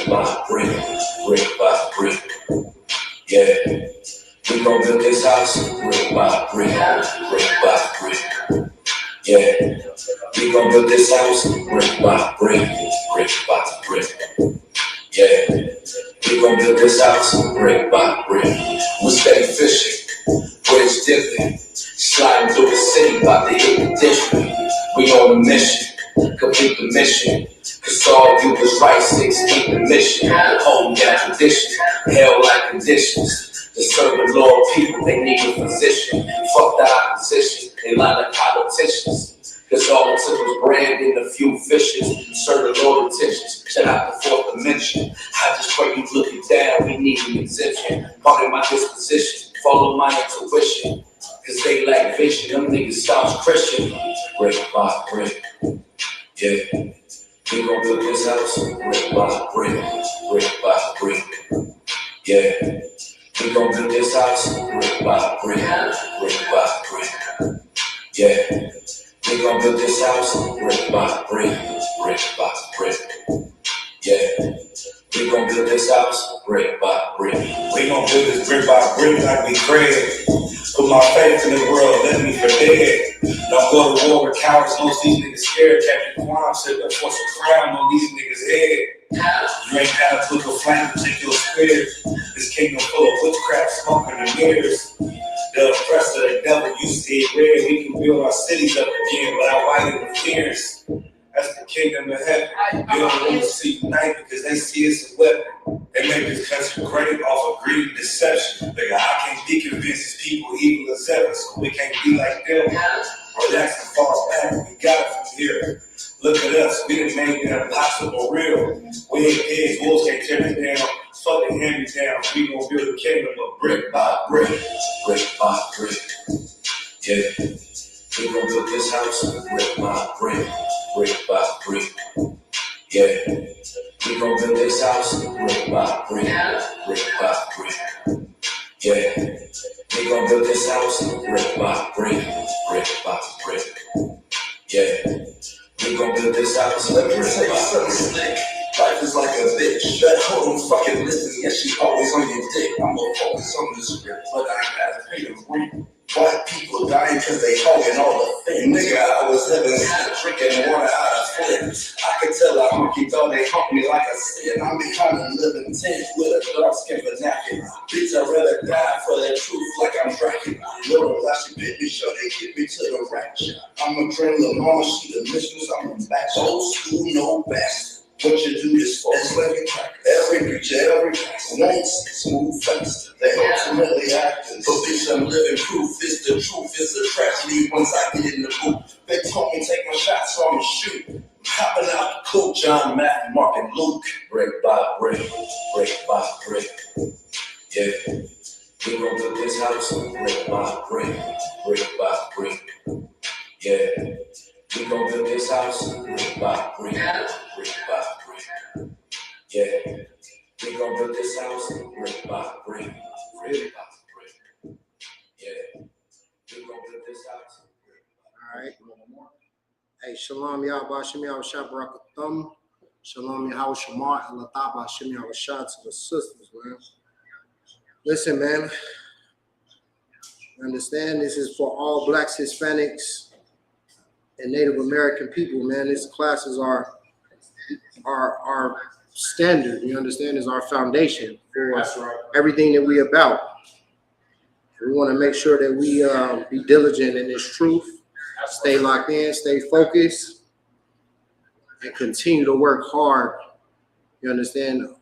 by brick, brick by brick. Yeah, we gon' build this house brick by brick, brick by brick. Yeah, we gon' build this house brick by brick, brick by brick. Yeah, we gon' build this house brick by brick. We steady fishing, bridge dipping, sliding through the city, about to hit the district. We on a mission, complete the mission. Cause all you was right, 16 the mission. Holding down tradition, hell like conditions. To serve the Lord people, they need a physician. Fuck the opposition, they lie like politicians. Cause all it took was bread and a few fishes. Serve the Lord attentions, shout out the fourth dimension. I just pray you looking down, we need an exemption. Part of my disposition, follow my intuition. Cause they lack vision, them niggas staunch Christian. Brick by brick, yeah. We gon' build this house brick by brick, brick by brick. Yeah, we gon' build this house brick by brick, brick by brick. Yeah, we gon' build this house brick by brick, brick by brick. Yeah, we gon' build this house brick by brick. We gon' build this brick by brick like we Craig. Put my faith in the world, let me for dead. Don't go to war with cowards, most these niggas scared. Captain Quan said the force a crown on these niggas' head. You ain't got a book of flame to take your spirit. This kingdom full of witchcraft, smoking and mirrors. The oppressor, the devil, you see it red. We can build our cities up again without white interference. That's the kingdom of heaven. You don't want us to unite because they see us as a weapon. They make this country great off of greed and deception. Nigga, I can't be convinced these people evil as ever, so we can't be like them. Or that's the false back. We got it from here. Look at us, we done made it impossible real. We ain't pigs, wolves can't tear us down. Fucking hand me down. We gon' build a kingdom of brick by brick, brick by brick. Yeah, we gon' build this house brick by brick, brick by brick. Yeah, we gon' build this house brick by brick, brick by brick. Yeah, we gon' build this house brick by brick, brick by brick. Yeah, we gon' build this house brick by brick. Life is like a bitch, that hoe don't fucking listen, yeah, she always on your dick. I'ma focus on the script, but I gotta pay the rent. White people dying cause they hogging all the things. Nigga, I was having drinking water out of Flint. I could tell a honky thought they haunt me like a sin. I'm behind a living tent with a dark skin vernacular. Bitch, I'd rather die for that truth like I'm Dracula. Little lashy bit me sure they get me to the rapture. I'm a adrenaline mama, she the mistress, I'm a back. Old school, no bastard. What you do this for? It's like a track. Every preacher, every pastor, won't smooth faster. They ultimately acting. But bitch, I'm living proof. It's the truth. It's a tragedy once I get in the booth. They told me take my shots, so I'ma shoot. I'm hopping out the cool John, Matt, Mark, and Luke. Brick by brick, brick by brick. Yeah, we gon' build this house brick by brick, brick by brick. Yeah, we gon' build this house brick by brick, brick by brick. Yeah, we gon' build this house brick by brick, brick by brick. Yeah, we gon' build this house. All right. Hey, shalom, Yahweh, Shem Yahweh Shah Barakathum. Shalom, Yahweh Shamar, Alataba, Shem Yahweh Shah to the sisters, man. Listen, man. Understand this is for all blacks, Hispanics, and Native American people, man. These classes are our standard. You understand? Is our foundation for everything that we about. We want to make sure that we be diligent in this truth, stay locked in, stay focused, and continue to work hard. You understand?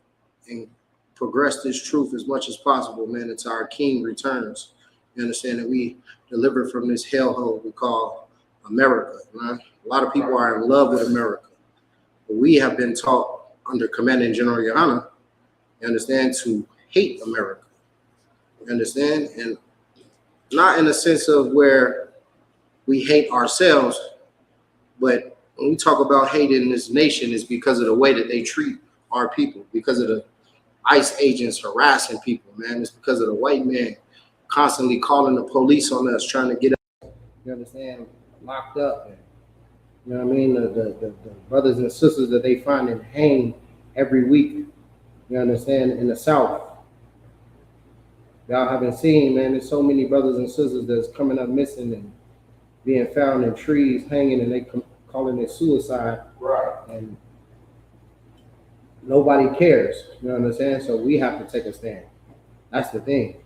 And progress this truth as much as possible, man, until our King returns. You understand that we deliver from this hellhole we call America, man. A lot of people are in love with America, but we have been taught under Commanding General Yohana, you understand, to hate America. You understand? And not in a sense of where we hate ourselves, but when we talk about hating this nation, is because of the way that they treat our people, because of the ICE agents harassing people, man. It's because of the white man constantly calling the police on us, trying to get us, you understand, locked up. And, you know what I mean? The brothers and sisters that they find in hang every week, You understand? In the South, y'all haven't seen, man, there's so many brothers and sisters that's coming up missing and being found in trees hanging, and they calling it suicide. Right. And nobody cares. You understand? So we have to take a stand. That's the thing.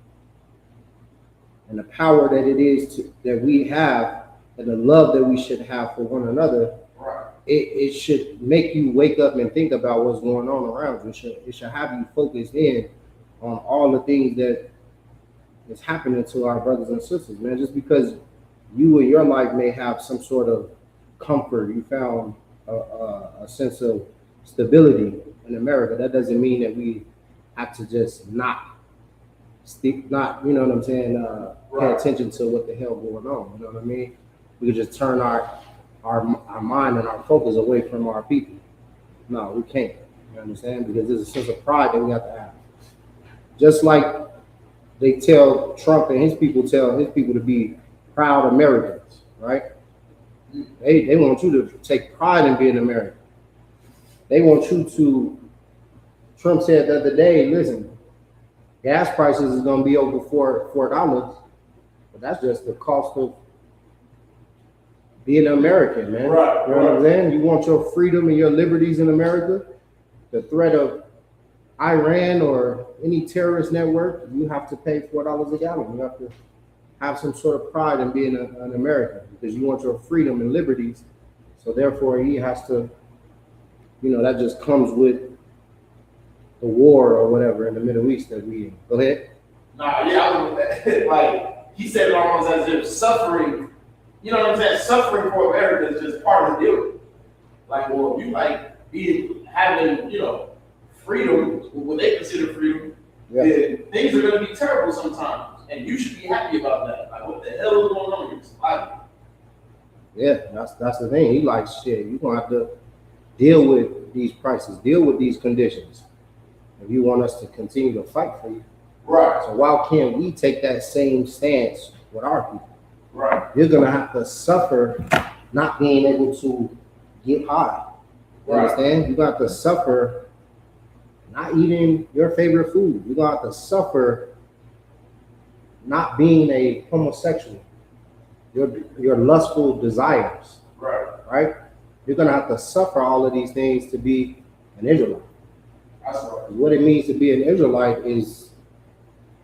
And the power that it is that we have, and the love that we should have for one another, Right. it should make you wake up and think about what's going on around you. It should have you focused in on all the things that is happening to our brothers and sisters, man. Just because you in your life may have some sort of comfort, you found a sense of stability in America, that doesn't mean that we have to just not, you know what I'm saying, pay attention to what the hell going on. You know what I mean? We could just turn our mind and our focus away from our people. No, we can't. You understand? Because there's a sense of pride that we have to have. Just like they tell Trump and his people to be proud Americans, right? They want you to take pride in being American. They want you to, Trump said the other day, listen, gas prices is going to be over $4, but that's just the cost of being an American, man. Right, you know what I'm saying? You want your freedom and your liberties in America, the threat of Iran or any terrorist network, you have to pay $4 a gallon. You have to have some sort of pride in being an American because you want your freedom and liberties. So therefore, he has to, you know, that just comes with the war or whatever in the Middle East that we in. Go ahead. Nah, yeah, I was with that. Like, he said it almost as if suffering, you know what I'm saying? Suffering for America is just part of the deal. Like, well, if you like having, you know, freedom, what they consider freedom, then things are going to be terrible sometimes. And you should be happy about that. Like, what the hell is going on in your society? Yeah, that's the thing. He like, shit, you're going to have to deal with these prices, deal with these conditions if you want us to continue to fight for you. Right. So why can't we take that same stance with our people? Right. You're going to have to suffer not being able to get high. You understand? You're going to have to suffer not eating your favorite food. You're going to have to suffer not being a homosexual. Your lustful desires. Right? You're going to have to suffer all of these things to be an Israelite. That's right. What it means to be an Israelite is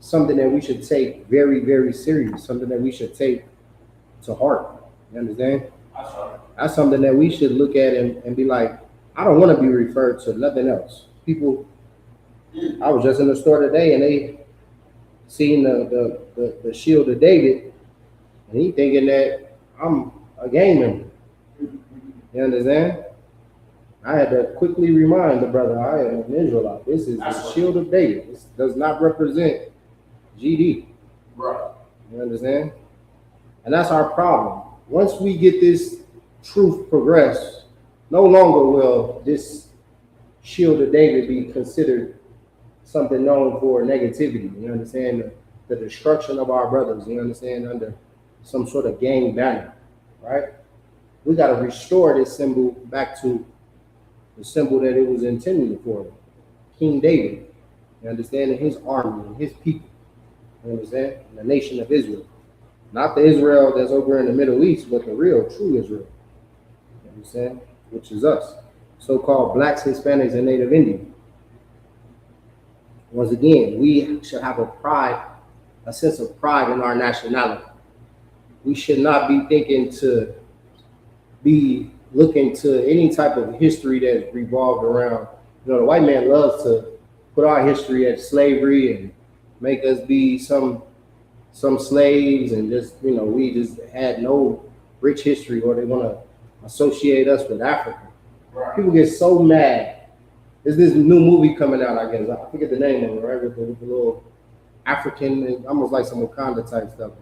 something that we should take very, very serious, something that we should take to heart. You understand? That's right. That's something that we should look at and be like, I don't want to be referred to nothing else. People, I was just in the store today and they seen the shield of David, and he thinking that I'm a gang member. You understand? I had to quickly remind the brother, I am an Israelite. This is the shield of David. This does not represent GD. Right. You understand? And that's our problem. Once we get this truth progressed, no longer will this shield of David be considered something known for negativity. You understand? The destruction of our brothers, you understand, under some sort of gang banner, right? We got to restore this symbol back to the symbol that it was intended for. King David, you understand, and his army and his people, you understand, and the nation of Israel. Not the Israel that's over in the Middle East, but the real, true Israel, you understand, which is us, so-called blacks, Hispanics, and Native Indians. Once again, we should have a sense of pride in our nationality. We should not be thinking to be looking to any type of history that's revolved around, you know, the white man loves to put our history as slavery and make us be some slaves and just, you know, we just had no rich history, or they want to associate us with Africa. Right. People get so mad. There's this new movie coming out, I guess. I forget the name of it, right? With the little African, almost like some Wakanda type stuff.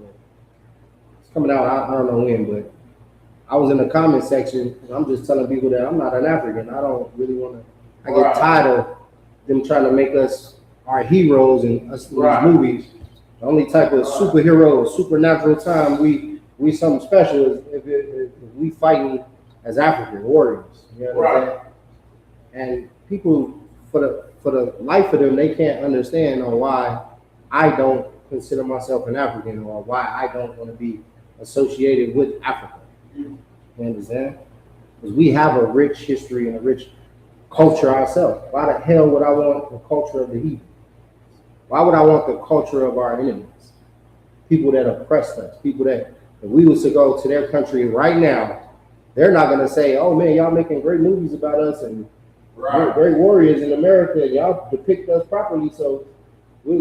It's coming out, I don't know when, but I was in the comment section. I'm just telling people that I'm not an African. I don't really want to. I get tired of them trying to make us our heroes and us in these movies. The only type of superhero, supernatural time we something special is if we fighting as African warriors. You know what I'm saying? And people, for for the life of them, they can't understand on why I don't consider myself an African or why I don't want to be associated with Africa. You understand? Because we have a rich history and a rich culture ourselves. Why the hell would I want the culture of the heathen? Why would I want the culture of our enemies? People that oppressed us, people that if we was to go to their country right now, they're not gonna say, "Oh man, y'all making great movies about us and we're great warriors in America. Y'all depict us properly, so we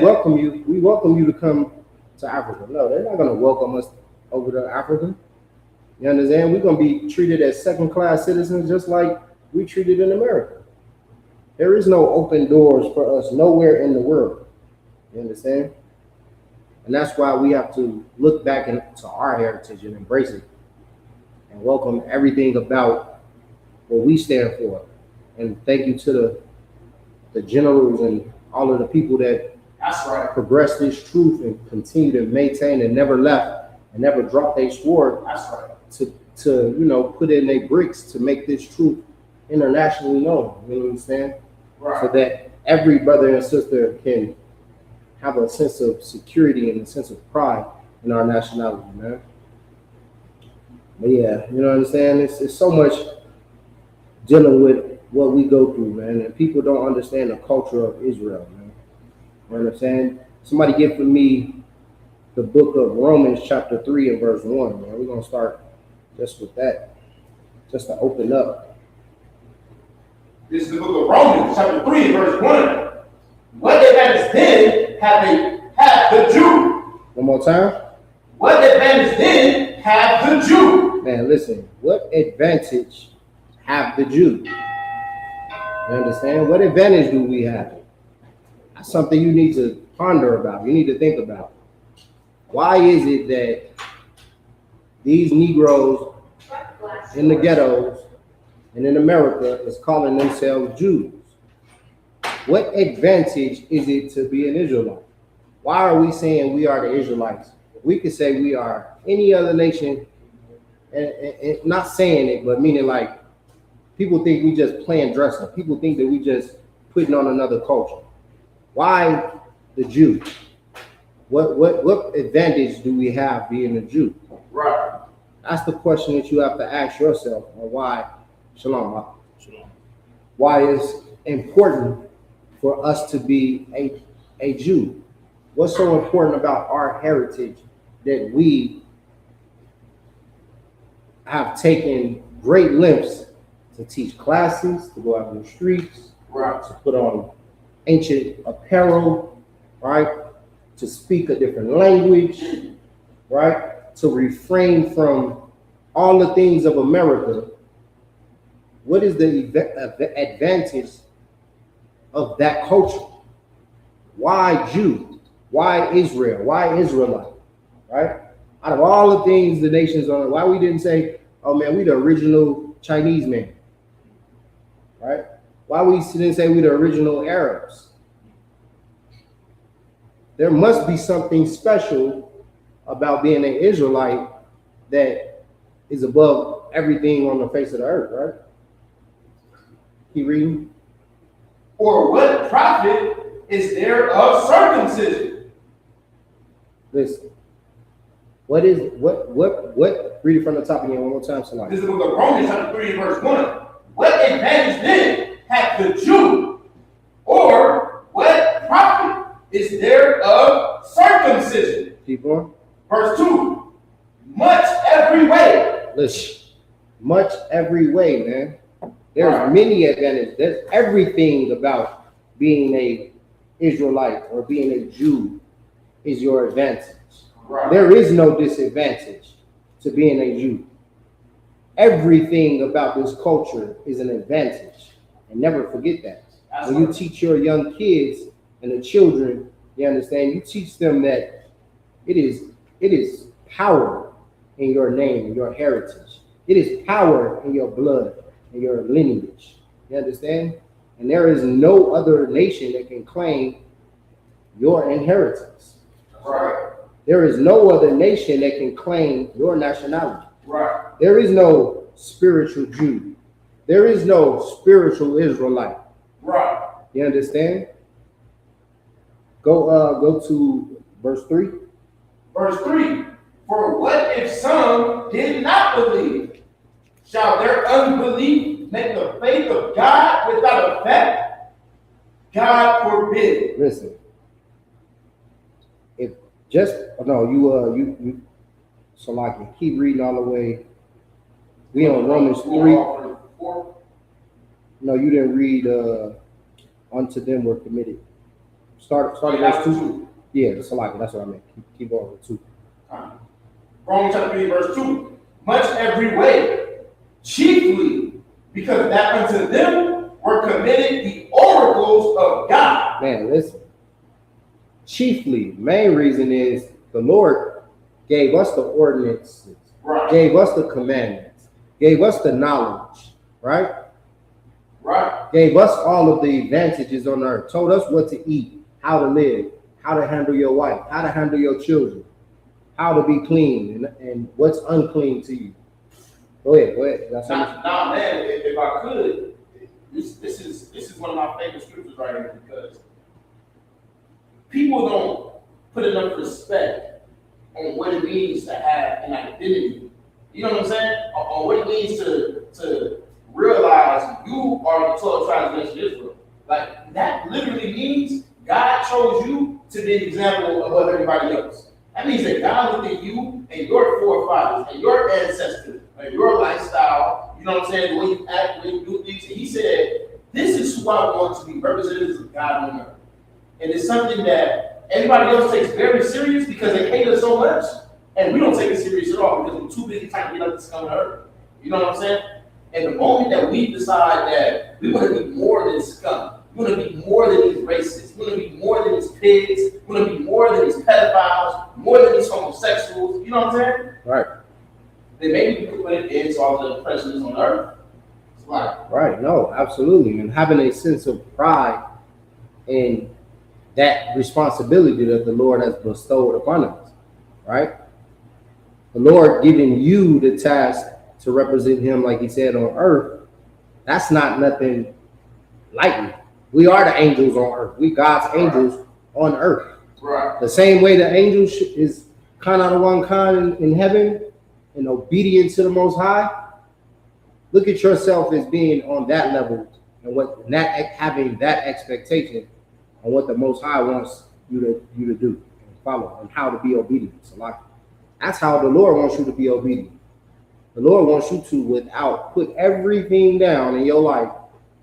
welcome you. We welcome you to come to Africa." No, they're not gonna welcome us over to Africa. You understand? We're gonna be treated as second-class citizens, just like we treated in America. There is no open doors for us nowhere in the world. You understand? And that's why we have to look back into our heritage and embrace it and welcome everything about what we stand for. And thank you to the generals and all of the people that progressed this truth and continue to maintain and never left and never dropped their sword to put in their bricks to make this truth internationally known. You know what I'm saying? Right. So that every brother and sister can have a sense of security and a sense of pride in our nationality, man. But yeah, you know what I'm saying? It's so much dealing with what we go through, man, and people don't understand the culture of Israel, man. You know what I'm saying? Somebody get for me the book of Romans chapter 3 and verse 1, man. We're gonna start just with that, just to open up. This is the book of Romans chapter 3 and verse 1. What advantage then have the Jew? One more time. What advantage then have the Jew? Man, listen. What advantage have the Jew? You understand? What advantage do we have? That's something you need to ponder about. You need to think about. Why is it that these Negroes in the ghettos and in America is calling themselves Jews? What advantage is it to be an Israelite? Why are we saying we are the Israelites? We could say we are any other nation, and not saying it, but meaning like people think we just playing dress up. People think that we just putting on another culture. Why the Jew? What advantage do we have being a Jew? Right. That's the question that you have to ask yourself, or why, Shalom. Why it's important for us to be a Jew. What's so important about our heritage that we have taken great lengths to teach classes, to go out in the streets, right, to put on ancient apparel, right, to speak a different language, right, to refrain from all the things of America? What is the advantage of that culture? Why Jew? Why Israel? Why Israelite? Right? Out of all the things the nations are, why we didn't say, "Oh man, we the original Chinese man"? Right? Why we didn't say we the original Arabs? There must be something special about being an Israelite that is above everything on the face of the earth, right? Keep reading. Or what profit is there of circumcision? Listen. What read it from the top again one more time, Salah. This is the book of Romans chapter 3 and verse 1. What advantage then hath the Jew? Or what profit is there of circumcision? Keep going. Verse 2. Much every way. Listen. Much every way, man. There's many advantages. There's everything about being a Israelite or being a Jew is your advantage. Right. There is no disadvantage to being a Jew. Everything about this culture is an advantage. And never forget that. When you teach your young kids and the children, you understand, you teach them that it is power in your name and your heritage. It is power in your blood and your lineage. You understand? And there is no other nation that can claim your inheritance. Right. There is no other nation that can claim your nationality. Right. There is no spiritual Jew. There is no spiritual Israelite. Right. You understand? Go to verse 3. Verse 3. For what if some did not believe? Shall their unbelief make the faith of God without effect? God forbid. Listen. If just no, you so like keep reading all the way. We on Romans 3. No, you didn't read unto them were committed. Start at verse 2. Yeah, so like that's what I meant. Keep going with 2. Romans chapter 3, verse 2. Much every way, chiefly because that unto them were committed the oracles of God. Man, listen. Chiefly, main reason is the Lord gave us the ordinances, Right. Gave us the commandments, gave us the knowledge, right? Right. Gave us all of the advantages on earth, told us what to eat, how to live, how to handle your wife, how to handle your children, how to be clean, and what's unclean to you. Go ahead. Now, man, if I could, this is one of my favorite scriptures right here, because people don't put enough respect on what it means to have an identity. You know what I'm saying? On what it means to realize you are the 12 tribes of Israel. Like, that literally means God chose you to be an example above everybody else. That means that God looked at you and your forefathers and your ancestors and your lifestyle, you know what I'm saying, the way you act, the way you do things, and he said, this is who I want to be representatives of God on earth. And it's something that everybody else takes very serious because they hate us so much, and we don't take it serious at all because we're too busy trying to get up to scum earth. You know what I'm saying? And the moment that we decide that we want to be more than scum, we want to be more than these racists, we want to be more than these pigs, we want to be more than these pedophiles, more than these homosexuals, you know what I'm saying? Right. Then maybe we could put an end to all the oppressions on earth. It's like, Right, no, absolutely. And having a sense of pride in that responsibility that the Lord has bestowed upon us, right? The Lord giving you the task to represent him, like he said, on earth, that's not nothing lightly. We are the angels on earth. We God's angels on earth. right. The same way the angels is kind of one kind in heaven and obedient to the Most High. Look at yourself as being on that level and having that expectation on what the Most High wants you to do and follow and how to be obedient. So like, that's how the Lord wants you to be obedient. The Lord wants you to put everything down in your life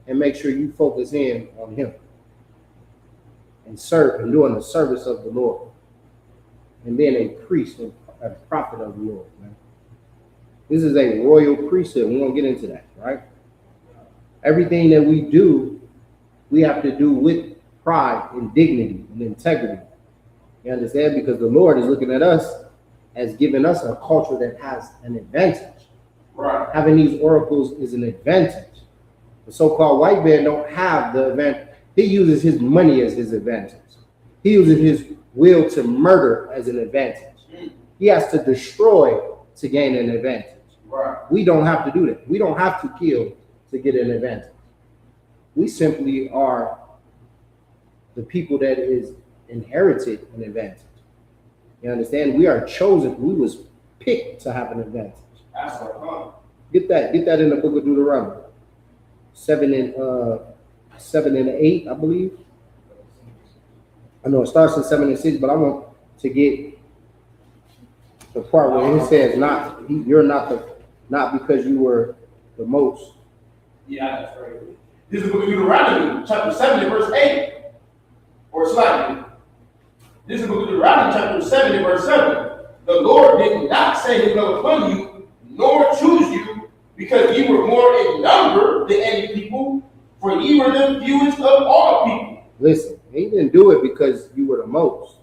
and make sure you focus in on him and serve and doing the service of the Lord and being a priest and a prophet of the Lord, man. This is a royal priesthood. We won't get into that, right? Everything that we do, we have to do with pride and dignity and integrity. You understand? Because the Lord is looking at us as giving us a culture that has an advantage. Right. Having these oracles is an advantage. The so-called white man don't have the advantage. He uses his money as his advantage. He uses his will to murder as an advantage. He has to destroy to gain an advantage. Right. We don't have to do that. We don't have to kill to get an advantage. We simply are the people that is inherited an advantage. You understand? We are chosen. We was picked to have an advantage. That's what I'm Get that in the book of Deuteronomy. 7 and 8, I believe. I know it starts in 7 and 6, but I want to get the part where it says not because you were the most. Yeah, that's right. This is the book of Deuteronomy, chapter 7 and verse 8. Or slightly. This is the book of Deuteronomy, chapter 7 and verse 7. The Lord did not say his love upon you, nor choose you, because ye were more in number than any people, for ye were the fewest of all people. Listen, he didn't do it because you were the most.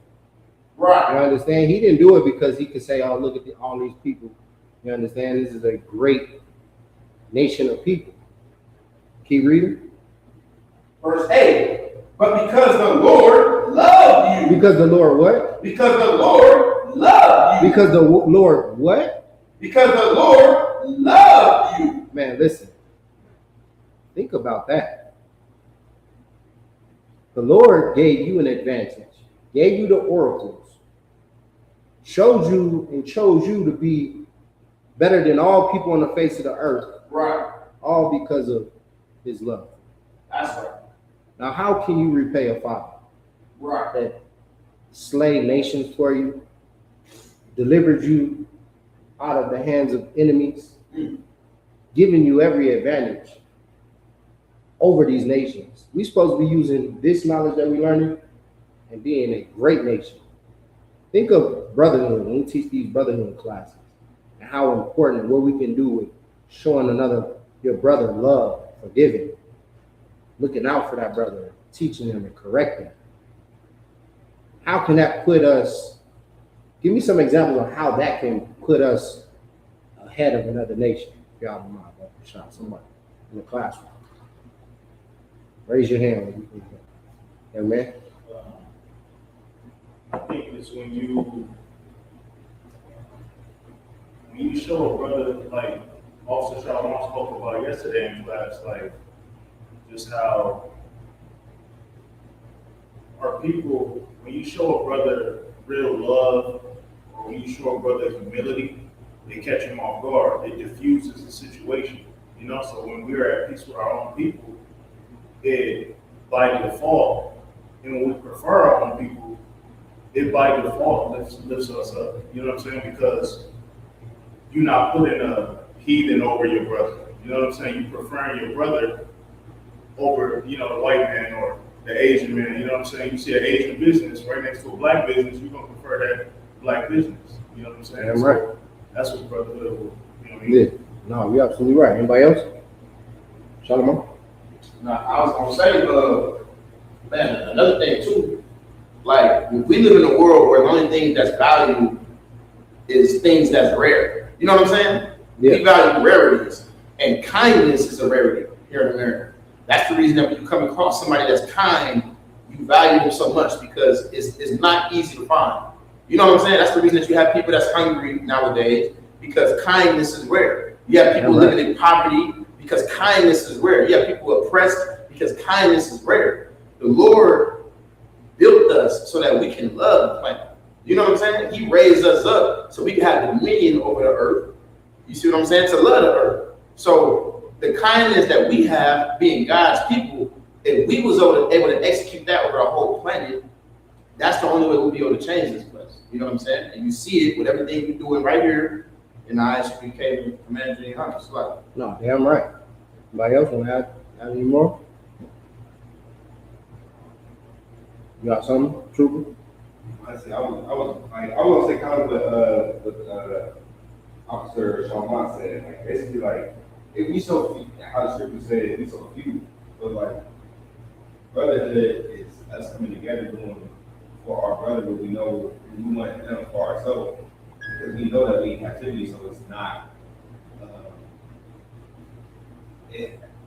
Right. You understand? He didn't do it because he could say, oh, look at all these people. You understand? This is a great nation of people. Keep reading. Verse 8. But because the Lord loved you. Because the Lord what? Because the Lord loved you. Because the Lord what? Because the Lord loved you. Man, listen. Think about that. The Lord gave you an advantage, gave you the oracles, showed you and chose you to be better than all people on the face of the earth. Right. All because of his love. That's right. Now, how can you repay a father? Right. That slayed nations for you, delivered you out of the hands of enemies, giving you every advantage over these nations. We're supposed to be using this knowledge that we're learning and being a great nation. Think of brotherhood when we teach these brotherhood classes and how important and what we can do with showing your brother love, forgiving, looking out for that brother, teaching him and correcting him. How can that put us, give me some examples of how that can put us ahead of another nation. If y'all don't mind, I'll shot somebody in the classroom. Raise your hand when you think that. Amen. I think it's when you show a brother, like Officer Shalom spoke about yesterday in class, like just how our people, when you show a brother real love, or when you show a brother humility, they catch him off guard. It diffuses the situation, you know. So when we're at peace with our own people, it by default, and when we prefer our own people, it by default lifts us up. You know what I'm saying? Because you're not putting a heathen over your brother. You know what I'm saying? You preferring your brother over, you know, the white man or the Asian man. You know what I'm saying? You see an Asian business right next to a black business, you're gonna prefer that black business. You know what I'm saying? Damn right. So that's what brotherhood will, you know what I mean? Yeah. No, you're absolutely right. Anybody else? Shalom? Now, I was gonna say, man, another thing too, like we live in a world where the only thing that's valued is things that's rare. You know what I'm saying? Yeah. We value rarities, and kindness is a rarity here in America. That's the reason that when you come across somebody that's kind, you value them so much because it's not easy to find. You know what I'm saying? That's the reason that you have people that's hungry nowadays, because kindness is rare. You have people living in poverty because kindness is rare. You have people oppressed because kindness is rare. The Lord built us so that we can love the planet. You know what I'm saying? He raised us up so we can have dominion over the earth. You see what I'm saying? To love the earth. So the kindness that we have, being God's people, if we was able to execute that over our whole planet, that's the only way we'll be able to change this place. You know what I'm saying? And you see it with everything you're doing right here in the ISUPK Commander in Hunter's life. No, damn right. Anybody else want to add any more? You got something, Trooper? I want to say kind of what Officer Shalman said. Like basically, like if we so few, how the scripture said, we so few, but like brotherhood is us coming together doing for our brother, but we know we want them for ourselves because we know that we in captivity, so it's not.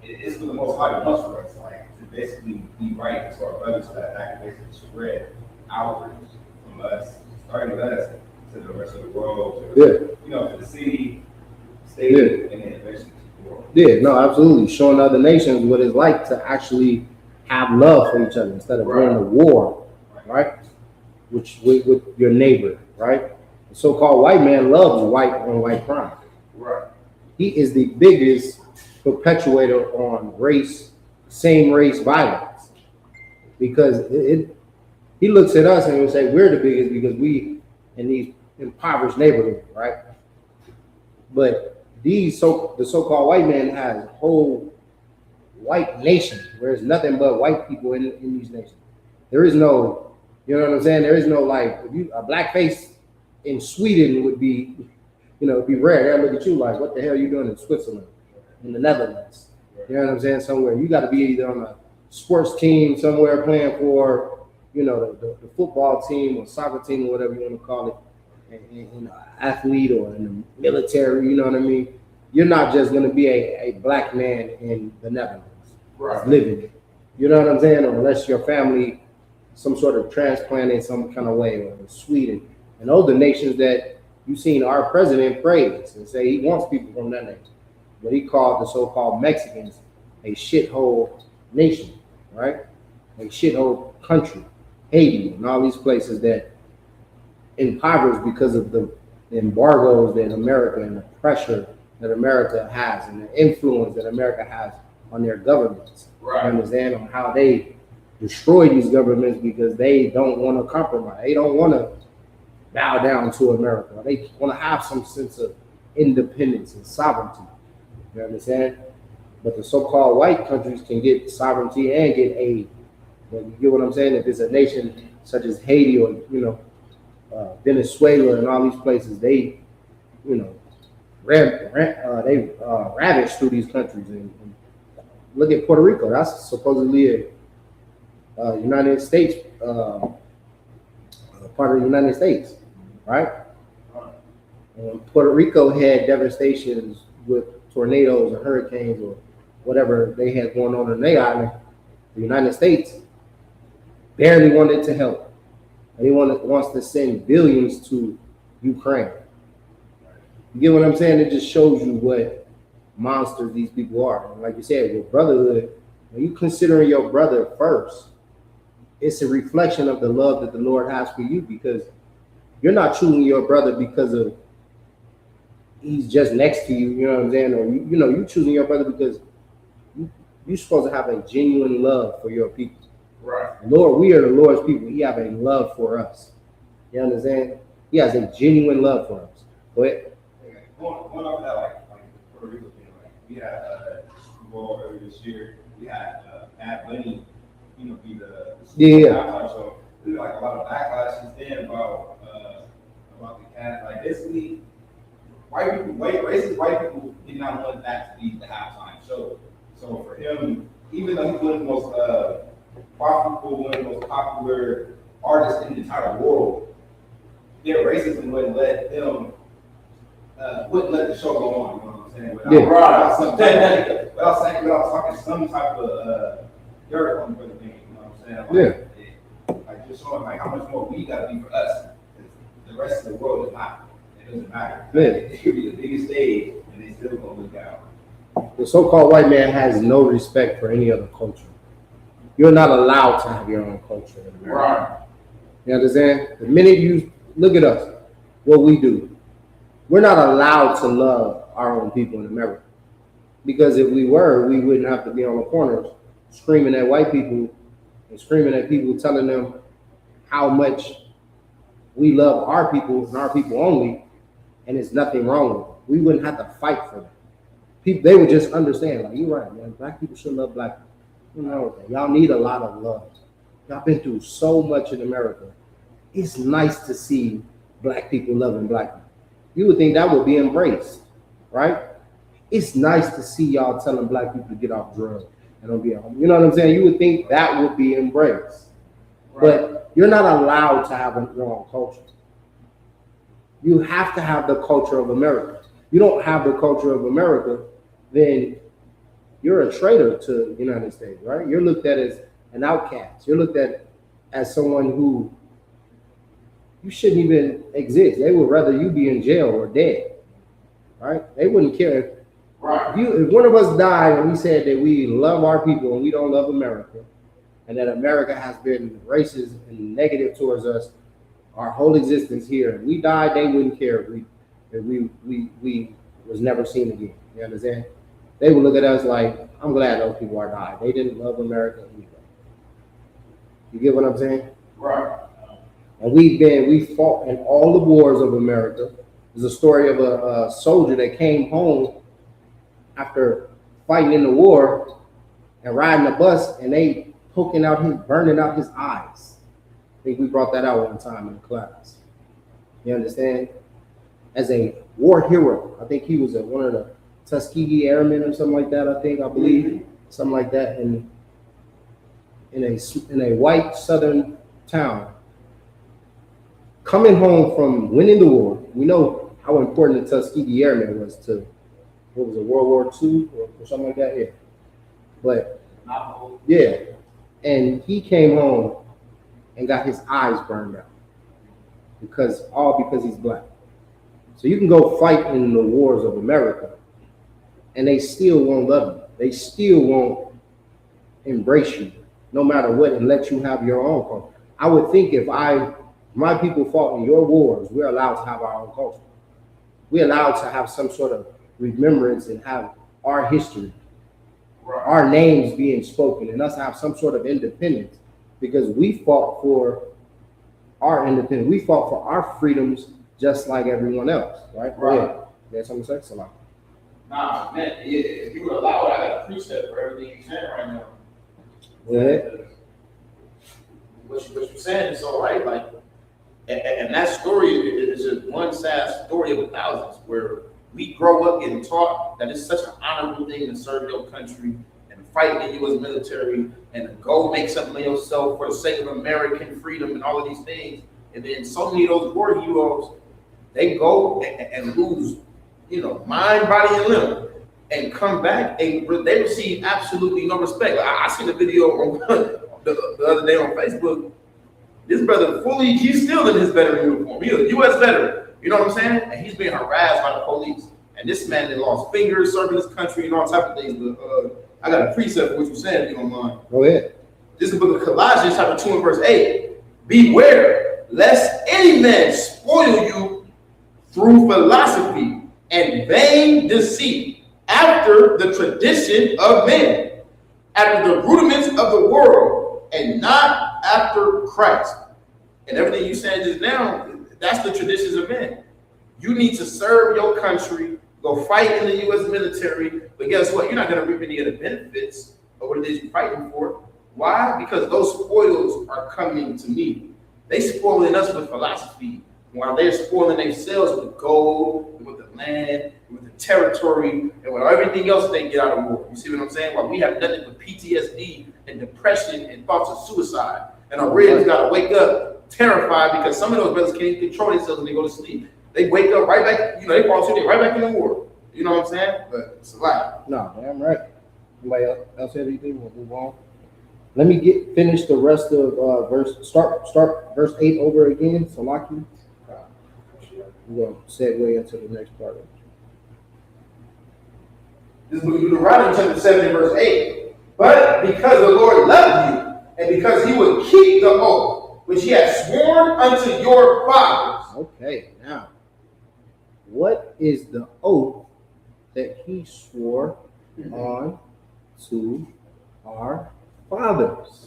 It's for the most high enough for us, like to basically be right to our brothers, so that can basically spread outwards from us, starting with us to the rest of the world, to, you know, to the city, state, and then eventually to the world. Yeah, no, absolutely. Showing other nations what it's like to actually have love for each other instead of going to war, right? With your neighbor, right? The so-called white man loves white on white crime. Right. He is the biggest perpetuator on race, same race violence, because he looks at us and will say we're the biggest because we in these impoverished neighborhoods, right? But the so-called white man has a whole white nation where there's nothing but white people in these nations. There is no, you know what I'm saying? There is no like a black face in Sweden would be, you know, it'd be rare. They'll look at you like, what the hell are you doing in Switzerland, in the Netherlands? You know what I'm saying? Somewhere you got to be either on a sports team somewhere playing for, you know, the football team or soccer team or whatever you want to call it, an athlete or in the military. You know what I mean? You're not just going to be a black man in the Netherlands living. You know what I'm saying? Or unless your family some sort of transplant in some kind of way, or Sweden and those are nations that you've seen our president praise and say he wants people from that nation. But he called the so-called Mexicans a shithole nation, right? like shithole country, Haiti, and all these places that impoverished because of the embargoes that America and the pressure that America has and the influence that America has on their governments. Right. You understand on how they destroy these governments because they don't want to compromise. They don't want to bow down to America. They want to have some sense of independence and sovereignty. You understand? But the so-called white countries can get sovereignty and get aid. But you get what I'm saying? If it's a nation such as Haiti or Venezuela and all these places, they ravage through these countries. And look at Puerto Rico. That's supposedly a United States part of the United States, right? Puerto Rico had devastations with tornadoes or hurricanes or whatever they had going on their island. The United States barely wanted to help. And he wants to send billions to Ukraine. You get what I'm saying? It just shows you what monsters these people are. And like you said, with brotherhood, when you considering your brother first, it's a reflection of the love that the Lord has for you, because you're not choosing your brother because of he's just next to you, you know what I'm saying? Or you choosing your brother because you're supposed to have a genuine love for your people. Right. Lord, we are the Lord's people. He have a love for us. You understand? He has a genuine love for us. Go ahead. Going off that, like Puerto Rico thing, like we had Super Bowl earlier this year. We had Bad Bunny, be the halftime show. There's like a lot of backlash since then about the cat. Like basically, racist white people did not want that to be the halftime show. So for him, even though he's one of the most profitable, one of the most popular artists in the entire world, their racism wouldn't let them. Wouldn't let the show go on, you know what I'm saying? Without talking some type of dirt on the thing, you know what I'm saying? Like just showing like how much more we gotta be for us. The rest of the world is not. It doesn't matter. It could be the biggest stage and they still gonna look out. The so-called white man has no respect for any other culture. You're not allowed to have your own culture in America. Right. You understand? The minute you look at us, what we do, we're not allowed to love our own people in America. Because if we were, we wouldn't have to be on the corners screaming at white people and screaming at people, telling them how much we love our people and our people only, and there's nothing wrong with it. We wouldn't have to fight for them. People, they would just understand, like, you're right, man. Black people should love black people. You know, y'all need a lot of love. Y'all been through so much in America. It's nice to see black people loving black people. You would think that would be embraced, right? It's nice to see y'all telling black people to get off drugs and don't be at home. You know what I'm saying? You would think that would be embraced. Right. But you're not allowed to have your own culture. You have to have the culture of America. You don't have the culture of America, then you're a traitor to the United States, right? You're looked at as an outcast. You're looked at as someone who you shouldn't even exist. They would rather you be in jail or dead, right? They wouldn't care. Right. If one of us died and we said that we love our people and we don't love America, and that America has been racist and negative towards us our whole existence here, and we died, they wouldn't care if we was never seen again. You understand? They would look at us like, I'm glad those people are died. They didn't love America anyway. You get what I'm saying? Right. And we fought in all the wars of America. There's a story of a soldier that came home after fighting in the war and riding a bus, and they burning out his eyes. I think we brought that out one time in class. You understand? As a war hero, I think he was one of the Tuskegee Airmen or something like that. I believe something like that, in a white southern town. Coming home from winning the war, we know how important the Tuskegee Airmen was to, what was it, World War II or something like that? Yeah. But, yeah. And he came home and got his eyes burned out because he's black. So you can go fight in the wars of America and they still won't love you. They still won't embrace you no matter what, and let you have your own culture. I would think if my people fought in your wars, we're allowed to have our own culture. We're allowed to have some sort of remembrance and have our history, our names being spoken, and us have some sort of independence, because we fought for our independence. We fought for our freedoms just like everyone else, right? Go ahead. There's something to say, Salah. Nah, man, if you would allow it, I got a precept for everything you're saying right now. Go ahead. What you're saying is all right, like, and that story is just one sad story of thousands, where we grow up getting taught that it's such an honorable thing to serve your country and fight in the U.S. military and to go make something of yourself for the sake of American freedom and all of these things. And then so many of those war heroes, they go and lose, mind, body, and limb, and come back and they receive absolutely no respect. I seen a video on the other day on Facebook. This brother he's still in his veteran uniform. He's a U.S. veteran. You know what I'm saying? And he's being harassed by the police. And this man that lost fingers, serving his country, and all type of things. But I got a precept for what you're saying, if you don't mind. Go ahead. This is the book of Colossians, chapter 2 and verse 8. Beware, lest any man spoil you through philosophy and vain deceit, after the tradition of men, after the rudiments of the world, and not after Christ. And everything you said just now, that's the traditions of men. You need to serve your country, go fight in the U.S. military, but guess what? You're not going to reap any of the benefits of what it is you're fighting for. Why? Because those spoils are coming to me. They spoiling us with philosophy, while they're spoiling themselves with gold, with the land, with the territory, and with everything else they get out of war. You see what I'm saying? While we have nothing but PTSD and depression and thoughts of suicide. And our Reds got to wake up terrified, because some of those brothers can't even control themselves when they go to sleep. They wake up right back, they fall asleep, right back in the war. You know what I'm saying? But it's a lot. No, damn right. Anybody else have anything? We'll move on. Let me finish the rest of start verse 8 over again. Salaki. We're going to segue into the next part of it. This is Deuteronomy chapter 7 and verse 8. But because the Lord loved you, and because he would keep the oath which he has sworn unto your fathers. Okay, now, what is the oath that he swore on to our fathers?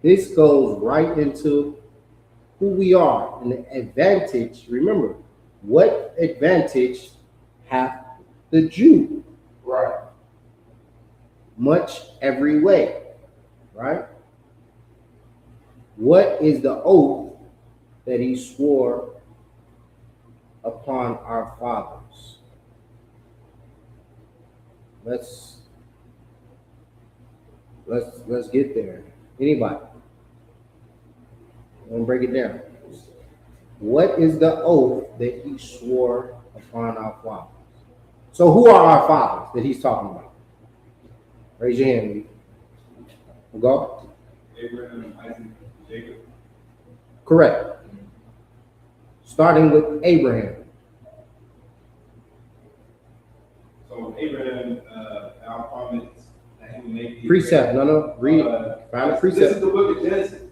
This goes right into who we are and the advantage. Remember, what advantage hath the Jew? Right. Much every way, right? What is the oath that he swore upon our fathers? Let's get there. Anybody? I'm gonna break it down. What is the oath that he swore upon our fathers? So who are our fathers that he's talking about? Raise your hand. We'll go. Abraham, Isaac, Jacob. Correct. Starting with Abraham. So Abraham, our promise that he would make the Precept. No. Read. Find a This precept. is the book of Genesis,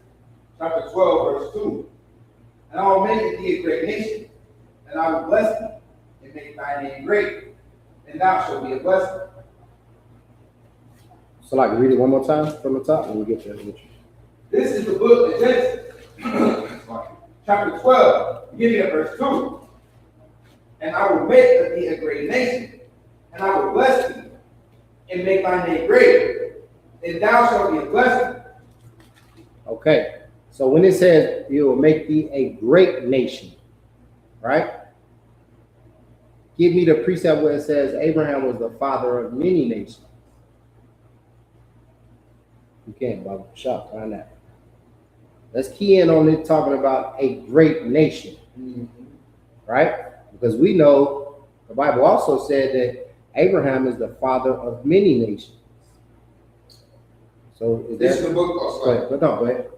chapter 12, verse 2. And I will make thee a great nation, and I will bless thee, and make thy name great, and thou shalt be a blessing. So like read it one more time from the top and we'll get there. This is the book of Genesis, chapter 12, beginning at verse 2. And I will make of thee a great nation, and I will bless thee, and make thy name great, and thou shalt be a blessing. Okay. So when it says he will make thee a great nation, right? Give me the precept where it says Abraham was the father of many nations. You can't, Bob. Shop, find that. Let's key in on it, talking about a great nation, right? Because we know the Bible also said that Abraham is the father of many nations. So is This that? is the book Go ahead. Go ahead.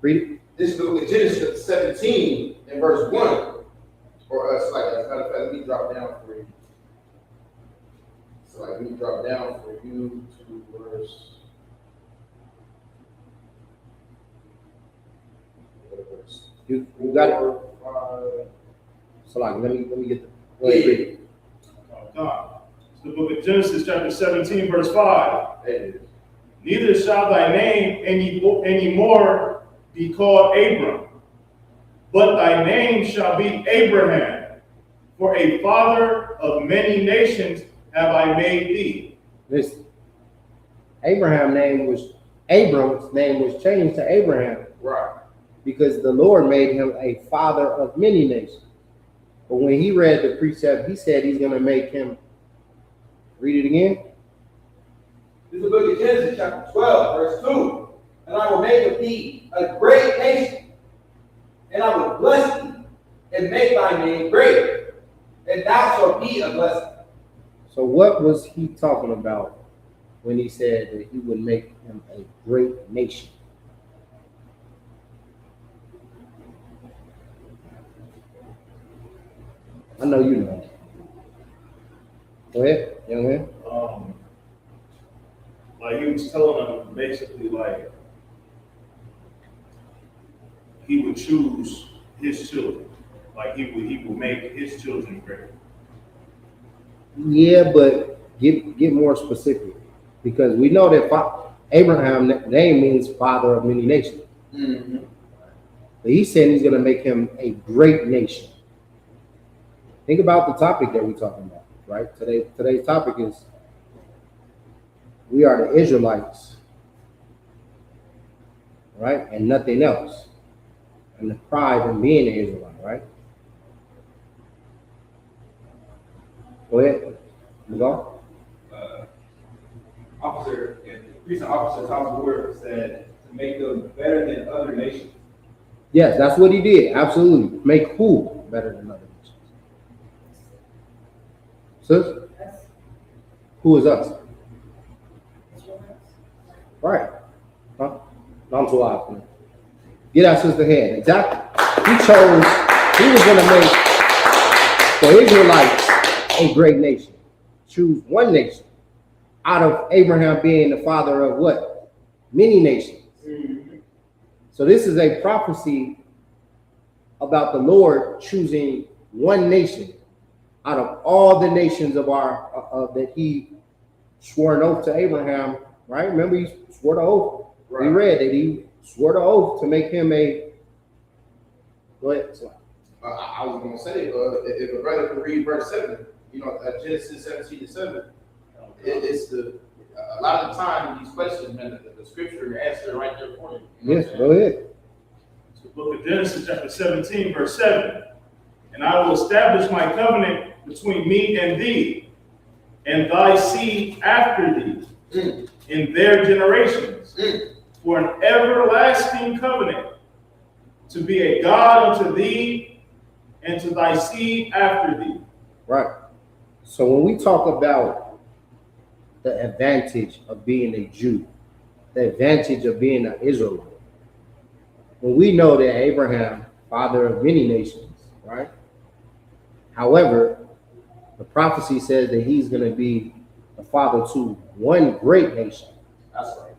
Read it. This is the book of Genesis 17 and verse 1. Or as a matter of fact, let me drop down for you. So let me drop down for you to verse You got it? So like, let me get the, go ahead, read it. God. It's the book of Genesis, chapter 17, verse 5. Neither shall thy name any more be called Abram, but thy name shall be Abraham, for a father of many nations have I made thee. Listen, Abram's name was changed to Abraham. Right. Because the Lord made him a father of many nations. But when he read the precept, he said he's going to make him, read it again. This is the book of Genesis, chapter 12, verse 2. And I will make of thee a great nation, and I will bless thee, and make thy name great, and thou shalt be a blessing. So what was he talking about when he said that he would make him a great nation? I know you know. Go ahead, young man. Like he was telling them basically like he would choose his children. Like he would make his children great. Yeah, but get more specific. Because we know that Abraham's name means father of many nations. Mm-hmm. But he said he's going to make him a great nation. Think about the topic that we're talking about, right? Today's topic is we are the Israelites, right? And nothing else. And the pride in being an Israelite, right? Go ahead. Go. Officer, recent officer Thomas Ward said to make them better than other nations. Yes, that's what he did. Absolutely. Make who better than other nations? Sis? Who is us? Right. Huh? No, I'm too loud, man. Get our sister head. Exactly. He was going to make the Israelites a great nation. Choose one nation out of Abraham being the father of what? Many nations. Mm-hmm. So this is a prophecy about the Lord choosing one nation out of all the nations of that he swore an oath to Abraham, right? Remember, he swore the oath. Right. We read that he swore the oath to make him a. Go ahead. I was going to say, if a brother could read verse 7, Genesis 17:7, it's a lot of the time these questions, man, the scripture answer right there for you. Yes, go ahead. It's the book of Genesis, chapter 17, verse 7. And I will establish my covenant between me and thee, and thy seed after thee, in their generations, for an everlasting covenant, to be a God unto thee, and to thy seed after thee. Right. So when we talk about the advantage of being a Jew, the advantage of being an Israelite, when we know that Abraham, father of many nations, right? However, the prophecy says that he's going to be a father to one great nation. That's right.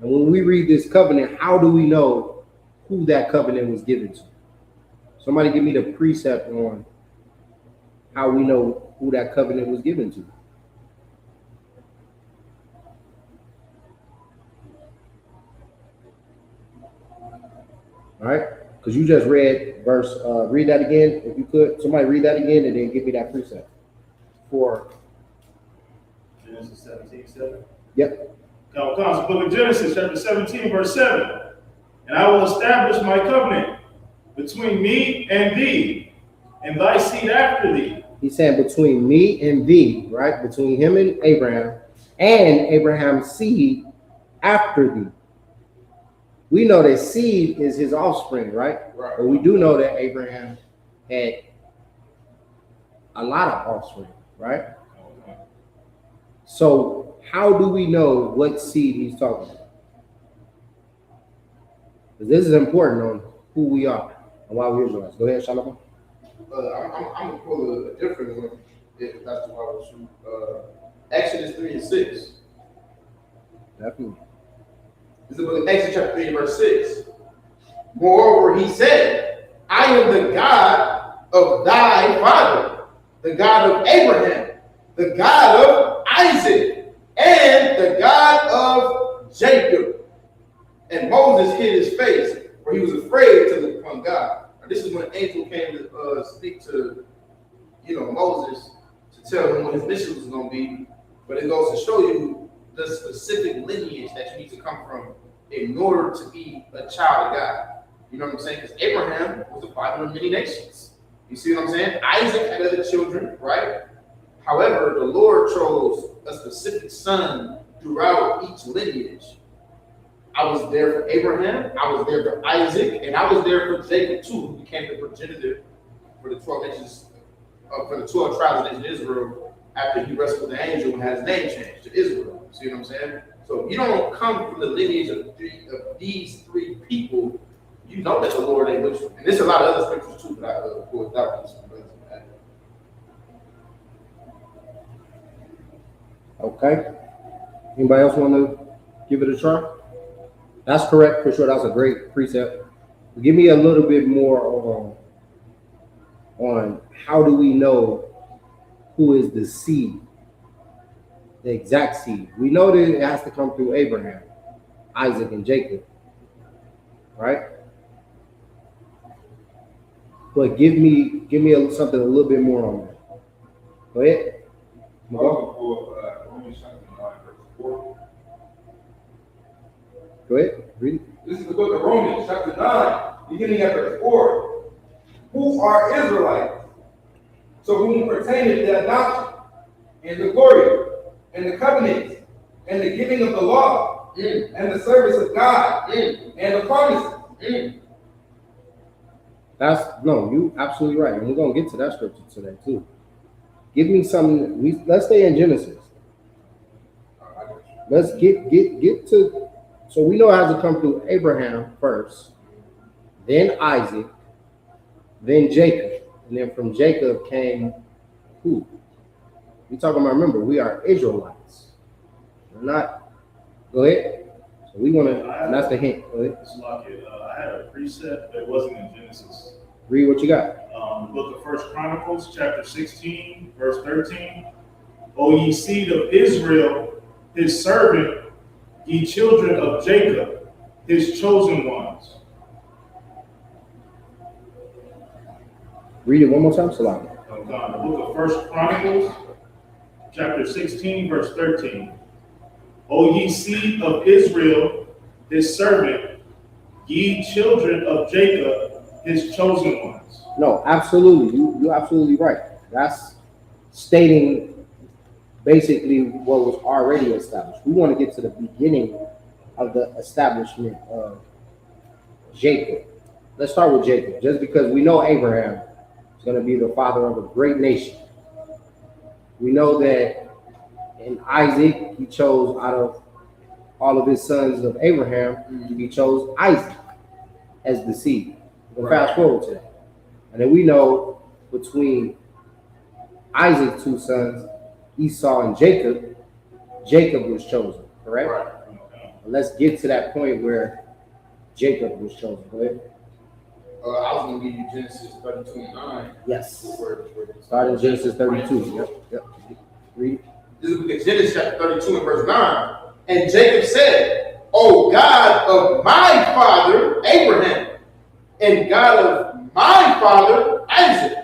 And when we read this covenant, how do we know who that covenant was given to? Somebody give me the precept on how we know who that covenant was given to. All right, because you just read verse, read that again, if you could. Somebody read that again and then give me that precept. For Genesis 17:7. Yep. Now comes the book of Genesis, chapter 17, verse 7. And I will establish my covenant between me and thee, and thy seed after thee. He's saying between me and thee, right? Between him and Abraham's seed after thee. We know that seed is his offspring, right? Right. But we do know that Abraham had a lot of offspring, right? So how do we know what seed he's talking about? Because this is important on who we are and why we're Israelites. Go ahead, Shalom. I'm going to pull a different one, if that's the one I was shooting. Exodus 3:6. Definitely. This is the book of Exodus chapter 3, verse 6. Moreover, he said, I am the God of thy father, the God of Abraham, the God of Isaac, and the God of Jacob. And Moses hid his face, for he was afraid to look upon God. Now, this is when an angel came to speak to, Moses to tell him what his mission was going to be. But it goes to show you the specific lineage that you need to come from in order to be a child of God. You know what I'm saying? Because Abraham was the father of many nations. You see what I'm saying? Isaac had other children, right? However, the Lord chose a specific son throughout each lineage. I was there for Abraham, I was there for Isaac, and I was there for Jacob too, who became the progenitor for the 12 nations, for the 12 tribes of Israel after he wrestled with the angel and had his name changed to Israel. See what I'm saying? So you don't come from the lineage of these three people. You know that the Lord ain't with you. And there's a lot of other scriptures too that I pulled out. Okay. Anybody else want to give it a try? That's correct for sure. That's a great precept. Give me a little bit more on how do we know who is the seed, the exact seed. We know that it has to come through Abraham, Isaac, and Jacob, right? But give me something a little bit more on that. Go ahead. Go ahead, read it. This is the book of Romans, chapter 9, beginning at verse 4. Who are Israelites, to whom pertaineth the adoption, and the glory, and the covenants, and the giving of the law, and the service of God, and the promises. You absolutely right. And we're going to get to that scripture today too. Give me something. Let's stay in Genesis. Let's get to. So we know it has to come through Abraham first, then Isaac, then Jacob, and then from Jacob came who? We talking about, remember, we are Israelites. We're not. Go ahead. So we want to, and that's the hint. Go ahead. I had a precept that wasn't in Genesis. Read what you got. The book of 1 Chronicles, chapter 16, verse 13. O ye seed of Israel, his servant, ye children of Jacob, his chosen ones. Read it one more time, Salah. The book of 1 Chronicles, chapter 16, verse 13. O ye seed of Israel, his servant, ye children of Jacob, his chosen ones. No, absolutely. You're absolutely right. That's stating basically what was already established. We want to get to the beginning of the establishment of Jacob. Let's start with Jacob, just because we know Abraham is going to be the father of a great nation. We know that in Isaac, he chose out of all of his sons of Abraham, he chose Isaac as the seed. We'll fast forward to that. And then we know between Isaac's two sons, Esau and Jacob, Jacob was chosen, correct? Right. Let's get to that point where Jacob was chosen. Go ahead. I was going to give you Genesis 32:9. Yes. Start in Genesis 32. Yep. Read. This is Genesis chapter 32 and verse 9. And Jacob said, O God of my father Abraham, and God of my father Isaac,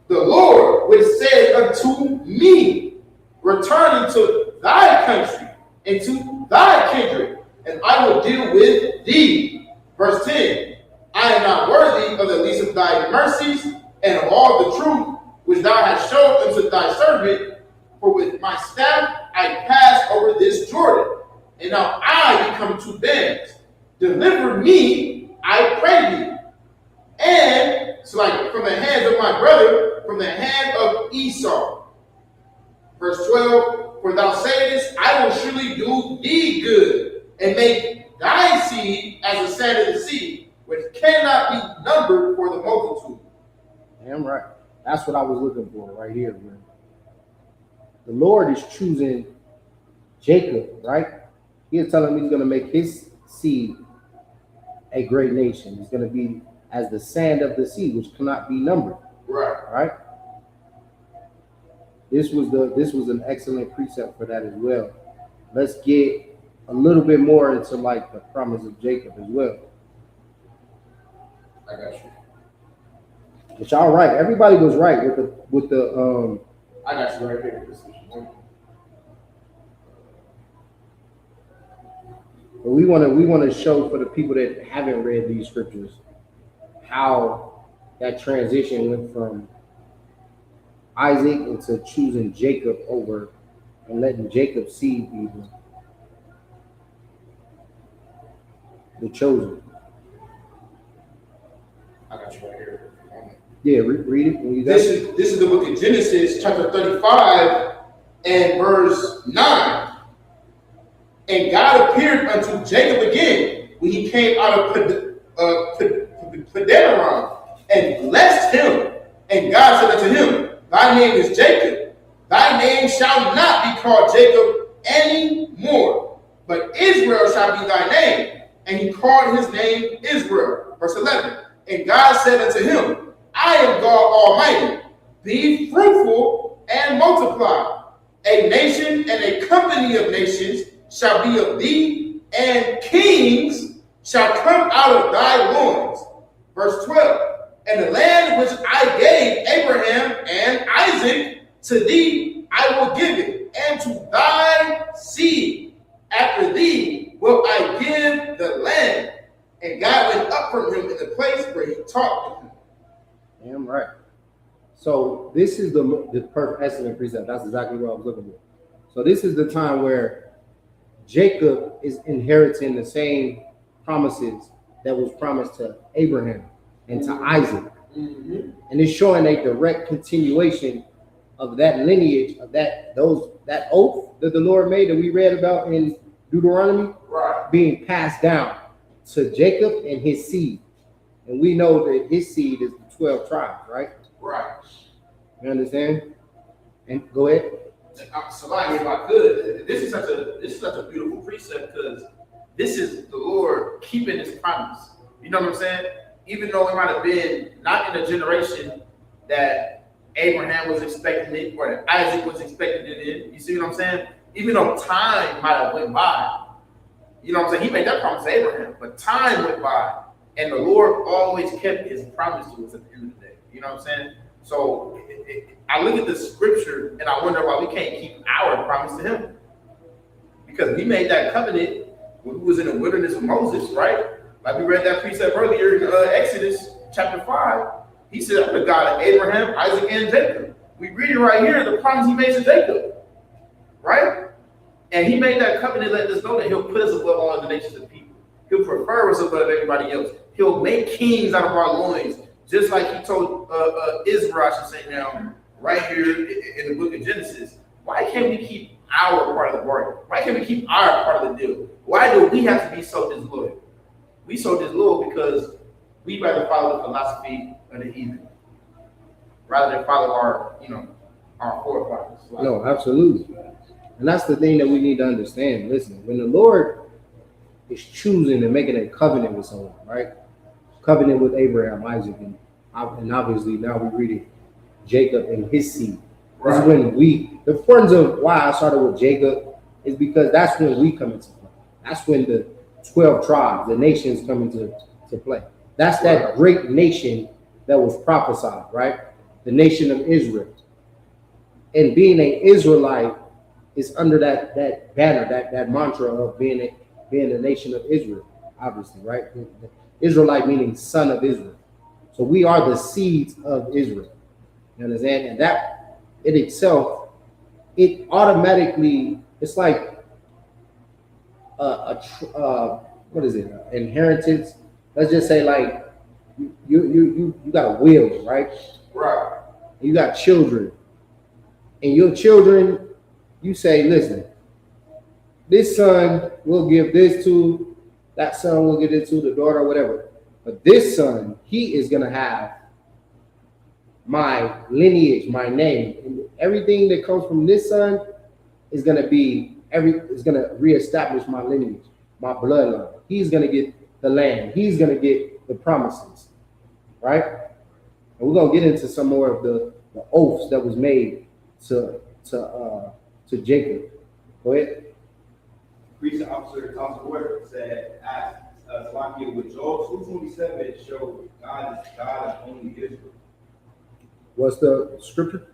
the Lord which said unto me, return into thy country, into thy kindred, and I will deal with thee. Verse 10, I am not worthy of the least of thy mercies, and of all the truth which thou hast showed unto thy servant, for with my staff I pass over this Jordan, and now I become two bands. Deliver me, I pray thee. And so like from the hands of my brother, from the hand of Esau. Verse 12, for thou sayest, I will surely do thee good, and make thy seed as the sand of the sea, which cannot be numbered for the multitude. Damn right. That's what I was looking for right here, man. The Lord is choosing Jacob, right? He is telling him he's going to make his seed a great nation. It's going to be as the sand of the sea, which cannot be numbered. Right. All right. This was an excellent precept for that as well. Let's get a little bit more into like the promise of Jacob as well. I got you. But y'all right. Everybody was right with the I got you right here. But we want to show for the people that haven't read these scriptures how that transition went from Isaac into choosing Jacob over and letting Jacob's seed be the chosen. I got you right here. Yeah, read it. When you got This is the book of Genesis, chapter 35, and verse 9. And God appeared unto Jacob again when he came out of Padanaram and blessed him. And God said unto him, Thy name is Jacob. Thy name shall not be called Jacob any more, but Israel shall be thy name. And he called his name Israel. Verse 11. And God said unto him, I am God Almighty. Be fruitful and multiply. A nation and a company of nations shall be of thee, and kings shall come out of thy loins. Verse 12. And the land which I gave Abraham and Isaac to thee, I will give it, and to thy seed after thee will I give the land. And God went up from him in the place where he talked with him. Damn right. So this is the perfect excellent precept. That's exactly what I was looking for. So this is the time where Jacob is inheriting the same promises that was promised to Abraham and to Isaac. Mm-hmm. And it's showing a direct continuation of that lineage of that oath that the Lord made that we read about in Deuteronomy, Right. being passed down to Jacob and his seed. And we know that his seed is the 12 tribes, right? Right. You understand? And go ahead. Somebody, if I could, this is such a beautiful precept because this is the Lord keeping his promise. You know what I'm saying? Even though it might have been not in a generation that Abraham was expecting it or that Isaac was expecting it in. You see what I'm saying? Even though time might have went by, you know what I'm saying? He made that promise to Abraham, but time went by, and the Lord always kept his promise to us at the end of the day. You know what I'm saying? So I look at the scripture and I wonder why we can't keep our promise to him. Because we made that covenant when we was in the wilderness with Moses, right? Like we read that precept earlier in Exodus chapter 5. He said, I'm the God of Abraham, Isaac, and Jacob. We read it right here, the promise he made to Jacob, right? And he made that covenant letting us know that he'll put us above all the nations of people. He'll prefer us above everybody else. He'll make kings out of our loins, just like he told Israel, I should say now, right here in the book of Genesis. Why can't we keep our part of the bargain? Why can't we keep our part of the deal? Why do we have to be so disloyal? We so disloyal because we rather follow the philosophy of the heathen rather than follow our forefathers. No, absolutely. And that's the thing that we need to understand. Listen, when the Lord is choosing and making a covenant with someone, right? Covenant with Abraham, Isaac, and obviously now we read it, Jacob and his seed. Right. This is when the importance of why I started with Jacob is because that's when we come into play. That's when the 12 tribes, the nations come into play. That's that great nation that was prophesied, right? The nation of Israel. And being an Israelite is under that banner, that mantra of being the nation of Israel, obviously, right? Israelite meaning son of Israel. So we are the seeds of Israel. You understand? And that in itself, it automatically, it's like what is it? Inheritance. Let's just say like you got a will, right? Right. You got children, and your children, you say, listen, this son will give this to, that son will give it to the daughter, or whatever. But this son, he is gonna have my lineage, my name, and everything that comes from this son is gonna reestablish my lineage, my bloodline. He's gonna get the land. He's going to get the promises, right? And we're going to get into some more of the oaths that was made to Jacob. Go ahead. Police officer Thompson Ward said, asked Slovakia, with Joel 2:27 show God is God and only Israel. What's the scripture?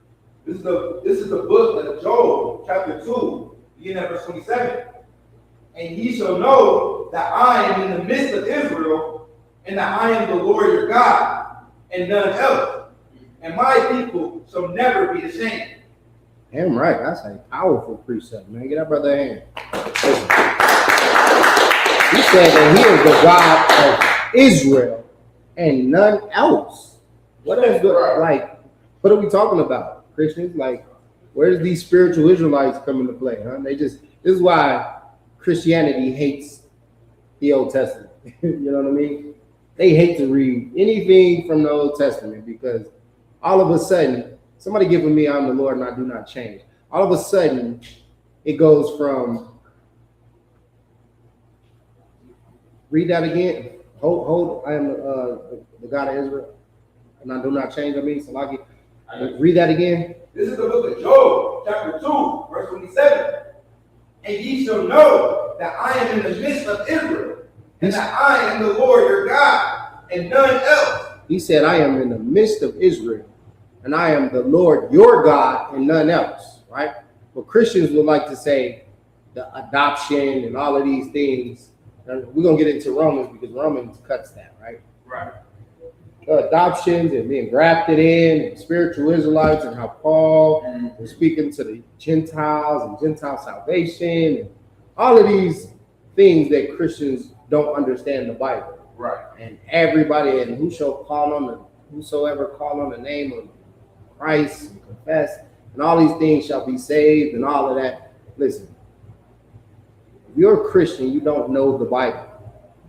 This is the book of Joel, chapter 2, beginning at verse 27. And ye shall know that I am in the midst of Israel, and that I am the Lord your God, and none else. And my people shall never be ashamed. Damn right. That's a powerful precept, man. Get that brother a hand. Listen. He said that he is the God of Israel and none else. What else? Like, what are we talking about, Christians? Like, where does these spiritual Israelites come into play? Huh? This is why Christianity hates the Old Testament. You know what I mean? They hate to read anything from the Old Testament because all of a sudden, somebody giving me, I'm the Lord and I do not change. All of a sudden, it goes from, read that again. Hold, I am the God of Israel and I do not change. I mean, Salaki, read that again. This is the book of Joel, chapter 2, verse 27. And ye shall know that I am in the midst of Israel, and that I am the Lord your God, and none else. He said, I am in the midst of Israel, and I am the Lord your God, and none else, right? But Christians would like to say the adoption and all of these things. And we're going to get into Romans because Romans cuts that, right? Right. Adoptions and being grafted in and spiritual Israelites and how Paul was speaking to the Gentiles and Gentile salvation and all of these things that Christians don't understand the Bible. Right. And everybody and whosoever call on the name of Christ and confess and all these things shall be saved and all of that. Listen, if you're a Christian, you don't know the Bible.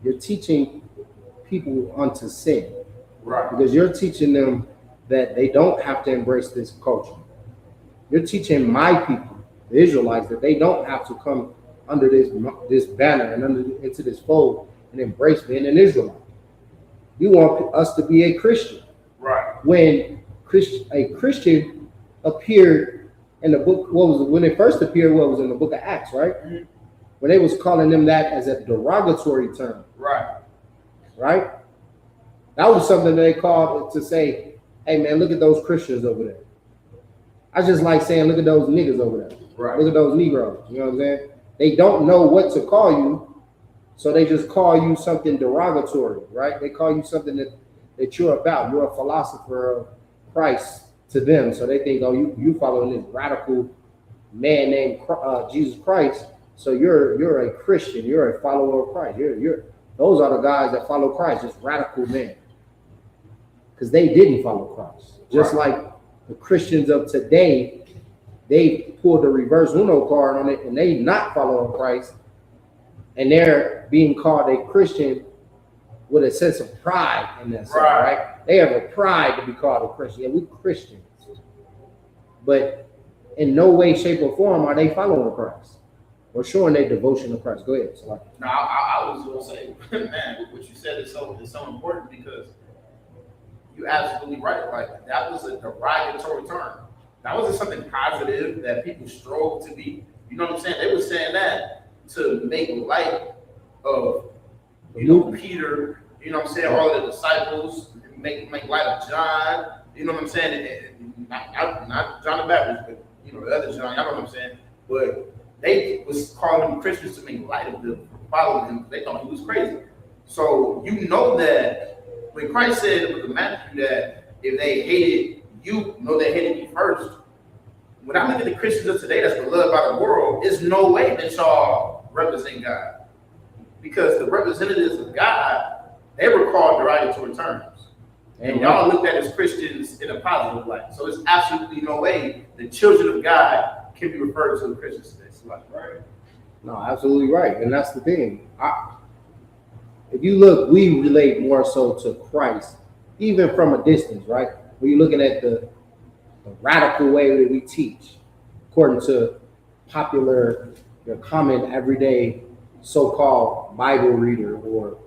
You're teaching people unto sin. Right. Because you're teaching them that they don't have to embrace this culture. You're teaching my people, the Israelites, that they don't have to come under this banner and into this fold and embrace being an Israelite. You want us to be a Christian. Right. When a Christian appeared in the book, when it first appeared, what was in the book of Acts, right? Mm-hmm. When they was calling them that as a derogatory term. Right. Right? That was something that they called to say, hey man, look at those Christians over there. I just like saying, look at those niggas over there. Right. Look at those Negroes. You know what I'm saying? They don't know what to call you, so they just call you something derogatory, right? They call you something that you're about. You're a philosopher of Christ to them. So they think, oh, you following this radical man named Jesus Christ. So you're a Christian. You're a follower of Christ. Those are the guys that follow Christ, just radical men. Because they didn't follow Christ. Just like the Christians of today, they pulled the reverse Uno card on it and they not following Christ. And they're being called a Christian with a sense of pride in that sense, right? They have a pride to be called a Christian. Yeah, we're Christians. But in no way, shape, or form are they following Christ or showing their devotion to Christ. Go ahead. So no, I was going to say, man, what you said is so important because you're absolutely right. Like, that was a derogatory term. That wasn't something positive that people strove to be. You know what I'm saying? They were saying that to make light of, Peter, you know what I'm saying, all of the disciples, make light of John, you know what I'm saying? And not John the Baptist, but, the other John, y'all know what I'm saying? But they was calling Christians to make light of them, following him. They thought he was crazy. So you know that when Christ said in the book of Matthew that if they hated you, they hated you first. When I look at the Christians of today that's beloved by the world, there's no way that y'all represent God. Because the representatives of God, they were called derogatory terms. And y'all looked at as Christians in a positive light. So it's absolutely no way the children of God can be referred to as Christians today. So right? No, absolutely right. And that's the thing. If you look, we relate more so to Christ, even from a distance, right? When you're looking at the radical way that we teach, according to popular, your common everyday so-called Bible reader or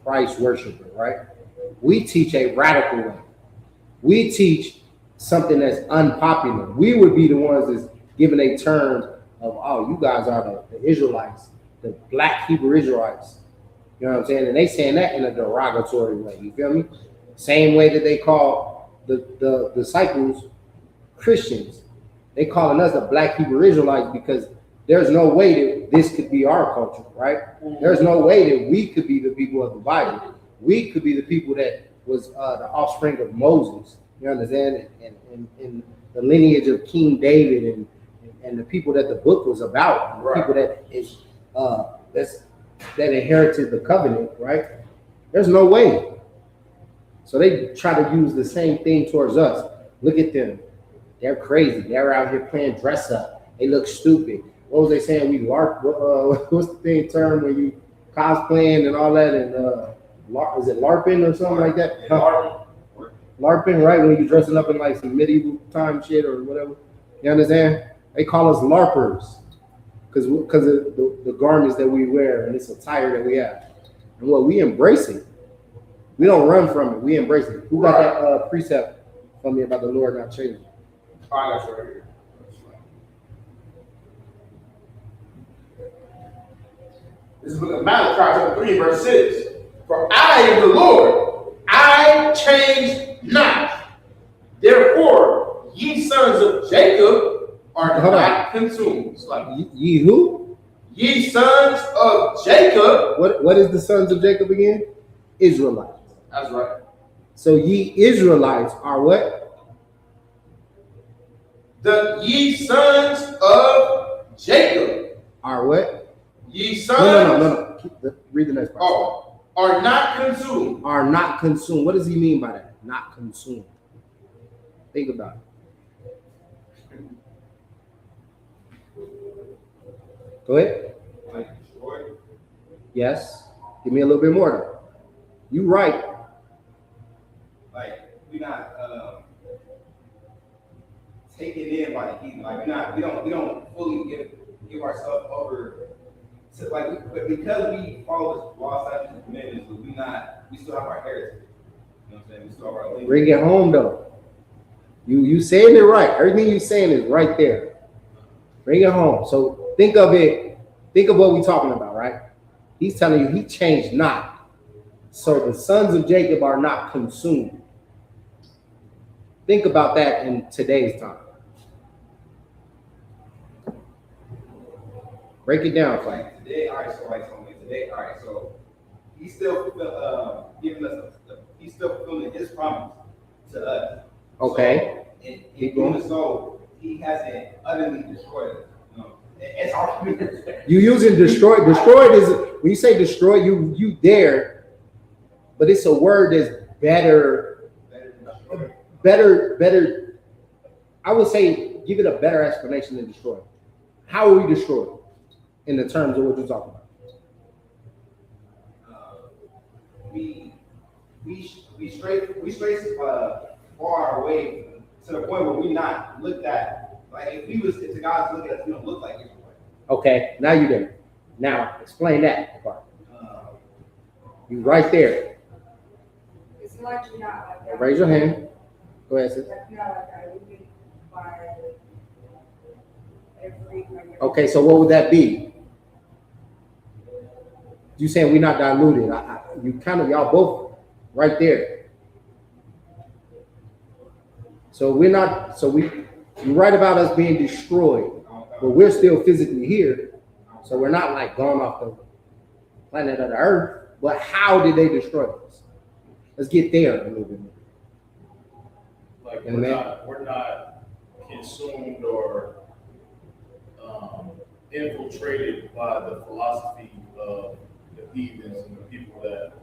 Christ worshiper, right? We teach a radical way. We teach something that's unpopular. We would be the ones that's giving a term of, oh, you guys are the Israelites, the black Hebrew Israelites. You know what I'm saying? And they saying that in a derogatory way. You feel me? Same way that they call the disciples Christians. They calling us the black Hebrew Israelites because there's no way that this could be our culture, right? There's no way that we could be the people of the Bible. We could be the people that was the offspring of Moses. You understand? And the lineage of King David and the people that the book was about, the people that is that inherited the covenant, right? There's no way. So they try to use the same thing towards us. Look at them. They're crazy. They're out here playing dress up. They look stupid. What was they saying? We LARP. What's the thing term when you cosplaying and all that? And is it LARPing or something like that? LARPing, right? When you're dressing up in like some medieval time shit or whatever. You understand? They call us LARPers because of the garments that we wear and this attire that we have. And what we embrace it. We don't run from it. We embrace it. Who got that precept from me about the Lord not changing? I got you right here. This is the book of Malachi, chapter 3, verse 6. For I am the Lord, I change not. Therefore, ye sons of Jacob are not consumed. It's like, ye who? Ye sons of Jacob. What is the sons of Jacob again? Israelites. That's right. So ye Israelites are what? The ye sons of Jacob. Are what? Ye sons. No. Read the next part. Oh, are not consumed. Are not consumed. What does he mean by that? Not consumed. Think about it. Go ahead. Like destroyed. Yes. Give me a little bit more though. You right. Like we're not taken in by the heathen. Like we don't fully give ourselves over to but because we follow this law, statutes, and commandments, we still have our heritage. You know what I'm saying? We still have our language. Bring it home though. You saying it right. Everything you saying is right there. Bring it home. So think of it. Think of what we're talking about, right? He's telling you he changed not. So the sons of Jacob are not consumed. Think about that in today's time. Break it down, Frank. Like today, all right, so he's still giving us he's still fulfilling his promise to us. Okay. So, in doing so, he hasn't utterly destroyed us. You know, it's our You using destroyed. Destroyed is when you say destroy, you there, but it's a word that's better. I would say give it a better explanation than destroy. How are we destroyed in the terms of what you're talking about? We stray far away to the point where we not looked at. Like if God's looking at us, we don't look like Israelites. Okay, now you're there. Now explain that part. You right there. It's like you're not like that. Raise your hand. Go ahead, sis. Like you're not like that. You can buy every. Okay, so what would that be? You saying we're not diluted? Y'all both right there. So we're not. So you're right about us being destroyed, but we're still physically here. So we're not like gone off the planet of the earth. But how did they destroy us? Let's get there a little bit more. Like we're not consumed or infiltrated by the philosophy of the heathens and the people that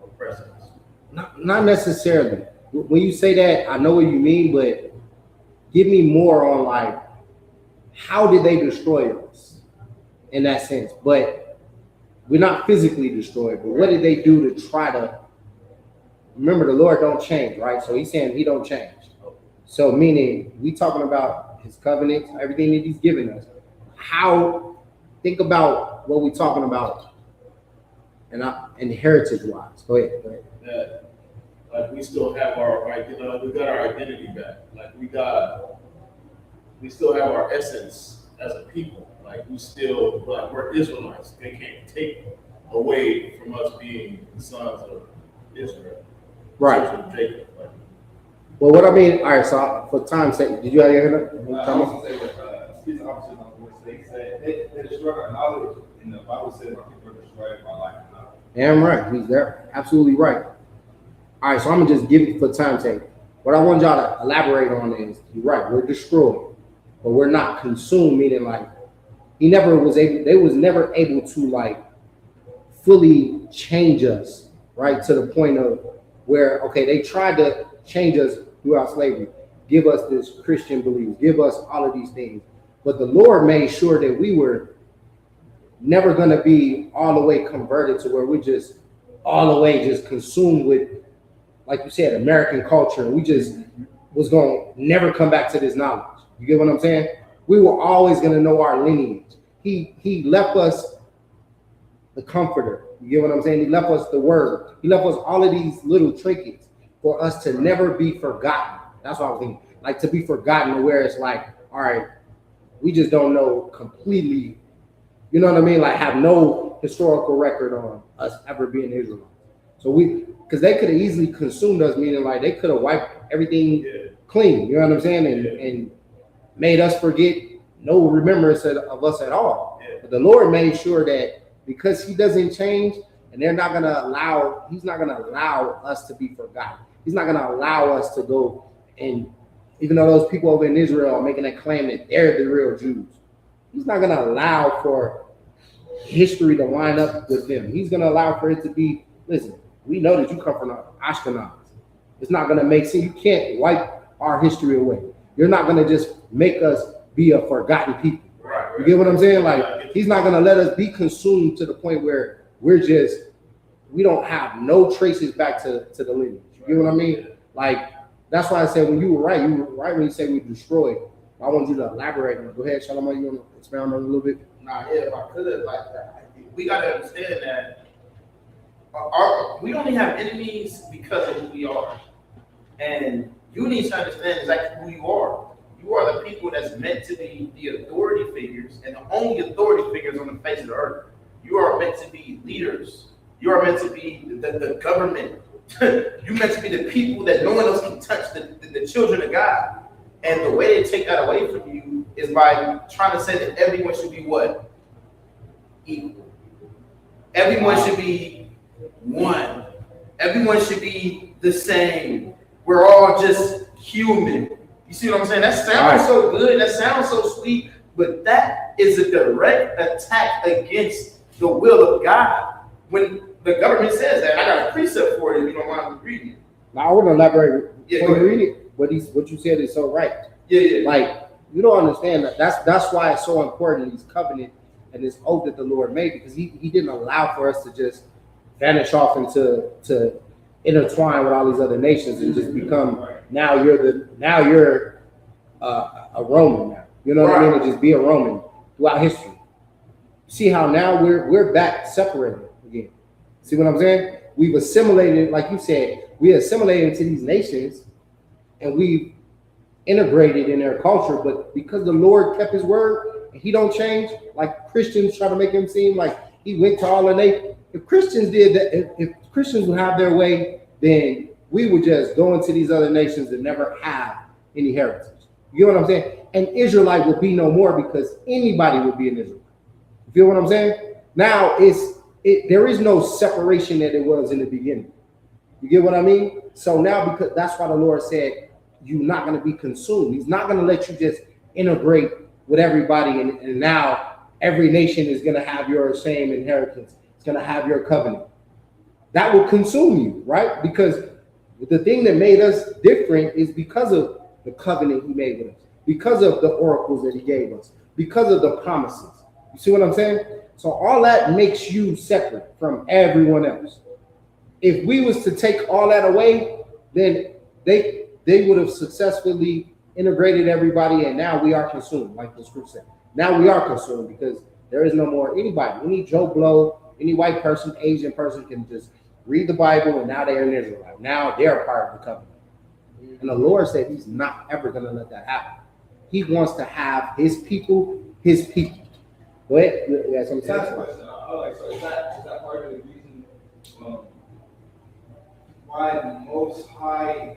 oppress us. Not necessarily. When you say that, I know what you mean, but give me more on like how did they destroy us in that sense? But we're not physically destroyed, but what did they do to try to remember the Lord don't change, right? So he's saying he don't change. So meaning we talking about his covenants, everything that he's given us. How think about what we're talking about and heritage wise. Go ahead. That like we still have our we got our identity back. Like we still have our essence as a people. Like we're Israelites. They can't take away from us being the sons of Israel. Right. Sons of Jacob. Like, Well, what I mean, all right, so for time's sake, did you have your hand I up? was gonna say what these officers on board they said they destroy our knowledge, and the Bible says my people are destroyed by lack of knowledge. Damn right, he's there. Absolutely right. All right, so I'm gonna just give it for time's sake. What I want y'all to elaborate on is, you're right, we're destroyed, but we're not consumed, meaning like they was never able to like fully change us, right? To the point of where, okay, they tried to change us throughout slavery, give us this Christian beliefs, give us all of these things. But the Lord made sure that we were never going to be all the way converted to where we're just all the way just consumed with, like you said, American culture. We just was going to never come back to this knowledge. You get what I'm saying? We were always going to know our lineage. He left us the comforter. You get what I'm saying? He left us the word. He left us all of these little trinkets for us to never be forgotten. That's what I was thinking. Like to be forgotten, where it's like, all right, we just don't know completely, you know what I mean? Like have no historical record on us ever being Israelites. So because they could have easily consumed us, meaning like they could have wiped everything clean, you know what I'm saying? And made us forget no remembrance of us at all. But the Lord made sure that because he doesn't change, and he's not gonna allow us to be forgotten. He's not gonna allow us to go, and even though those people over in Israel are making that claim that they're the real Jews, he's not gonna allow for history to line up with them. He's gonna allow for it to be, listen, we know that you come from Ashkenaz. It's not gonna make sense. You can't wipe our history away. You're not gonna just make us be a forgotten people. right. You get what I'm saying? Like he's not gonna let us be consumed to the point where we don't have no traces back to the lineage. You get what I mean? Like that's why I said when you were right when you say we destroyed. I want you to elaborate on it. Go ahead, Shalom. You want to expound on it a little bit? Nah, yeah, if I could, like, we gotta understand that we only have enemies because of who we are, and you need to understand exactly who you are. You are the people that's meant to be the authority figures, and the only authority figures on the face of the earth. You are meant to be leaders. You are meant to be the government. You're meant to be the people that no one else can touch, the children of God. And the way they take that away from you is by trying to say that everyone should be what? Equal. Everyone should be one. Everyone should be the same. We're all just human. You see what I'm saying? That sounds so good. That sounds so sweet. But that is a direct attack against the will of God. When the government says that, I got a precept for it if you don't mind reading it. Now I want to elaborate. Yeah, When you read it, what you said is so right. Yeah. Like you don't understand that. That's why it's so important, these covenant and this oath that the Lord made, because he didn't allow for us to just vanish off into to intertwine with all these other nations and just become now you're a Roman now. You know what I mean? And just be a Roman throughout history. See how now we're back separated again. See what I'm saying? We've assimilated, like you said, we assimilated into these nations and we've integrated in their culture, but because the Lord kept his word and he don't change, like Christians try to make him seem like he went to all the nations. If Christians did that, if Christians would have their way, then we would just go into these other nations and never have any heritage. You know what I'm saying? An Israelite would be no more because anybody would be an Israelite. You feel what I'm saying? Now there is no separation that it was in the beginning. You get what I mean? So now, because that's why the Lord said you're not going to be consumed. He's not going to let you just integrate with everybody and now every nation is going to have your same inheritance. It's going to have your covenant. That will consume you, right? Because the thing that made us different is because of the covenant he made with us, because of the oracles that he gave us, because of the promises. You see what I'm saying? So all that makes you separate from everyone else. If we was to take all that away, then they would have successfully integrated everybody, and now we are consumed, like the scripture said. Now we are consumed because there is no more anybody, any Joe Blow, Any white person, Asian person can just read the Bible, and now they're an Israelite. Now they're part of the covenant. And the Lord said He's not ever going to let that happen. He wants to have His people, His people. Go ahead. Yeah, some That's a question. So is that part of the reason why the Most High?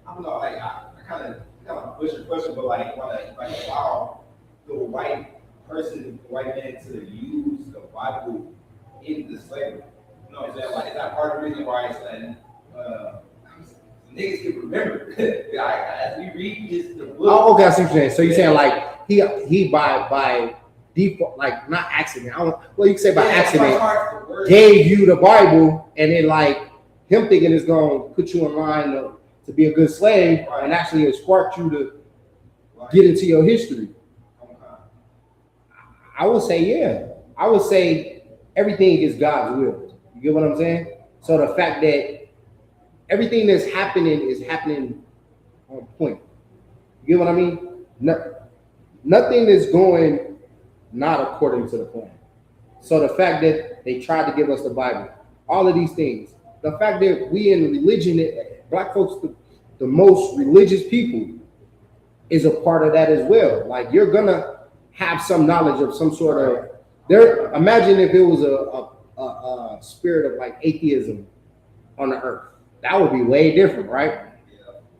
I don't know. Like I kind of push the question, but like allow the white man to use the Bible in the slavery. You know what I'm saying? Like, is that part of the reason why it's that niggas can remember? As we read the book. Oh, okay, I see what you're saying. So you're saying like he by default, like not accident. Well, you can say by accident gave you the Bible, and then like him thinking it's gonna put you in line to be a good slave, and actually it sparked you to get into your history. I would say, yeah. I would say everything is God's will. You get what I'm saying? So the fact that everything that's happening is happening on point. You get what I mean? Nothing is going not according to the plan. So the fact that they tried to give us the Bible, all of these things, the fact that we in religion, black folks, the most religious people, is a part of that as well. Like you're gonna have some knowledge of some sort of there. Imagine if it was a spirit of like atheism on the earth. That would be way different, right?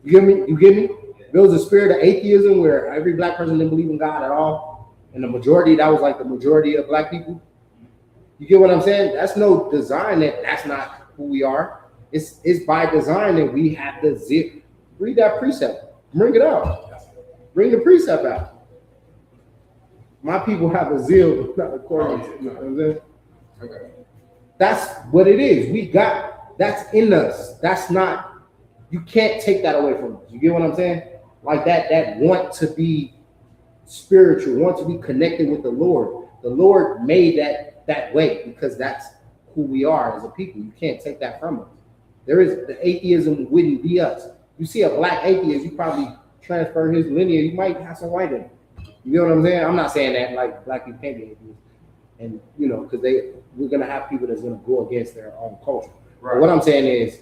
You get me? You get me? If there was a spirit of atheism where every black person didn't believe in God at all, and the majority, that was like the majority of black people. You get what I'm saying? That's no design that's not who we are. It's by design that we have to read that precept. Bring it out. Bring the precept out. My people have a zeal, not according to, you know what I'm saying? Okay. That's what it is. That's in us. That's not, you can't take that away from us. You get what I'm saying? Like that want to be spiritual, want to be connected with the Lord. The Lord made that way because that's who we are as a people. You can't take that from us. The atheism wouldn't be us. You see a black atheist, you probably transfer his lineage, you might have some white in it. You know what I'm saying? I'm not saying that like black people can't be atheists. And you know, because we're gonna have people that's gonna go against their own culture. Right. But what I'm saying is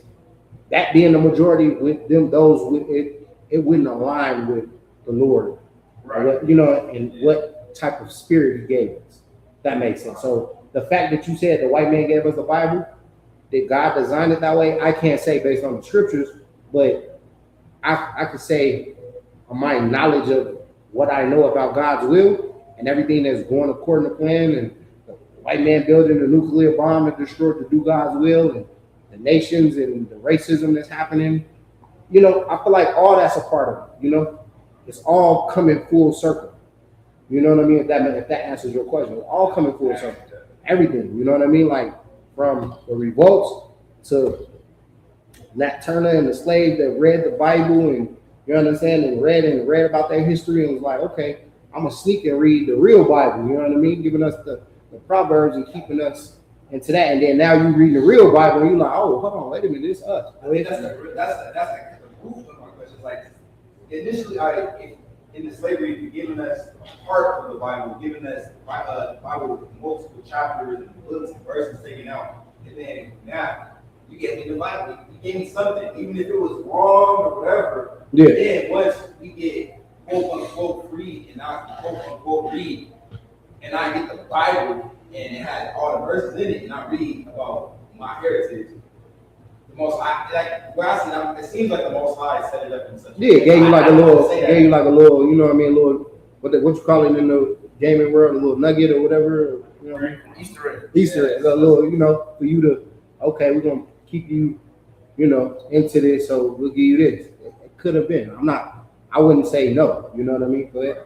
that being the majority with them, those with it wouldn't align with the Lord. Right. What, you know, and what type of spirit He gave us. That makes sense. So the fact that you said the white man gave us the Bible, that God designed it that way, I can't say based on the scriptures, but I could say on my knowledge of what I know about God's will and everything that's going according to plan, and the white man building the nuclear bomb to destroy to do God's will, and the nations and the racism that's happening. You know, I feel like all that's a part of it. You know, it's all coming full circle. You know what I mean? If that answers your question, it's all coming full circle. Everything. You know what I mean? Like from the revolts to Nat Turner and the slave that read the Bible, and you understand, and read about their history, and was like, okay, I'm gonna sneak and read the real Bible. You know what I mean? Giving us the Proverbs and keeping us into that, and then now you read the real Bible, and you're like, oh, hold on, wait a minute, this us. I mean, that's the root of my question. Like initially, in the slavery, you're giving us part of the Bible, giving us Bible with multiple chapters and books and verses taken out, and then now you get me the Bible. You gave me something, even if it was wrong or whatever. Yeah. Then once we get quote unquote free, and I quote unquote read, and I get the Bible, and it has all the verses in it, and I read about my heritage. The Most High, like where I see now, it seems like the Most High set it up in such. Yeah, gave you like a little, you know what I mean, a little what you call it in the gaming world, a little nugget or whatever. You know, Easter egg, a little, you know, for you to, okay, we're gonna keep you, you know, into this, so we'll give you this. It could have been. I wouldn't say no. You know what I mean? Go ahead.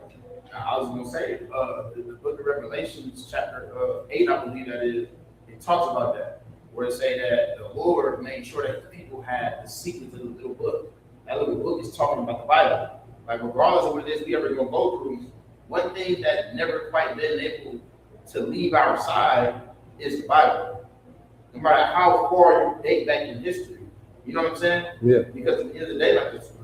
I was gonna say, the book of Revelations, chapter 8, I believe that is, it talks about that, where it say that the Lord made sure that the people had the secret of the little book. That little book is talking about the Bible. Like regardless of what it is we ever gonna go through, one thing that never quite been able to leave our side is the Bible. No matter how far you date back in history, you know what I'm saying? Yeah. Because at the end of the day,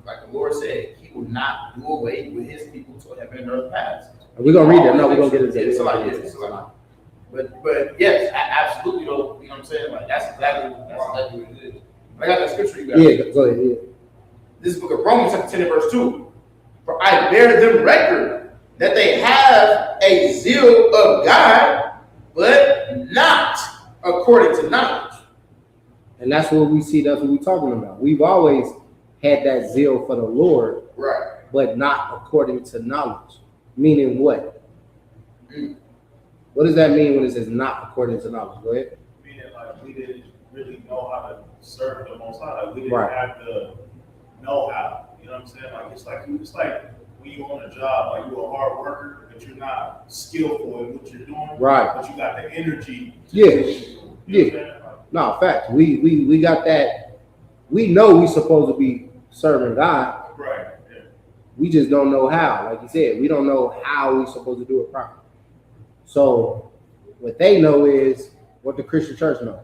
like the Lord said, He will not do away with His people till heaven and earth pass. We're gonna read that. No, we're gonna get into it. But yes, absolutely though. You know what I'm saying? Like that's exactly what it is. I got that scripture you got. Yeah, go ahead. Yeah. This book of Romans chapter 10 and verse 2. For I bear them record that they have a zeal of God, but not according to knowledge. And that's what we see, that's what we're talking about. We've always had that zeal for the Lord, Right. but not according to knowledge. Meaning what? What does that mean when it says not according to knowledge? Go ahead. Meaning like we didn't really know how to serve the Most High. Like we didn't Right. have the know-how. You know what I'm saying? Like it's like when you on a job, like you're a hard worker, but you're not skillful in what you're doing. Right. But you got the energy. Yeah. No, fact. We got that. We know we supposed to be serving God. Right. Yeah. We just don't know how. Like you said, we don't know how we're supposed to do it properly. So what they know is what the Christian church knows.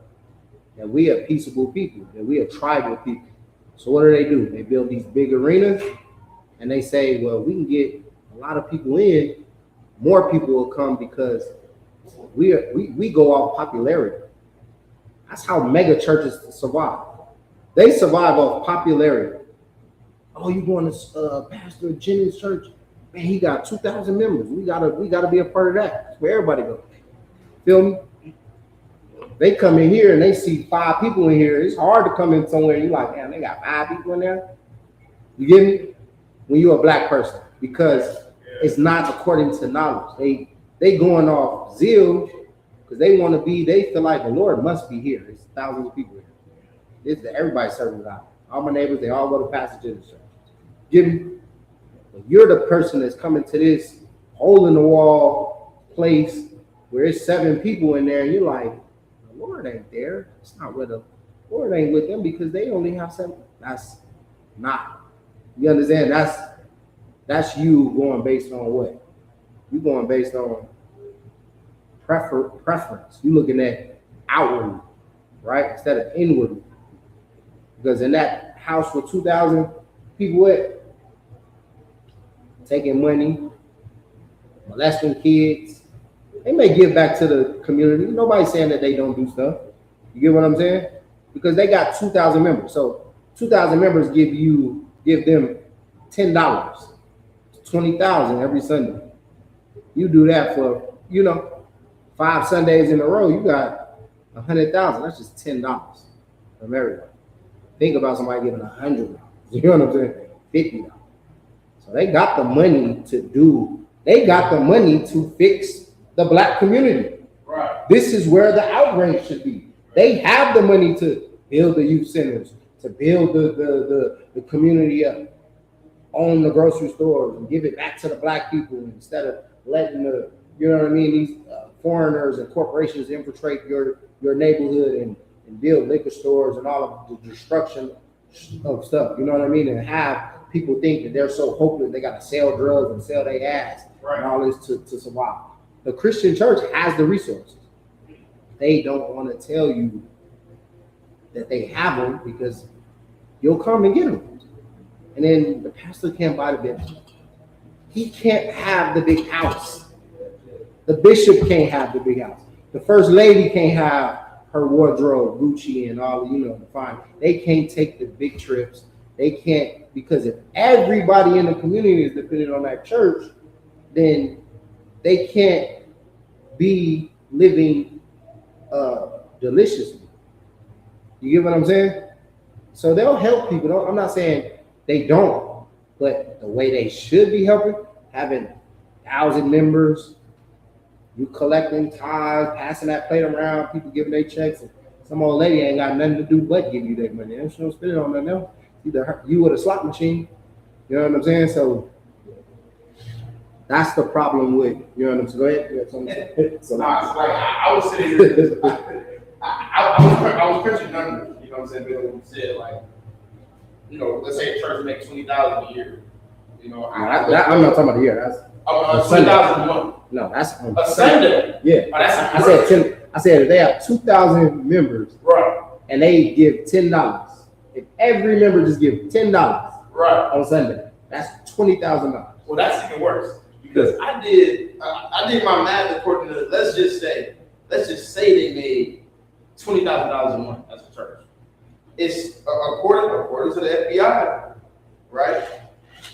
That we are peaceable people, that we are tribal people. So what do? They build these big arenas and they say, well, we can get a lot of people in, more people will come because we go off popularity. That's how mega churches survive. They survive off popularity. Oh, you going to Pastor Jennings' church? Man, he got 2,000 members. We gotta be a part of that. That's where everybody goes. Feel me? They come in here and they see 5 people in here. It's hard to come in somewhere and you're like, man, they got 5 people in there. You get me? When you're a black person, because it's not according to knowledge. They going off zeal because they want to be. They feel like the Lord must be here. There's thousands of people here. Everybody serving God. All my neighbors, they all go to Pastor Jennings' church. Get me? But you're the person that's coming to this hole in the wall place where it's 7 people in there, and you're like, the Lord ain't there. It's not with them. The Lord ain't with them because they only have 7. That's not. You understand? That's you going based on what? You going based on preference. You looking at outwardly, right? Instead of inwardly. Because in that house with 2,000 people at, taking money, molesting kids, they may give back to the community. Nobody's saying that they don't do stuff. You get what I'm saying? Because they got 2,000 members. So 2,000 members give them $10, 20,000 every Sunday. You do that for, 5 Sundays in a row, you got 100,000. That's just $10 from everybody. Think about somebody giving $100. You know what I'm saying? $50. So they got the money to fix the black community. Right. This is where the outrage should be. They have the money to build the youth centers, to build the community up, own the grocery stores and give it back to the black people instead of letting these foreigners and corporations infiltrate your neighborhood and build liquor stores and all of the destruction of stuff. You know what I mean? And have people think that they're so hopeless they got to sell drugs and sell their ass and all this to survive. The Christian church has the resources. They don't want to tell you that they have them because you'll come and get them. And then the pastor can't buy the building. He can't have the big house. The bishop can't have the big house. The first lady can't have her wardrobe, Gucci and all, the fine. They can't take the big trips. They can't, because if everybody in the community is dependent on that church, then they can't be living deliciously. You get what I'm saying? So they'll help people. I'm not saying they don't, but the way they should be helping, having 1,000 members, you collecting tithes, passing that plate around, people giving their checks, and some old lady ain't got nothing to do but give you that money. And she don't spend it on nothing else. Either you or the slot machine. You know what I'm saying? So that's the problem with, you know what I'm saying? Go ahead. So I was sitting here, I was picturing numbers, you know what I'm saying? Based on what you said, like, let's say a church makes $20,000 a year. I'm not talking about the year. That's $20,000 a month. No, that's on a Sunday. Yeah. I said if they have 2,000 members, right, and they give $10, if every member just give $10 right on Sunday, that's $20,000. Well, that's even worse because I did my math according to, let's just say let's just say they made $20,000 a month as a church. It's according to the FBI, right?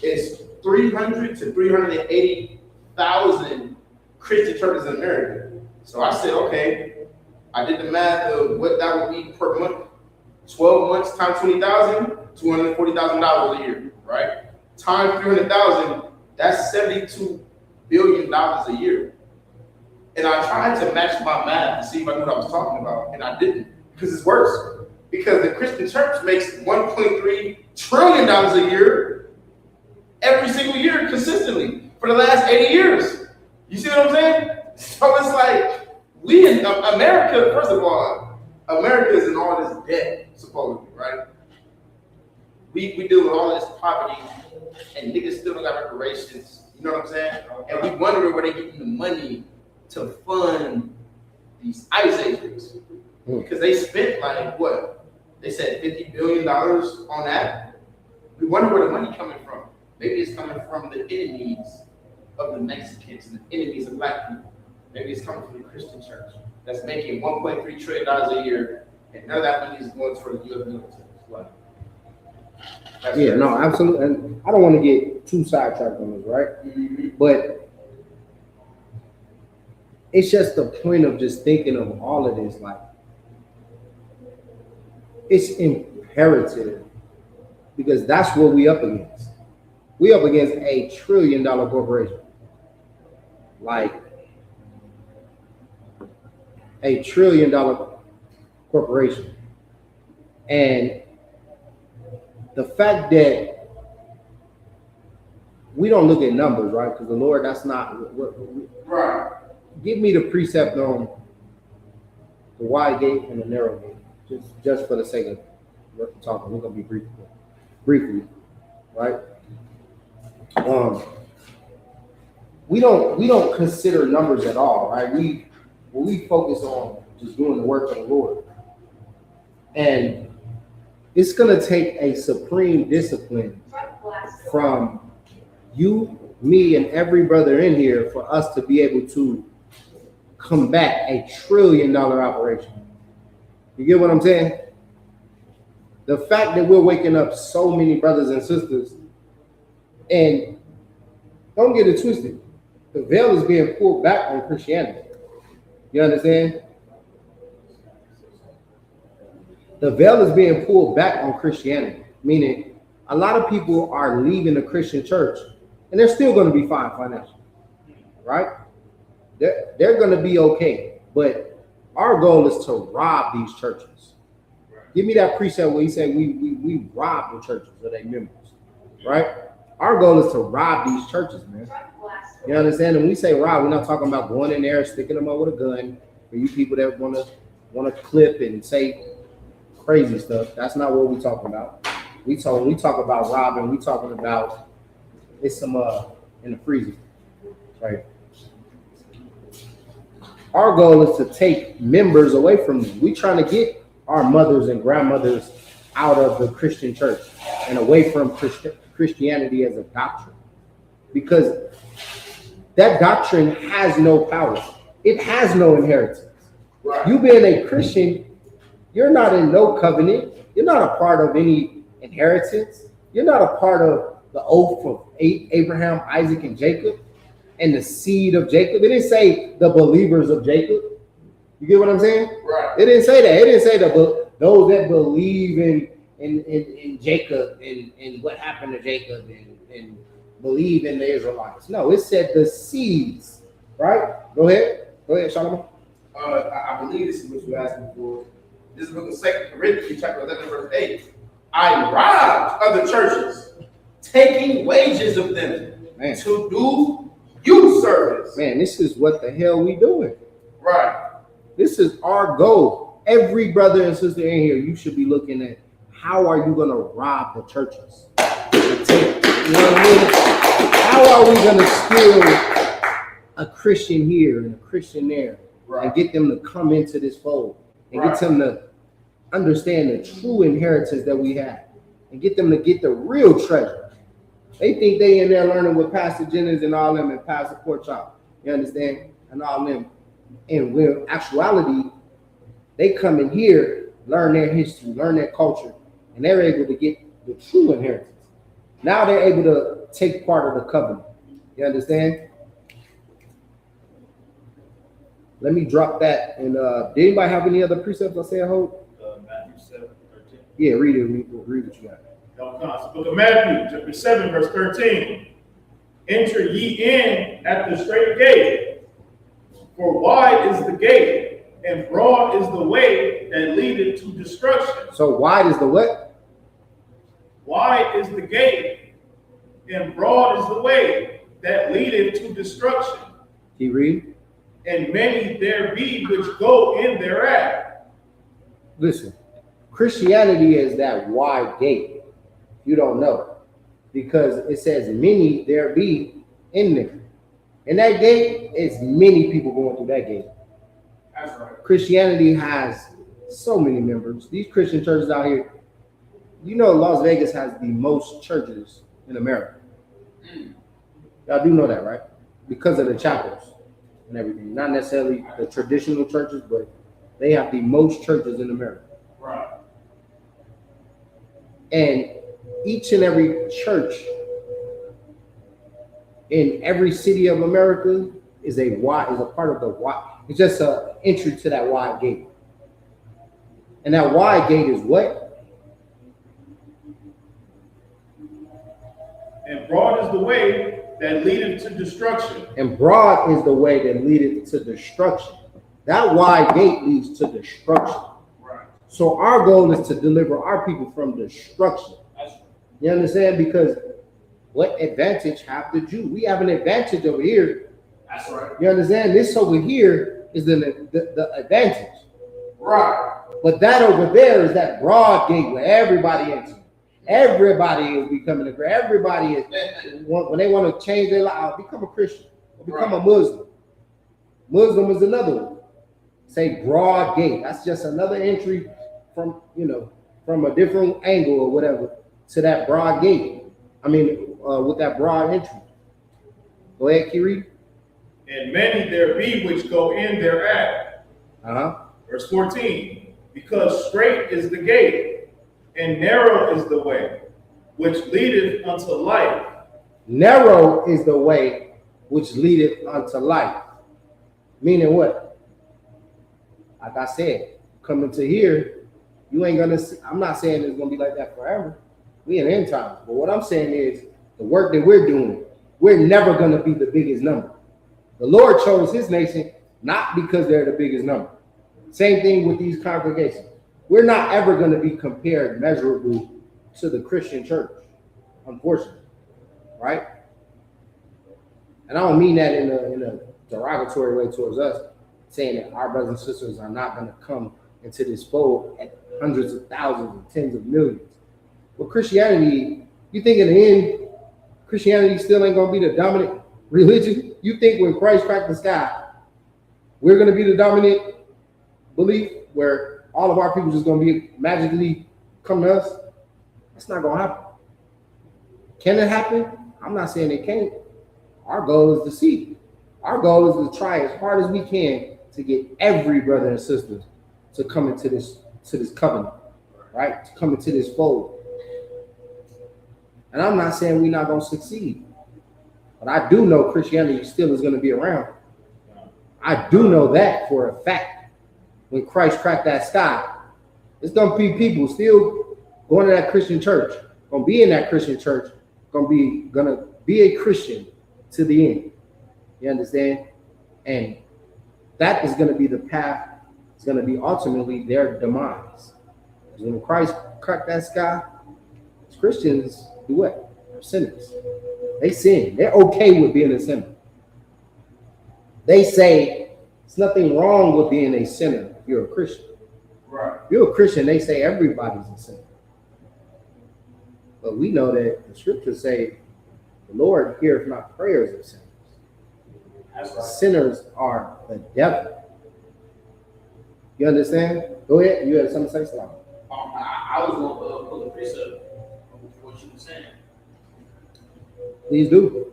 It's 300 to 380,000 Christian churches in America. So I said, okay, I did the math of what that would be per month. 12 months times 20,000, $240,000 a year, right? Times 300,000, that's $72 billion a year. And I tried to match my math to see if I knew what I was talking about, and I didn't, because it's worse. Because the Christian church makes $1.3 trillion a year every single year consistently for the last 80 years. You see what I'm saying? So it's like, we in America, first of all, America is in all this debt, supposedly, right? We deal with all this poverty, and niggas still don't got reparations. You know what I'm saying? And we wonder where they getting the money to fund these ice ages. Because they spent like what? They said $50 billion on that. We wonder where the money coming from. Maybe it's coming from the enemies of the Mexicans and the enemies of black people. Maybe it's coming from the Christian church that's making $1.3 trillion a year, and none of that money is going for the U.S. military. Yeah, no, absolutely. And I don't want to get too sidetracked on this, right? Mm-hmm. But it's just the point of just thinking of all of this, like, it's imperative, because that's what we up against. We up against $1 trillion corporation. Like, $1 trillion corporation. And the fact that we don't look at numbers, right? Because the Lord, that's not what Right. Give me the precept on the wide gate and the narrow gate, just for the sake of talking. We're gonna be briefly, right? We don't consider numbers at all, right? We focus on just doing the work of the Lord, and it's gonna take a supreme discipline from you, me, and every brother in here for us to be able to combat $1 trillion operation. You get what I'm saying? The fact that we're waking up so many brothers and sisters, and don't get it twisted, the veil is being pulled back on Christianity. You understand? The veil is being pulled back on Christianity, meaning a lot of people are leaving the Christian church and they're still going to be fine financially, right? They're going to be okay, but our goal is to rob these churches. Give me that precept where he said we rob the churches of their members, right? Our goal is to rob these churches, man. You understand? And when we say rob, we're not talking about going in there, sticking them up with a gun. For you people that want to clip and say crazy stuff, that's not what we're talking about. We talk about robbing. We talking about it's some in the freezer, right? Our goal is to take members away from them. We trying to get our mothers and grandmothers out of the Christian church and away from Christianity as a doctrine, because that doctrine has no power. It has no inheritance. Right. You being a Christian, you're not in no covenant. You're not a part of any inheritance. You're not a part of the oath of Abraham, Isaac, and Jacob, and the seed of Jacob. It didn't say the believers of Jacob. You get what I'm saying? Right. It didn't say that. It didn't say those that believe in Jacob and what happened to Jacob and believe in the Israelites. No, it said the seeds. Right? Go ahead, Solomon. I believe this is what you're asking for. This is the book of 2 Corinthians, chapter 11, verse 8. I robbed other churches, taking wages of them to do you service. Man, this is what the hell we doing. Right. This is our goal. Every brother and sister in here, you should be looking at how are you going to rob the churches? You know what I mean? How are we going to steal a Christian here and a Christian there, right, and get them to come into this fold and get them to understand the true inheritance that we have and get them to get the real treasure? They think they in there learning with Pastor Jennings and all them and Pastor Porkchop, you understand? And all them. And when actuality, they come in here, learn their history, learn their culture, and they're able to get the true inheritance. Now they're able to take part of the covenant. You understand? Let me drop that. And did anybody have any other precepts I said, Hope? Matthew 7:13. Yeah, read it. Read what you got. The book of Matthew, chapter 7, verse 13. Enter ye in at the straight gate, for wide is the gate, and broad is the way that leadeth to destruction. So wide is the what? Wide is the gate, and broad is the way that leadeth to destruction. Can you read? And many there be which go in thereat. Listen, Christianity is that wide gate. You don't know. Because it says many there be in there. And that gate is many people going through that gate. That's right. Christianity has so many members. These Christian churches out here, you know, Las Vegas has the most churches in America. Y'all do know that, right? Because of the chapels and everything. Not necessarily the traditional churches, but they have the most churches in America. Right. And each and every church in every city of America is a part of the wide. It's just an entry to that wide gate. And that wide gate is what? And broad is the way that leadeth to destruction. And broad is the way that leadeth to destruction. That wide gate leads to destruction. Right. So our goal is to deliver our people from destruction. That's right. You understand? Because what advantage have the Jew? We have an advantage over here. That's right. You understand? This over here is the advantage. Right. But that over there is that broad gate where everybody enters. Everybody is becoming a Christian. Everybody is, when they want to change their life, I'll become a Christian. Or become a Muslim. Muslim is another one. Say broad gate. That's just another entry from, from a different angle or whatever to that broad gate. I mean, with that broad entry. Go ahead, Kiri. And many there be which go in thereat. Verse 14. Because straight is the gate, and narrow is the way, which leadeth unto life. Narrow is the way which leadeth unto life. Meaning what? Like I said, coming to here, you ain't gonna see, I'm not saying it's gonna be like that forever. We in end times. But what I'm saying is the work that we're doing, we're never gonna be the biggest number. The Lord chose his nation not because they're the biggest number. Same thing with these congregations. We're not ever going to be compared measurably to the Christian church, unfortunately, right? And I don't mean that in a derogatory way towards us, saying that our brothers and sisters are not going to come into this fold at hundreds of thousands and tens of millions. But Christianity, you think in the end, Christianity still ain't going to be the dominant religion? You think when Christ cracked the sky, we're going to be the dominant belief where all of our people just going to be magically come to us? That's not going to happen. Can it happen? I'm not saying it can't. Our goal is to see. Our goal is to try as hard as we can to get every brother and sister to come into this covenant, right? To come into this fold. And I'm not saying we're not going to succeed. But I do know Christianity still is going to be around. I do know that for a fact. When Christ cracked that sky, it's going to be people still going to that Christian church, going to be in that Christian church, going to be a Christian to the end. You understand? And that is going to be the path. It's going to be ultimately their demise. Because when Christ cracked that sky, Christians do what? They're sinners. They sin. They're okay with being a sinner. They say there's nothing wrong with being a sinner if you're a Christian. Right. If you're a Christian, they say everybody's a sinner. But we know that the scriptures say the Lord heareth not prayers of sinners. That's right. Sinners are the devil. You understand? Go ahead. You had something to say, Salam. I was going to put a precept on what you were saying. Please do.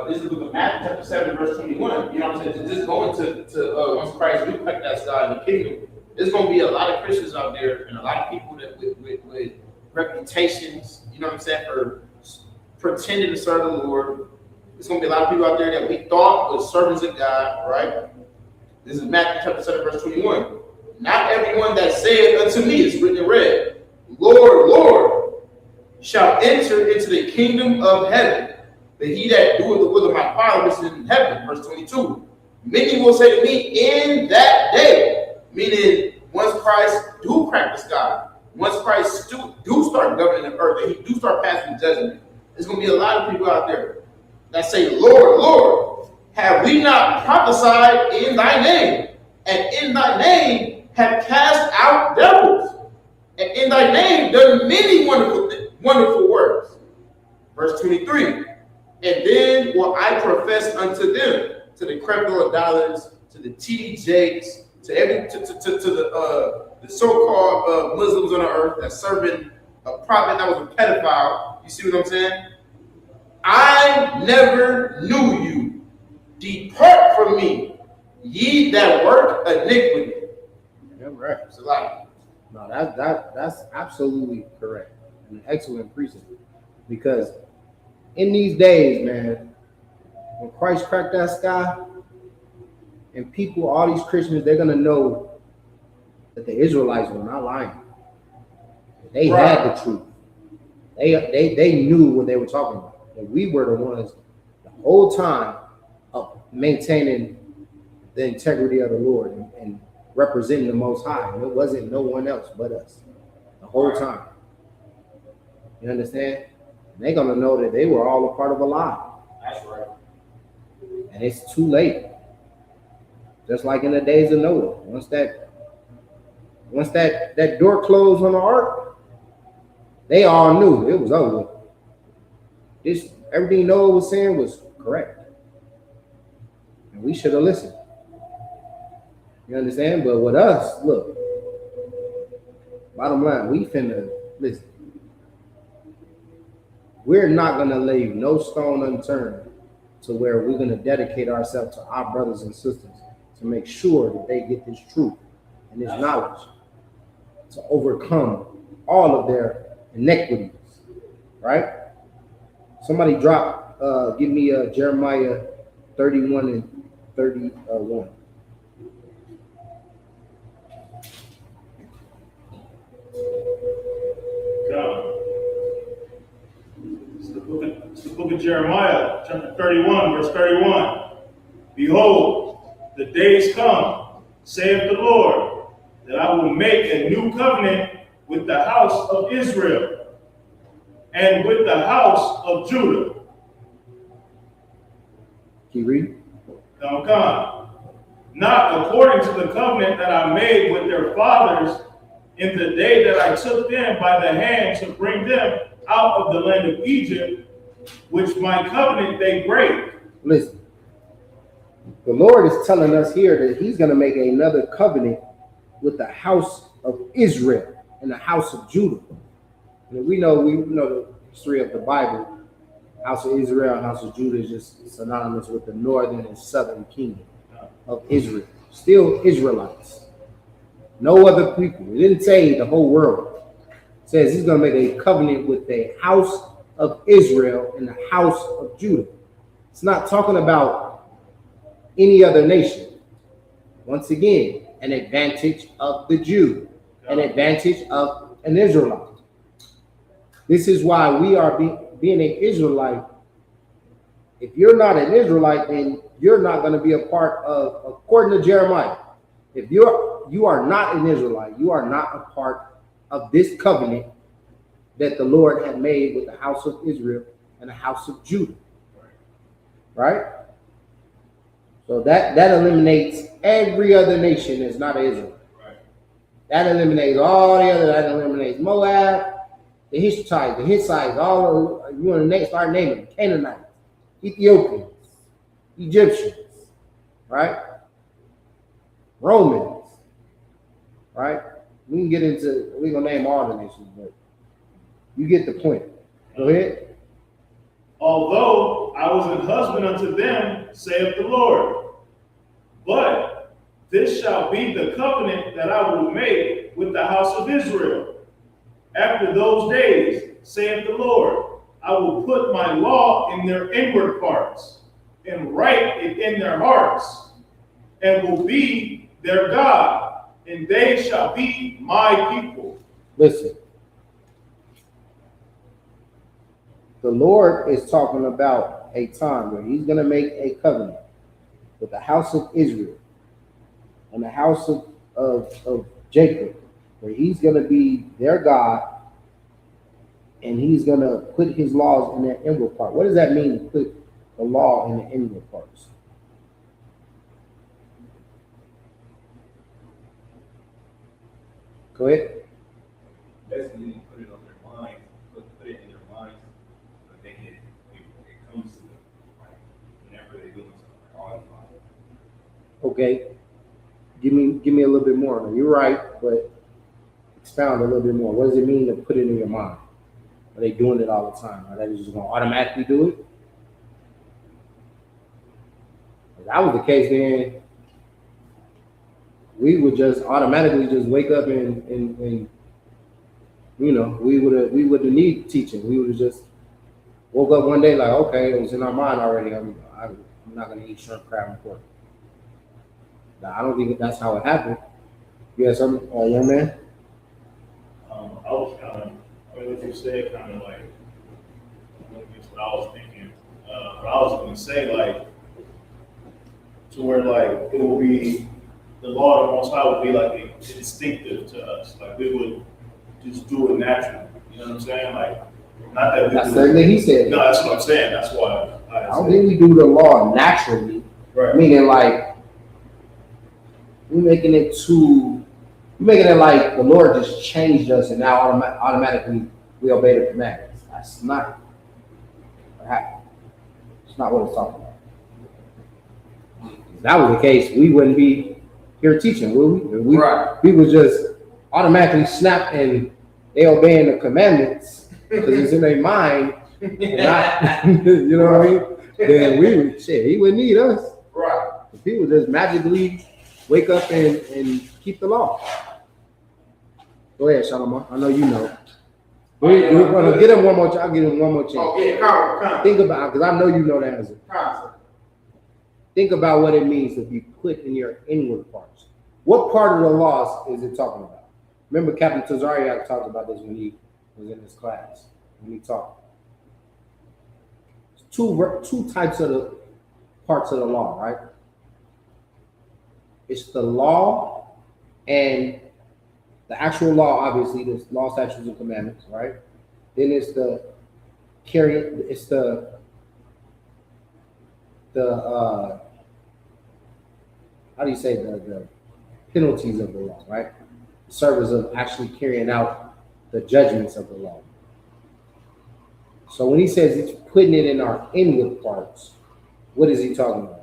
This is the book of Matthew, chapter 7, verse 21. You know what I'm saying? Just going to once Christ do cut that side in the kingdom, there's going to be a lot of Christians out there and a lot of people that with reputations, you know what I'm saying, for pretending to serve the Lord. There's going to be a lot of people out there that we thought was servants of God, right? This is Matthew chapter 7, verse 21. Not everyone that saith unto me, is written in red, Lord, Lord, shall enter into the kingdom of heaven, but he that doeth the will of my Father which is in heaven. Verse 22. Many will say to me in that day, meaning once Christ do crack the sky, once Christ do start governing the earth, and he do start passing judgment, there's going to be a lot of people out there that say, Lord, Lord, have we not prophesied in thy name? And in thy name have cast out devils, and in thy name done many wonderful works. Verse 23. And then will I profess unto them, to the creflo dollars, to the TD Jakes, to the so-called Muslims on the earth that's serving a prophet that was a pedophile. You see what I'm saying? I never knew you. Depart from me, ye that work iniquity. Yeah, right. It's a lot. No, that's absolutely correct. And an excellent precept. Because in these days, man, when Christ cracked that sky, and people, all these Christians, they're gonna know that the Israelites were not lying. They had the truth. They knew what they were talking about. And we were the ones the whole time of maintaining the integrity of the Lord and representing the Most High. And it wasn't no one else but us the whole time. You understand? And they're gonna know that they were all a part of a lie. That's right. And it's too late. Just like in the days of Noah. Once that door closed on the ark, they all knew it was over. Everything Noah was saying was correct. And we should have listened. You understand? But with us, look, bottom line, we finna listen. We're not gonna leave no stone unturned to where we're gonna dedicate ourselves to our brothers and sisters to make sure that they get this truth and this knowledge to overcome all of their iniquities, right? Somebody drop, give me Jeremiah 31 and 31. It's the book of Jeremiah, chapter 31, verse 31. Behold, the days come, saith the Lord, that I will make a new covenant with the house of Israel and with the house of Judah. Keep reading. Come. Not according to the covenant that I made with their fathers in the day that I took them by the hand to bring them out of the land of Egypt, which my covenant they break. Listen, the Lord is telling us here that he's going to make another covenant with the house of Israel and the house of Judah. And we know the history of the Bible. House of Israel, house of Judah is just synonymous with the northern and southern kingdom of Israel. Still Israelites. No other people. It didn't say the whole world. It says he's going to make a covenant with the house of Israel and the house of Judah. It's not talking about any other nation. Once again, an advantage of the Jew, an advantage of an Israelite. This is why we are being an Israelite. If you're not an Israelite, then you're not going to be a part of, according to Jeremiah, if you are not an Israelite, you are not a part of this covenant that the Lord had made with the house of Israel and the house of Judah. Right? So that eliminates every other nation that's not Israel. Right. That eliminates all the other. That eliminates Moab, the Hittites, all of, you want to start naming them, Canaanites, Ethiopians, Egyptians, right? Romans, right? We're gonna name all the nations, but you get the point. Go ahead. although I was an husband unto them, saith the Lord. But this shall be the covenant that I will make with the house of Israel. After those days, saith the Lord, I will put my law in their inward parts, and write it in their hearts, and will be their God, and they shall be my people. Listen. The Lord is talking about a time where he's going to make a covenant with the house of Israel and the house of Jacob, where he's going to be their God, and he's going to put his laws in their inward part. What does that mean, to put the law in the inward parts? Go ahead. Basically, put it on their minds, put it in their minds, so they can, it comes to them, like, whenever they're doing something, like all the time. Okay. Give me a little bit more. You're right, but expound a little bit more. What does it mean to put it in your mind? Are they doing it all the time? Are they just going to automatically do it? If that was the case, then we would just automatically just wake up and you know, we wouldn't need teaching. We would have just woke up one day like, okay, it was in our mind already. I'm not going to eat shrimp, crab, and pork. Now, I don't think that's how it happened. You have some young man? I was kind of, I mean, what you said kind of like, what I was thinking. But I was going to say, like, to where, like, it will be, the law of the Most High would be like instinctive to us. Like, we would just do it naturally. You know what I'm saying? Like, not that we That's the thing he said. No, that's what I'm saying. That's why I don't think we do the law naturally. Right. Meaning, like, we're making it like the Lord just changed us and now automatically we obey the commandments. That's not what happened. It's not what it's talking about. If that was the case, we wouldn't be here teaching, would we? Right. We would just automatically snap and they obeying the commandments because it's in their mind. And not, you know what I mean? Then we would, he wouldn't need us. Right. If he would just magically wake up and keep the law. Go ahead, Shalom. I know you know. We're going to get him one more chance. I'll give him one more chance. Oh, yeah, Think about, because I know you know the answer. Think about what it means to be put in your inward parts. What part of the laws is it talking about? Remember, Captain Tazariak talked about this when he was in his class, when he talked. Two types of the parts of the law, right? It's the law and the actual law, obviously, there's law, statutes, and commandments, right? Then it's the how do you say the penalties of the law, right? The service of actually carrying out the judgments of the law. So when he says he's putting it in our inward parts, what is he talking about?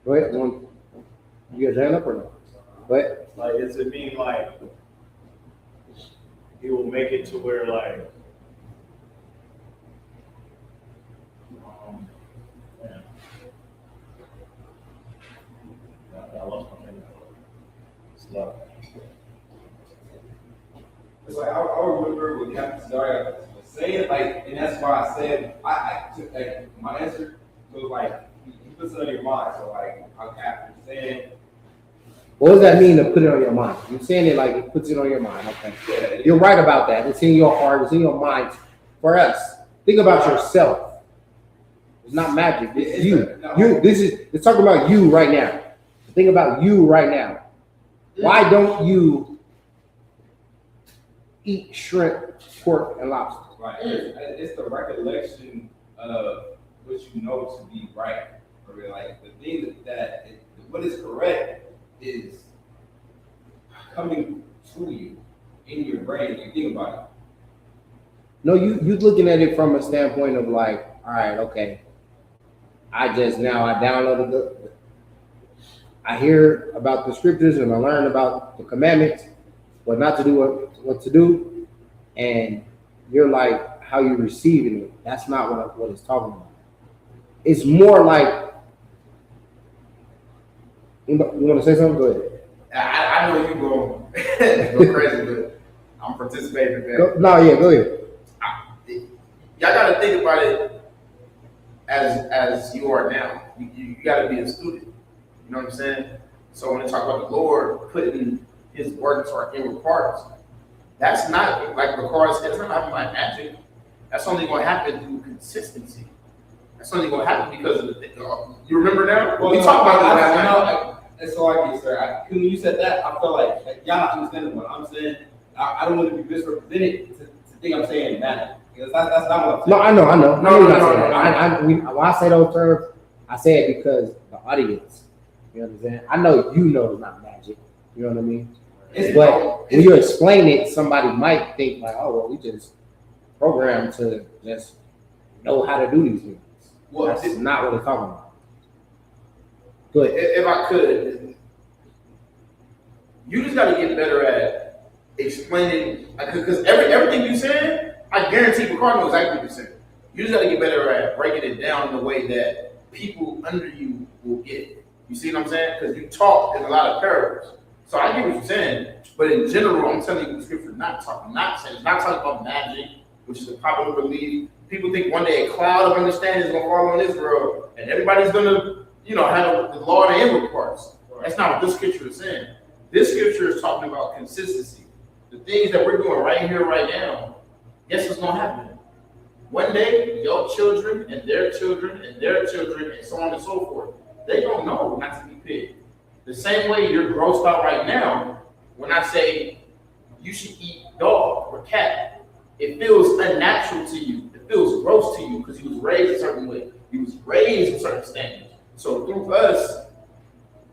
Go ahead. You got your hand up or no? Go ahead. Like, does it mean like he will make it to where like man. I lost my thing. It's love. It's like I remember when Captain Daria was saying, like, and that's why I said I took like my answer was like he puts it on your mind. So like I'm Captain saying. What does that mean to put it on your mind? You're saying it like it puts it on your mind. Okay. Yeah, you're right about that. It's in your heart. It's in your mind. For us, think about yourself. It's not magic. It's you. It's talking about you right now. Think about you right now. Why don't you eat shrimp, pork, and lobster? Right. It's the recollection of what you know to be right. Or like the thing that what is correct is coming to you in your brain. You think about it. No, you looking at it from a standpoint of like, all right, okay. I downloaded I hear about the scriptures and I learn about the commandments, what not to do, what to do, and you're like how you receiving it. That's not what it's talking about. It's more like you want to say something. Go ahead. I know you go crazy, but I'm participating in that. No, yeah, go ahead. Y'all got to think about it as you are now. You got to be a student. You know what I'm saying? So when they talk about the Lord putting His word into our inward parts, that's not like Ricard said. It's not happening by magic. That's only going to happen through consistency. That's only going to happen because of you remember now? Well, We talked about that last night. That's all I get, sir. When you said that, I felt like y'all not understanding what I'm saying. I don't want to be misrepresented to think I'm saying that. Because that's not what I'm saying. No, I know. No. When I say those terms, I say it because the audience. You know what I'm saying? I know you know it's not magic. You know what I mean? But when you explain it, somebody might think like, oh, well, we just programmed to just know how to do these things. Well, that's not what we're talking about. Go ahead. If I could, you just got to get better at explaining, because everything you're saying, I guarantee Ricard knows exactly what you're saying. You just got to get better at breaking it down in a way that people under you will get it. You see what I'm saying? Because you talk in a lot of parables. So I get what you're saying, but in general, I'm telling you the scripture not talking about magic, which is a popular belief. People think one day a cloud of understanding is going to fall on Israel, and everybody's going to, have the law of the inward parts. That's not what this scripture is saying. This scripture is talking about consistency. The things that we're doing right here, right now, guess what's going to happen? One day, your children and their children and their children and so on and so forth, they don't know not to be picked. The same way you're grossed out right now when I say you should eat dog or cat. It feels unnatural to you. It feels gross to you because you was raised a certain way. You was raised with certain standards. So through us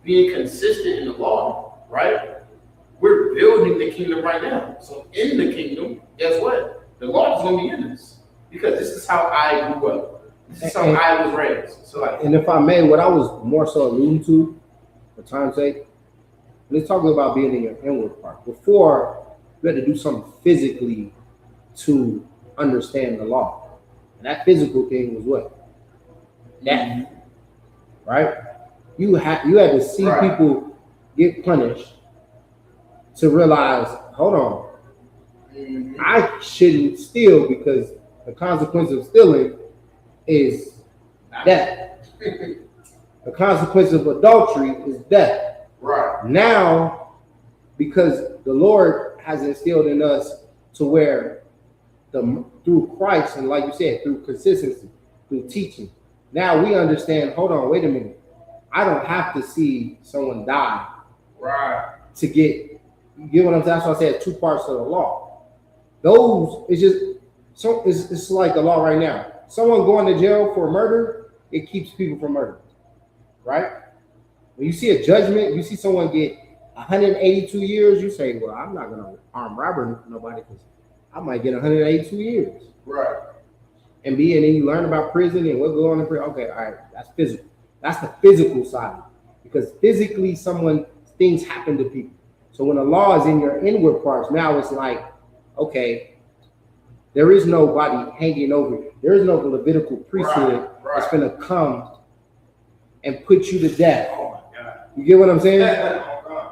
being consistent in the law, right? We're building the kingdom right now. So in the kingdom, guess what? The law is going to be in us because this is how I grew up. This is how I was raised. So and if I may, what I was more so alluding to, for time's sake, let's talk about being in your inward part. Before, you had to do something physically to understand the law. And that physical thing was what? That. Right? You had to see people get punished to realize, hold on, I shouldn't steal because the consequence of stealing is death. The consequence of adultery is death. Right. Now, because the Lord has instilled in us to where through Christ, and like you said, through consistency, through teaching, now we understand, hold on, wait a minute. I don't have to see someone die to get, you get what I'm saying? That's why I said 2 parts of the law. Those, it's like the law right now. Someone going to jail for murder, it keeps people from murder, right? When you see a judgment, you see someone get 182 years, you say, well, I'm not going to arm robber nobody because I might get 182 years. Right. And then you learn about prison and what goes on in prison. Okay, all right, that's physical. That's the physical side. Because physically, things happen to people. So when the law is in your inward parts, now it's like, okay, there is nobody hanging over you. There is no Levitical priesthood that's going to come and put you to death. Oh my God. You get what I'm saying?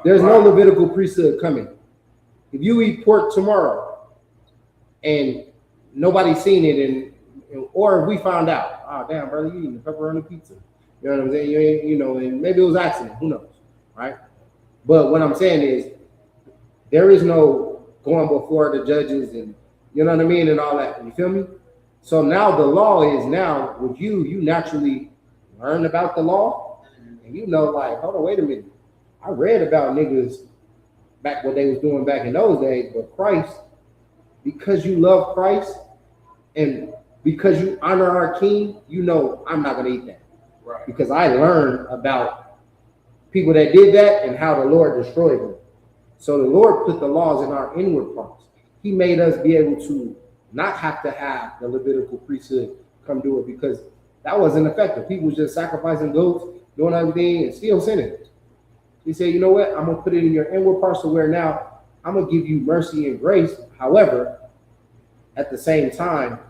There's no Levitical priesthood coming. If you eat pork tomorrow and nobody's seen it, or if we found out, oh damn, brother, you eating pepperoni pizza. You know what I'm saying? You ain't, and maybe it was accident. Who knows, right? But what I'm saying is, there is no going before the judges and you know what I mean and all that. You feel me? So now the law is now with you. You naturally learn about the law, and like, hold on, wait a minute. I read about niggas back what they was doing back in those days, but Christ, because you love Christ and because you honor our King, I'm not gonna eat that. Right. Because I learned about people that did that and how the Lord destroyed them. So the Lord put the laws in our inward parts. He made us be able to not have to have the Levitical priesthood come do it because that wasn't effective. People was just sacrificing goats, doing everything, and still sinning. He said, you know what? I'm gonna put it in your inward parts to where now I'm gonna give you mercy and grace. However, at the same time,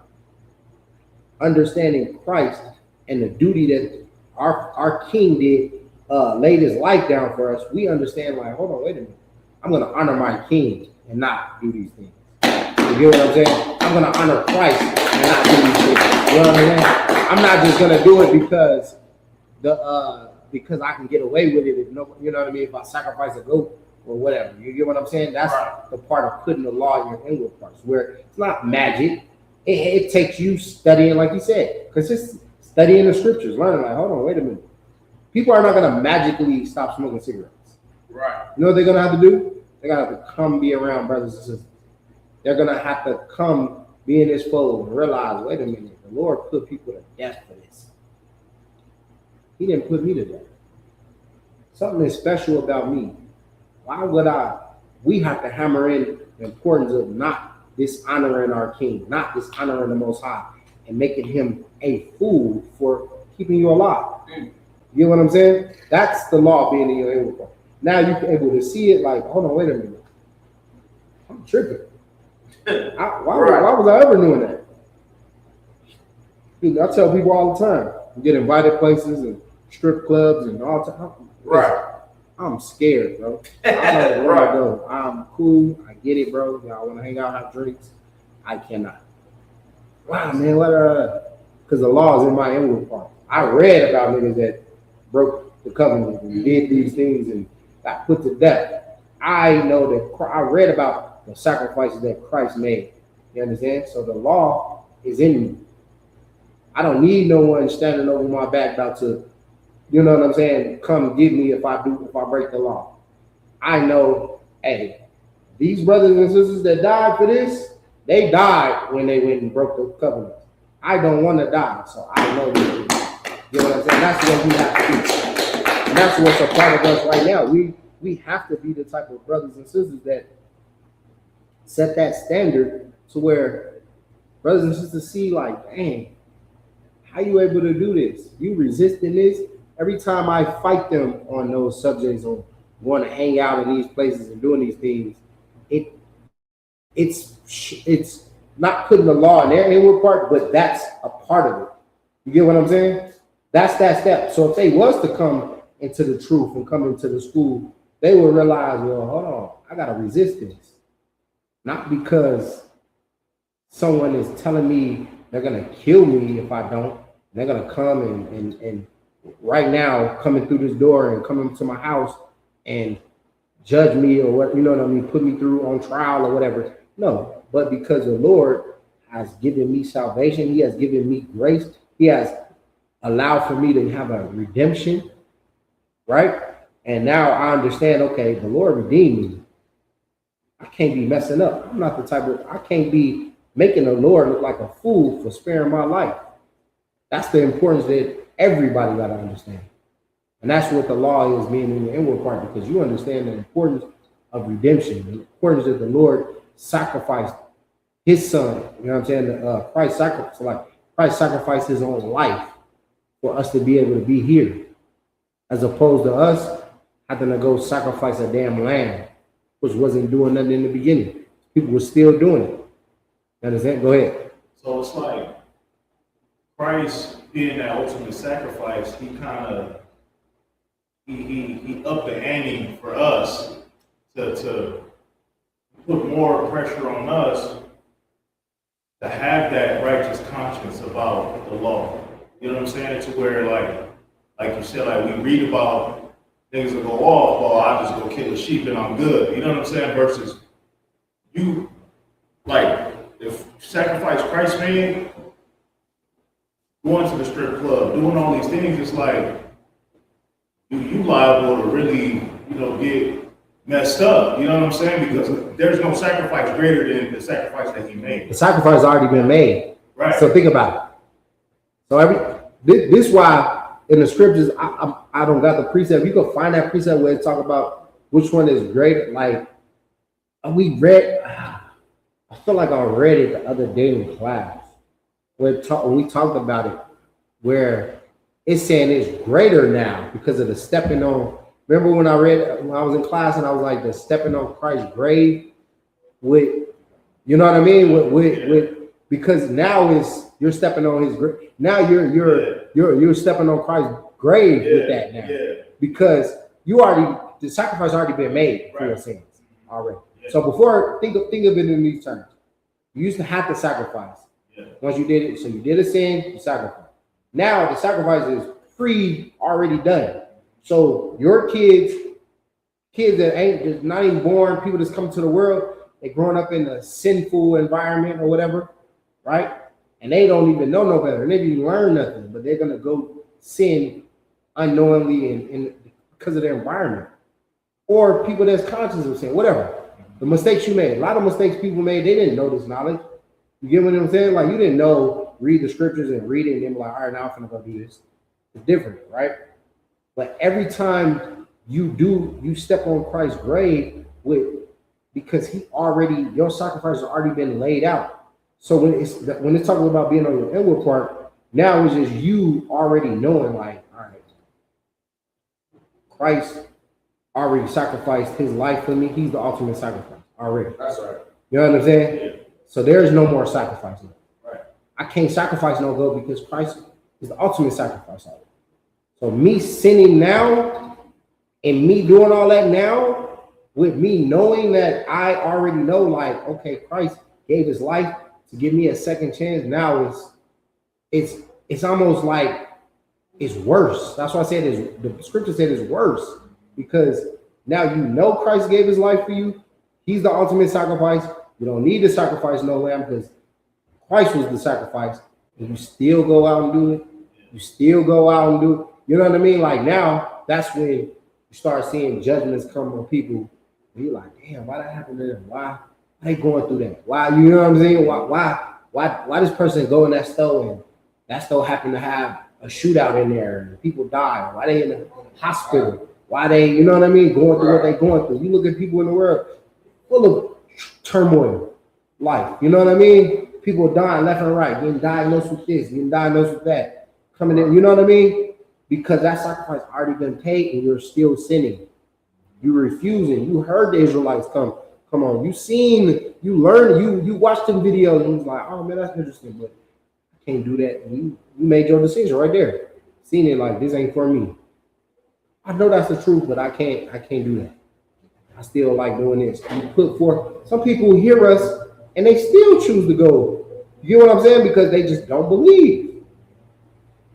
understanding Christ and the duty that our King did, laid his life down for us, we understand like, hold on, wait a minute. I'm gonna honor my King and not do these things. You get what I'm saying? I'm gonna honor Christ and not do these things. You know what I'm saying? I'm not just gonna do it because because I can get away with it. If no, you know what I mean? If I sacrifice a goat or whatever, you get what I'm saying? That's the part of putting the law in your inward parts, where it's not magic. It takes you studying, like you said, because it's studying the scriptures, learning. Like, hold on, wait a minute. People are not gonna magically stop smoking cigarettes. Right. You know what they're gonna have to do? They're gonna have to come be around brothers and sisters. They're gonna have to come be in this fold and realize, wait a minute, the Lord put people to death for this. He didn't put me to death. Something is special about me. Why would we have to hammer in the importance of not dishonoring our King, not dishonoring the Most High, and making him a fool for keeping you alive. You get what I'm saying? That's the law being in your inward part. Now you're able to see it like, hold on, wait a minute. I'm tripping. Why was I ever doing that? Dude, I tell people all the time, you get invited places and strip clubs and all the time. Right. I'm scared, bro. I don't want to go. I'm cool. I get it, bro. Y'all want to hang out, have drinks. I cannot. Wow, man. Because the law is in my inward part. I read about niggas that broke the covenant and did these things and got put to death. I know that I read about the sacrifices that Christ made. You understand? So the law is in me. I don't need no one standing over my back about to, you know what I'm saying, come get me if I break the law. I know, hey, these brothers and sisters that died for this, they died when they went and broke the covenant. I don't want to die, so I know this. You know what I'm saying? That's what we have to do. And that's what's a part of us right now. We have to be the type of brothers and sisters that set that standard to where brothers and sisters see like, dang, how you able to do this? You resisting this? Every time I fight them on those subjects on going to hang out in these places and doing these things, it's not putting the law in their inward part, but that's a part of it. You get what I'm saying? That's that step. So if they was to come into the truth and come into the school, they will realize, well, hold on, I gotta resist this. Not because someone is telling me they're gonna kill me if I don't. They're gonna come and right now coming through this door and coming to my house and judge me or what, you know what I mean, put me through on trial or whatever. No, but because the Lord has given me salvation, he has given me grace, he has allowed for me to have a redemption, right? And now I understand, okay, the Lord redeemed me. I can't be messing up. I'm not the type of, I can't be making the Lord look like a fool for sparing my life. That's the importance that everybody got to understand. And that's what the law is, being in the inward part, because you understand the importance of redemption, the importance that the Lord sacrificed his son. You know what I'm saying? Christ sacrificed his own life for us to be able to be here, as opposed to us having to go sacrifice a damn lamb, which wasn't doing nothing in the beginning. People were still doing it. You understand? Go ahead. So it's like Christ being that ultimate sacrifice, he kind of he upped the ante for us to put more pressure on us to have that righteous conscience about the law. You know what I'm saying? To where like you said, like we read about things that go off, well, I just go kill a sheep and I'm good. You know what I'm saying? Versus you, like, if sacrifice Christ made, going to the strip club, doing all these things, it's like you liable to really, get messed up. You know what I'm saying? Because there's no sacrifice greater than the sacrifice that he made. The sacrifice has already been made. Right. So think about it. So this is why in the scriptures, I don't got the precept. You can find that precept where it talk about which one is greater. Like we read, I feel like I read it the other day in class where we talked about it, where it's saying it's greater now because of the stepping on Remember when I was in class and I was like, the stepping on Christ's grave with, you know what I mean? With because now you're stepping on his grave. Now you're stepping on Christ's grave with that now. Because the sacrifice already been made for your sins already. So before, think of it in these terms. You used to have to sacrifice. Once you did it, so you did a sin, you sacrifice. Now the sacrifice is already done. So your kids that ain't just not even born, people that's coming to the world, they growing up in a sinful environment or whatever, right? And they don't even know no better. And they didn't learn nothing, but they're gonna go sin unknowingly and because of their environment. Or people that's conscious of sin, whatever. The mistakes you made. A lot of mistakes people made, they didn't know this knowledge. You get what I'm saying? Like you didn't know, read the scriptures and read it and then be like, all right, now I'm gonna go do this. It's different, right? But every time you step on Christ's grave because your sacrifice has already been laid out. So when it's talking about being on your inward part, now it's just you already knowing, like, all right, Christ already sacrificed his life for me. He's the ultimate sacrifice already. That's right. You know what I'm saying? Yeah. So there is no more sacrifice now. Right. I can't sacrifice no goat because Christ is the ultimate sacrifice already. So me sinning now and me doing all that now, with me knowing that I already know, like, okay, Christ gave his life to give me a second chance. Now it's almost like it's worse. That's why I said the scripture said it's worse, because now you know Christ gave his life for you. He's the ultimate sacrifice. You don't need to sacrifice no lamb because Christ was the sacrifice, and you still go out and do it. You still go out and do it. You know what I mean? Like now, that's when you start seeing judgments come on people. And you're like, damn, why that happened to them? Why are they going through that? Why, you know what I'm saying? Why this person go in that store and that store happen to have a shootout in there and people die? Why they in the hospital? Why they, you know what I mean, going through what they going through? You look at people in the world full of turmoil, life. You know what I mean? People dying left and right, getting diagnosed with this, getting diagnosed with that, coming in. You know what I mean? Because that sacrifice already been paid, and you're still sinning. You refusing. You heard the Israelites come on. You seen, you learned, you watched them videos, and was like, oh man, that's interesting, but I can't do that. And you made your decision right there. Seen it like, this ain't for me. I know that's the truth, but I can't do that. I still like doing this. You put forth. Some people hear us and they still choose to go. You get what I'm saying? Because they just don't believe.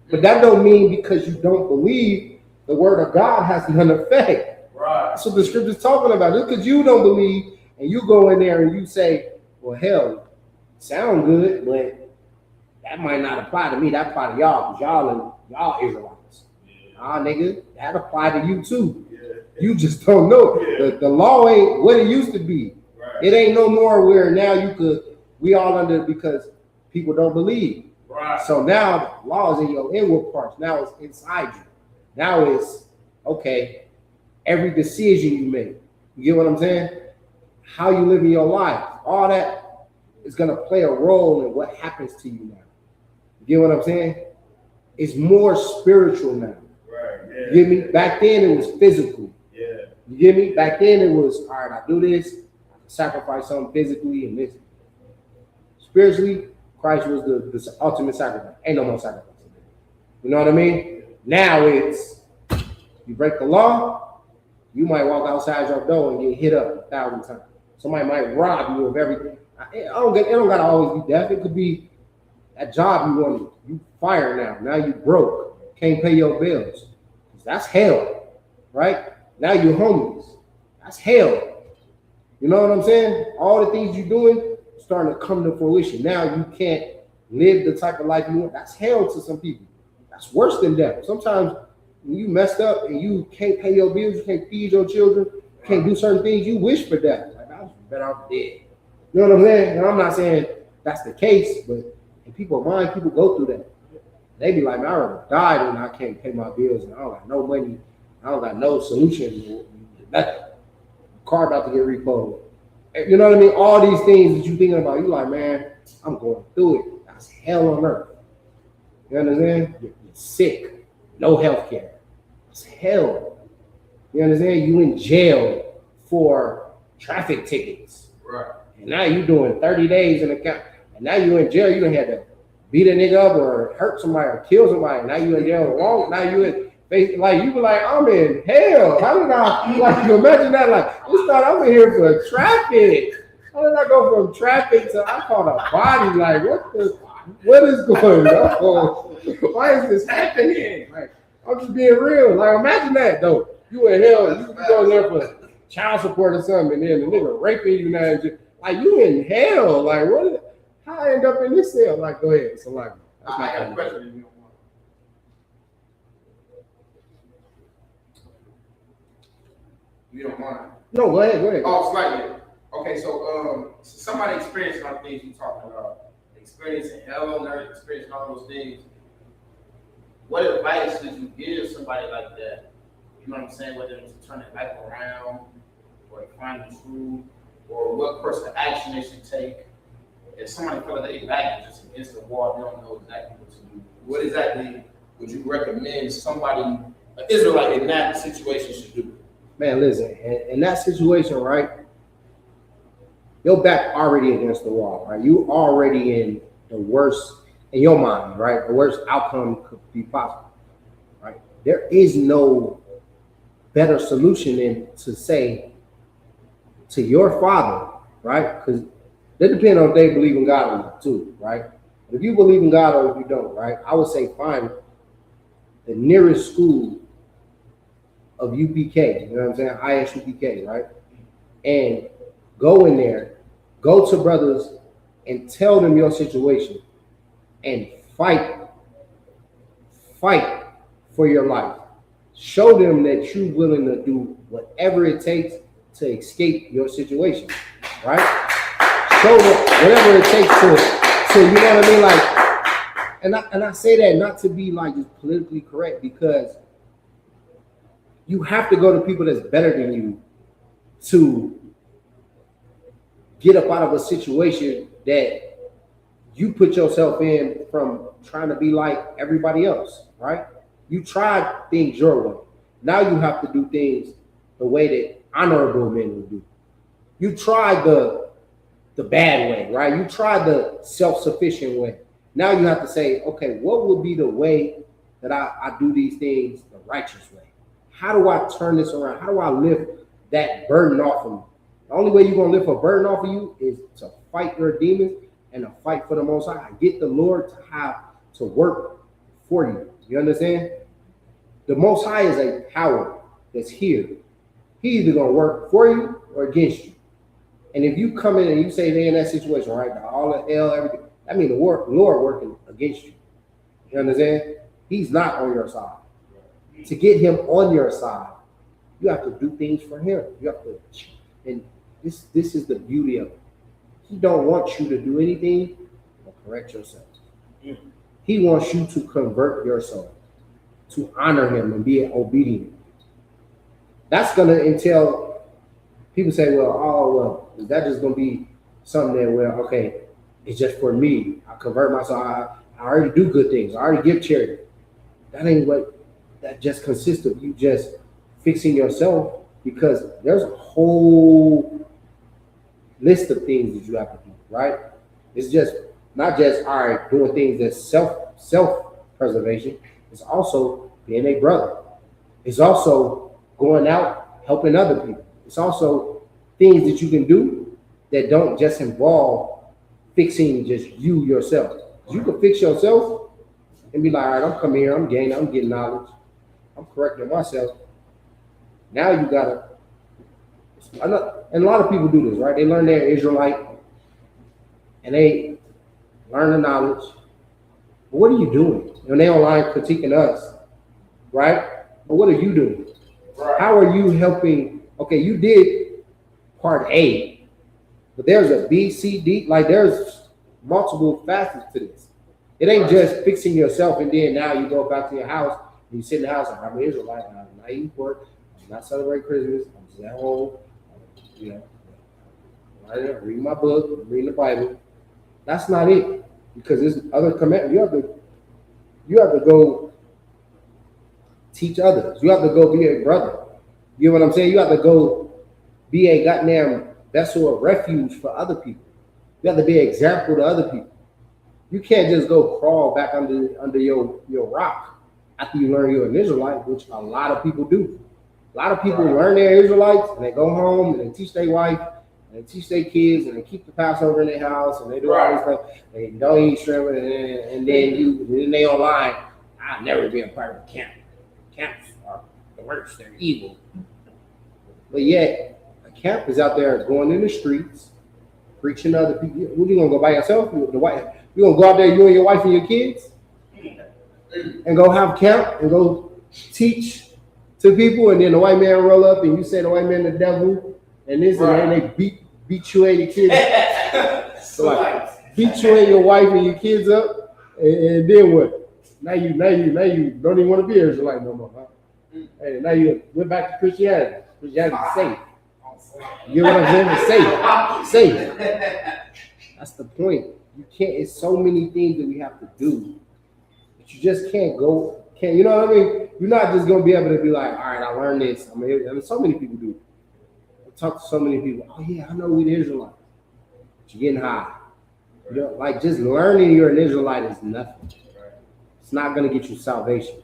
But that don't mean because you don't believe, the word of God has none effect. Right. That's what the scripture's talking about. Just because you don't believe and you go in there and you say, well, hell, sound good, but that might not apply to me. That apply to y'all, because y'all Israelites. Nah, nigga, that apply to you too. You just don't know. The law ain't what it used to be. Right. It ain't no more where now we all under because people don't believe. Right. So now the law is in your inward parts. Now it's inside you. Now it's, okay, every decision you make. You get what I'm saying? How you live in your life. All that is going to play a role in what happens to you now. You get what I'm saying? It's more spiritual now. Right. Yeah. You get me? Back then it was physical. You get me? Back then it was, all right, I do this, I sacrifice something physically and this. Spiritually, Christ was the ultimate sacrifice. Ain't no more sacrifice. You know what I mean? Now it's, you break the law, you might walk outside your door and get hit up 1,000 times. Somebody might rob you of everything. It don't gotta always be death. It could be that job you wanted. You fired now. Now you broke. Can't pay your bills. That's hell, right? Now you're homeless. That's hell. You know what I'm saying? All the things you're doing starting to come to fruition. Now you can't live the type of life you want. That's hell to some people. That's worse than death. Sometimes when you messed up and you can't pay your bills, you can't feed your children, you can't do certain things, you wish for death. Like, I was better off dead. You know what I'm saying? And I'm not saying that's the case, but in people's mind, people go through that. They be like, man, I already died and I can't pay my bills and I don't got no money. I don't got no solution. Nothing. Car about to get repoed. You know what I mean? All these things that you're thinking about, you're like, man, I'm going through it. That's hell on earth. You understand? You're sick. No health care. It's hell. You understand? You in jail for traffic tickets. Right. And now you doing 30 days in the count. And now you in jail. You done had to beat a nigga up or hurt somebody or kill somebody. Now you in jail long. Now you in like you be like, I'm in hell. How did I like you imagine that? Like this thought I'm in here for traffic. How did I go from traffic to I caught a body? Like what is going on? Why is this happening? Like I'm just being real. Like imagine that though. You in hell, you go there for child support or something, and then the nigga raping you now. Like you in hell. Like what? How I end up in this cell? Like go ahead. So like that's my I got a kind of question if you don't mind. You don't mind? No, go ahead. Go ahead. Oh, slightly. Okay, so somebody experiencing all the things you're talking about, experiencing hell on earth, experiencing all those things. What advice would you give somebody like that? You know what I'm saying? Whether it's to turn their life around, or to find the truth, or what course of action they should take. If somebody feel like they back just against the wall, they don't know exactly what to do. What exactly would you recommend somebody, an Israelite in that situation, should do? Man, listen, in that situation, right? Your back already against the wall, right? You already in the worst in your mind, right? The worst outcome could be possible, right? There is no better solution than to say to your father, right? Because it depends on if they believe in God or not, too, right? But if you believe in God or if you don't, right? I would say find the nearest school of UPK, you know what I'm saying? ISUPK, right? And go in there, go to brothers and tell them your situation and fight for your life. Show them that you're willing to do whatever it takes to escape your situation, right? Show them whatever it takes to you know what I mean? Like, and I say that not to be like just politically correct, because you have to go to people that's better than you to get up out of a situation that you put yourself in from trying to be like everybody else, right? You tried things your way. Now you have to do things the way that honorable men would do. You tried the bad way, right? You tried the self-sufficient way. Now you have to say, okay, what would be the way that I do these things the righteous way? How do I turn this around? How do I lift that burden off of me? The only way you're going to lift a burden off of you is to fight your demons and to fight for the Most High. Get the Lord to have to work for you. You understand? The Most High is a power that's here. He's either going to work for you or against you. And if you come in and you say they're in that situation, right, all the hell, everything, that means the Lord working against you. You understand? He's not on your side. To get him on your side, you have to do things for him. You have to, and this is the beauty of it. He don't want you to do anything but correct yourself. He wants you to convert yourself, to honor him and be obedient. That's gonna entail, people say, well, is that just gonna be something that, well, okay, it's just for me. I convert myself. I already do good things. I already give charity. That ain't what that just consists of. You just fixing yourself, because there's a whole list of things that you have to do, right? It's just not just all right doing things that's self-preservation. It's also being a brother. It's also going out helping other people. It's also things that you can do that don't just involve fixing just you yourself. You can fix yourself and be like, all right, I'm coming here, I'm gaining, I'm getting knowledge, I'm correcting myself. Now you gotta, and a lot of people do this, right? They learn they're Israelite and they learn the knowledge. But what are you doing? When they online critiquing us, right? But what are you doing? Right. How are you helping? Okay, you did part A, but there's a B, C, D, like there's multiple facets to this. It ain't just fixing yourself and then now you go back to your house and you sit in the house and I'm an Israelite, I'm not eating pork, I'm not celebrating Christmas, I'm just at home, you know, reading my book, reading the Bible. That's not it, because there's other commandments. You have to go teach others. You have to go be a brother. You know what I'm saying? You have to go be a goddamn vessel of refuge for other people. You have to be an example to other people. You can't just go crawl back under your rock after you learn you're an Israelite, which a lot of people do. A lot of people learn they're Israelites and they go home and they teach their wife and they teach their kids and they keep the Passover in their house and they do all this stuff. They don't eat shrimp and then they online. I'll never be a part of a camp. Camps are the worst. They're evil. But yet, a camp is out there going in the streets, preaching to other people. What are you gonna go by yourself? You gonna go out there, you and your wife and your kids, and go have camp and go teach to people, and then the white man roll up and you say the white man the devil, and this and they beat you and your kids. So like, beat you and your wife and your kids up, and then what? Now you don't even want to be Israelite no more, huh? Hey, now you went back to Christianity. Christianity is safe. You know what I'm saying? It's safe. That's the point. You can't. It's so many things that we have to do, but you just can't go. You know what I mean? You're not just gonna be able to be like, all right, I learned this. I mean, so many people do. I talk to so many people. Oh yeah, I know we the Israelites. But you're getting high. You know, like just learning you're an Israelite is nothing. It's not gonna get you salvation.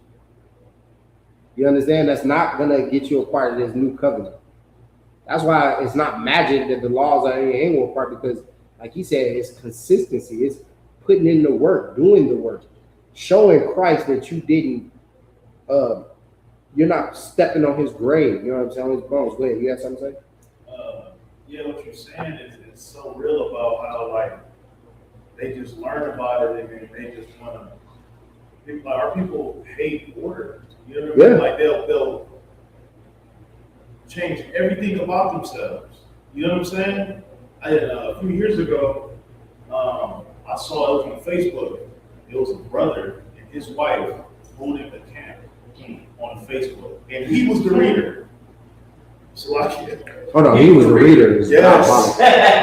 You understand? That's not gonna get you a part of this new covenant. That's why it's not magic that the laws are in your inward part, because, like he said, it's consistency. It's putting in the work, doing the work, showing Christ that you didn't. You're not stepping on his grave. You know what I'm saying? On his bones. Go ahead. You got something to say? Yeah, what you're saying is it's so real about how like they just learn about it and they just want to. Like our people hate order. You know what I mean? Like they'll change everything about themselves. You know what I'm saying? A few years ago, I saw it was on Facebook. It was a brother and his wife holding the camp on Facebook, and he was the reader. So hold on, he was the reader. Yes.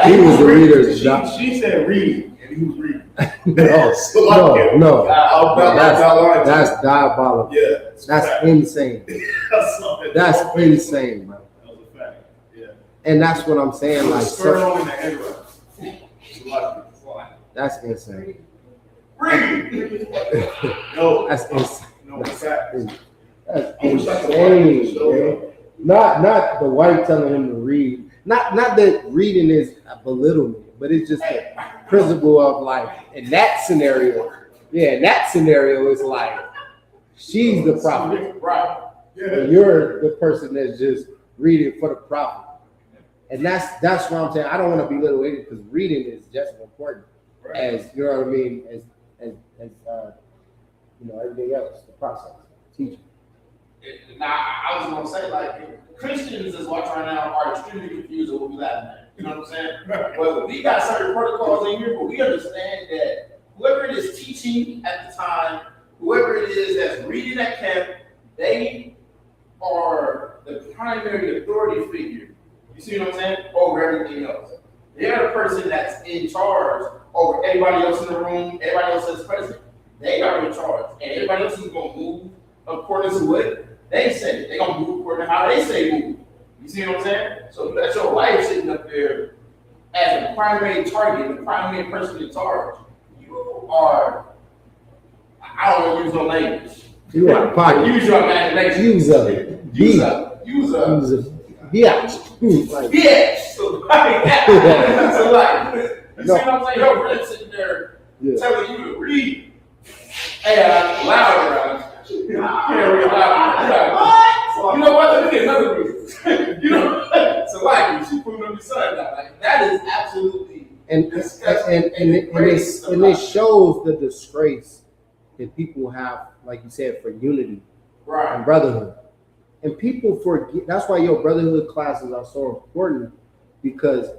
He was the reader. She said read, and he was reading. No. That's diabolical. Yeah, that's insane. That's insane, bro. That was a fact. Yeah. And that's what I'm saying. Like, that's insane. No, that's insane. No, fact. That's insane, man. Not the white telling him to read. Not that reading is a belittlement, but it's just the principle of like in that scenario. Yeah, in that scenario, it's like she's the prophet, Right. and you're the person that's just reading for the prophet. And that's what I'm saying. I don't want to belittle it because reading is just as important as, you know what I mean, as you know, everything else, the process, teaching. Now, I was gonna say, like, Christians is watching right now are extremely confused with what we laughing at. You know what I'm saying? But we got certain protocols in here, but we understand that whoever it is teaching at the time, whoever it is that's reading at camp, they are the primary authority figure. You see what I'm saying? Over everything else. They're the person that's in charge over everybody else in the room, everybody else that's present. They are in charge, and everybody else is gonna move according to what they say. They're gonna move according to how they say move. You see what I'm saying? So that's your wife sitting up there as the primary target, the primary person in charge. You are, I don't want to use no language. You are pocket. Use your imagination. Use of it. Use of. Yeah. Like, yeah. So like that. So like, you see what I'm saying? Your friend sitting there telling you to read. Hey, loud around. You can't read loud. What? You know what? Let me get another reason. You know? So like, she put it on your son now. Like, that is absolutely disgusting. And it shows the disgrace that people have, like you said, for unity and brotherhood. And people forget. That's why your brotherhood classes are so important, because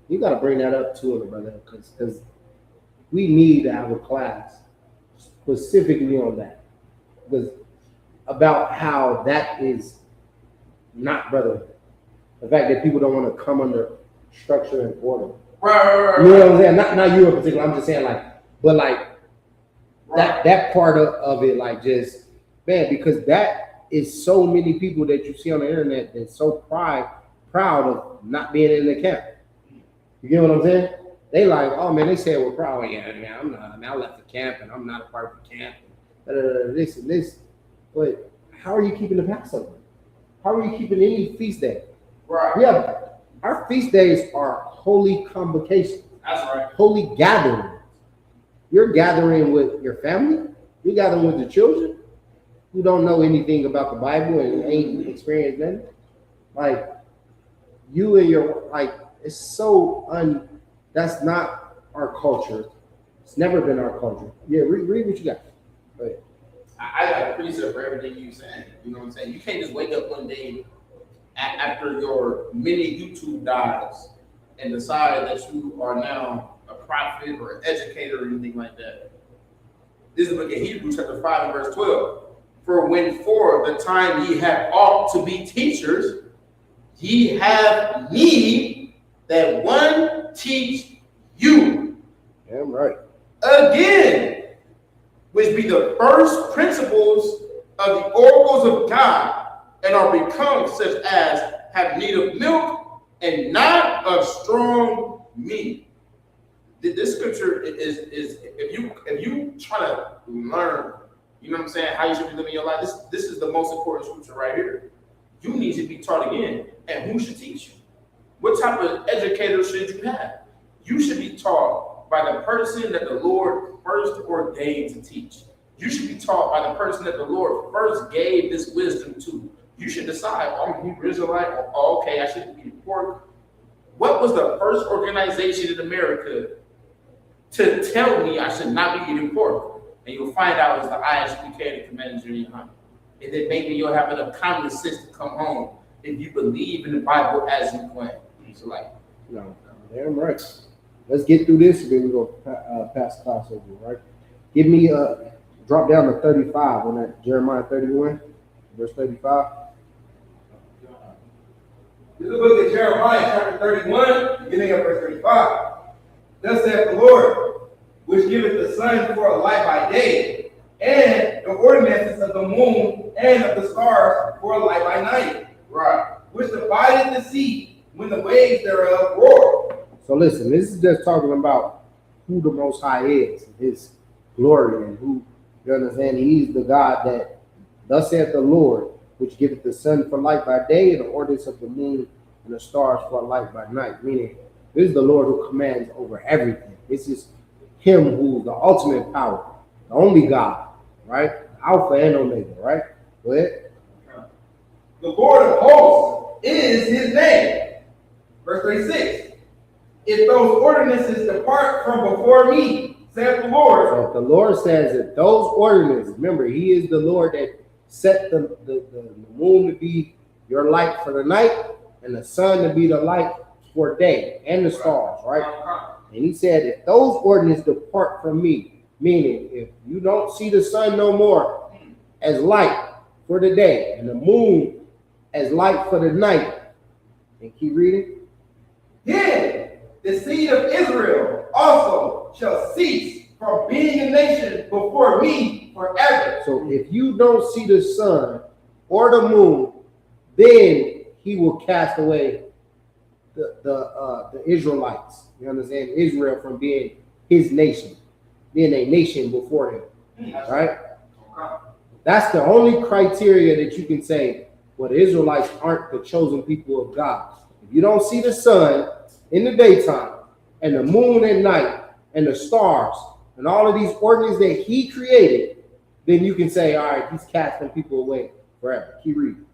you got to bring that up to the brotherhood, because we need to have a class specifically on that, because about how that is not brotherhood. The fact that people don't want to come under structure and order. Right. You know what I'm saying? Not you in particular. I'm just saying, like, but like that part of it, like, just, man, because that it's so many people that you see on the internet that's so proud of not being in the camp. You get what I'm saying? They like, oh man, they say we're proud. Yeah, man, I'm not. I mean, I left the camp and I'm not a part of the camp. This and this. But how are you keeping the Passover? How are you keeping any feast day? Right. Yeah, our feast days are holy convocations. That's right. Holy gatherings. You're gathering with your family. You're gathering with the children who don't know anything about the Bible and ain't experienced nothing. Like you and your it's so that's not our culture. It's never been our culture. Yeah, read what you got. But I got a precept for everything you saying. You know what I'm saying? You can't just wake up one day after your mini YouTube dies and decide that you are now a prophet or an educator or anything like that. This is the book of Hebrews chapter 5 and verse 12. For when for the time ye have ought to be teachers, ye have need that one teach you. Damn right. Again, which be the first principles of the oracles of God, and are become such as have need of milk and not of strong meat. This scripture is if you try to learn, you know what I'm saying, how you should be living your life, this is the most important scripture right here. You need to be taught again. And who should teach you? What type of educator should you have? You should be taught by the person that the Lord first ordained to teach. You should be taught by the person that the Lord first gave this wisdom to. You should decide, oh, I'm a Hebrew Israelite, or oh, okay, I shouldn't be eating pork. What was the first organization in America to tell me I should not be eating pork? And you'll find out it's the ISUPK, the Commanders in your home. And then maybe you'll have enough common sense to come home if you believe in the Bible as you claim. So like, no, damn right. Let's get through this, and then we're gonna pass class over, right? Give me drop down to 35 on that Jeremiah 31, verse 35. This is the book of Jeremiah, chapter 31, beginning of verse 35. Thus saith the Lord, which giveth the sun for a light by day, and the ordinances of the moon and of the stars for a light by night. Right. Which divideth the sea when the waves thereof roar. So listen, this is just talking about who the Most High is, His glory, and who, you understand, He's the God that, thus saith the Lord, which giveth the sun for light by day, and the ordinance of the moon and the stars for light by night. Meaning, this is the Lord who commands over everything. This is Him who's the ultimate power, the only God, right? Alpha and Omega, right? Go ahead. The Lord of hosts is His name. Verse 36. If those ordinances depart from before me, saith the Lord. So if the Lord says that those ordinances, remember, He is the Lord that set the moon to be your light for the night, and the sun to be the light for day, and the stars, right? And He said, if those ordinances depart from me, meaning if you don't see the sun no more as light for the day, and the moon as light for the night, and keep reading. Then the seed of Israel also shall cease from being a nation before me forever. So if you don't see the sun or the moon, then He will cast away the Israelites. You understand? Israel from being His nation, being a nation before Him, right? That's the only criteria that you can say, well, the Israelites aren't the chosen people of God. If you don't see the sun in the daytime, and the moon at night, and the stars, and all of these ordinances that He created, then you can say, all right, He's casting people away forever. Keep reading.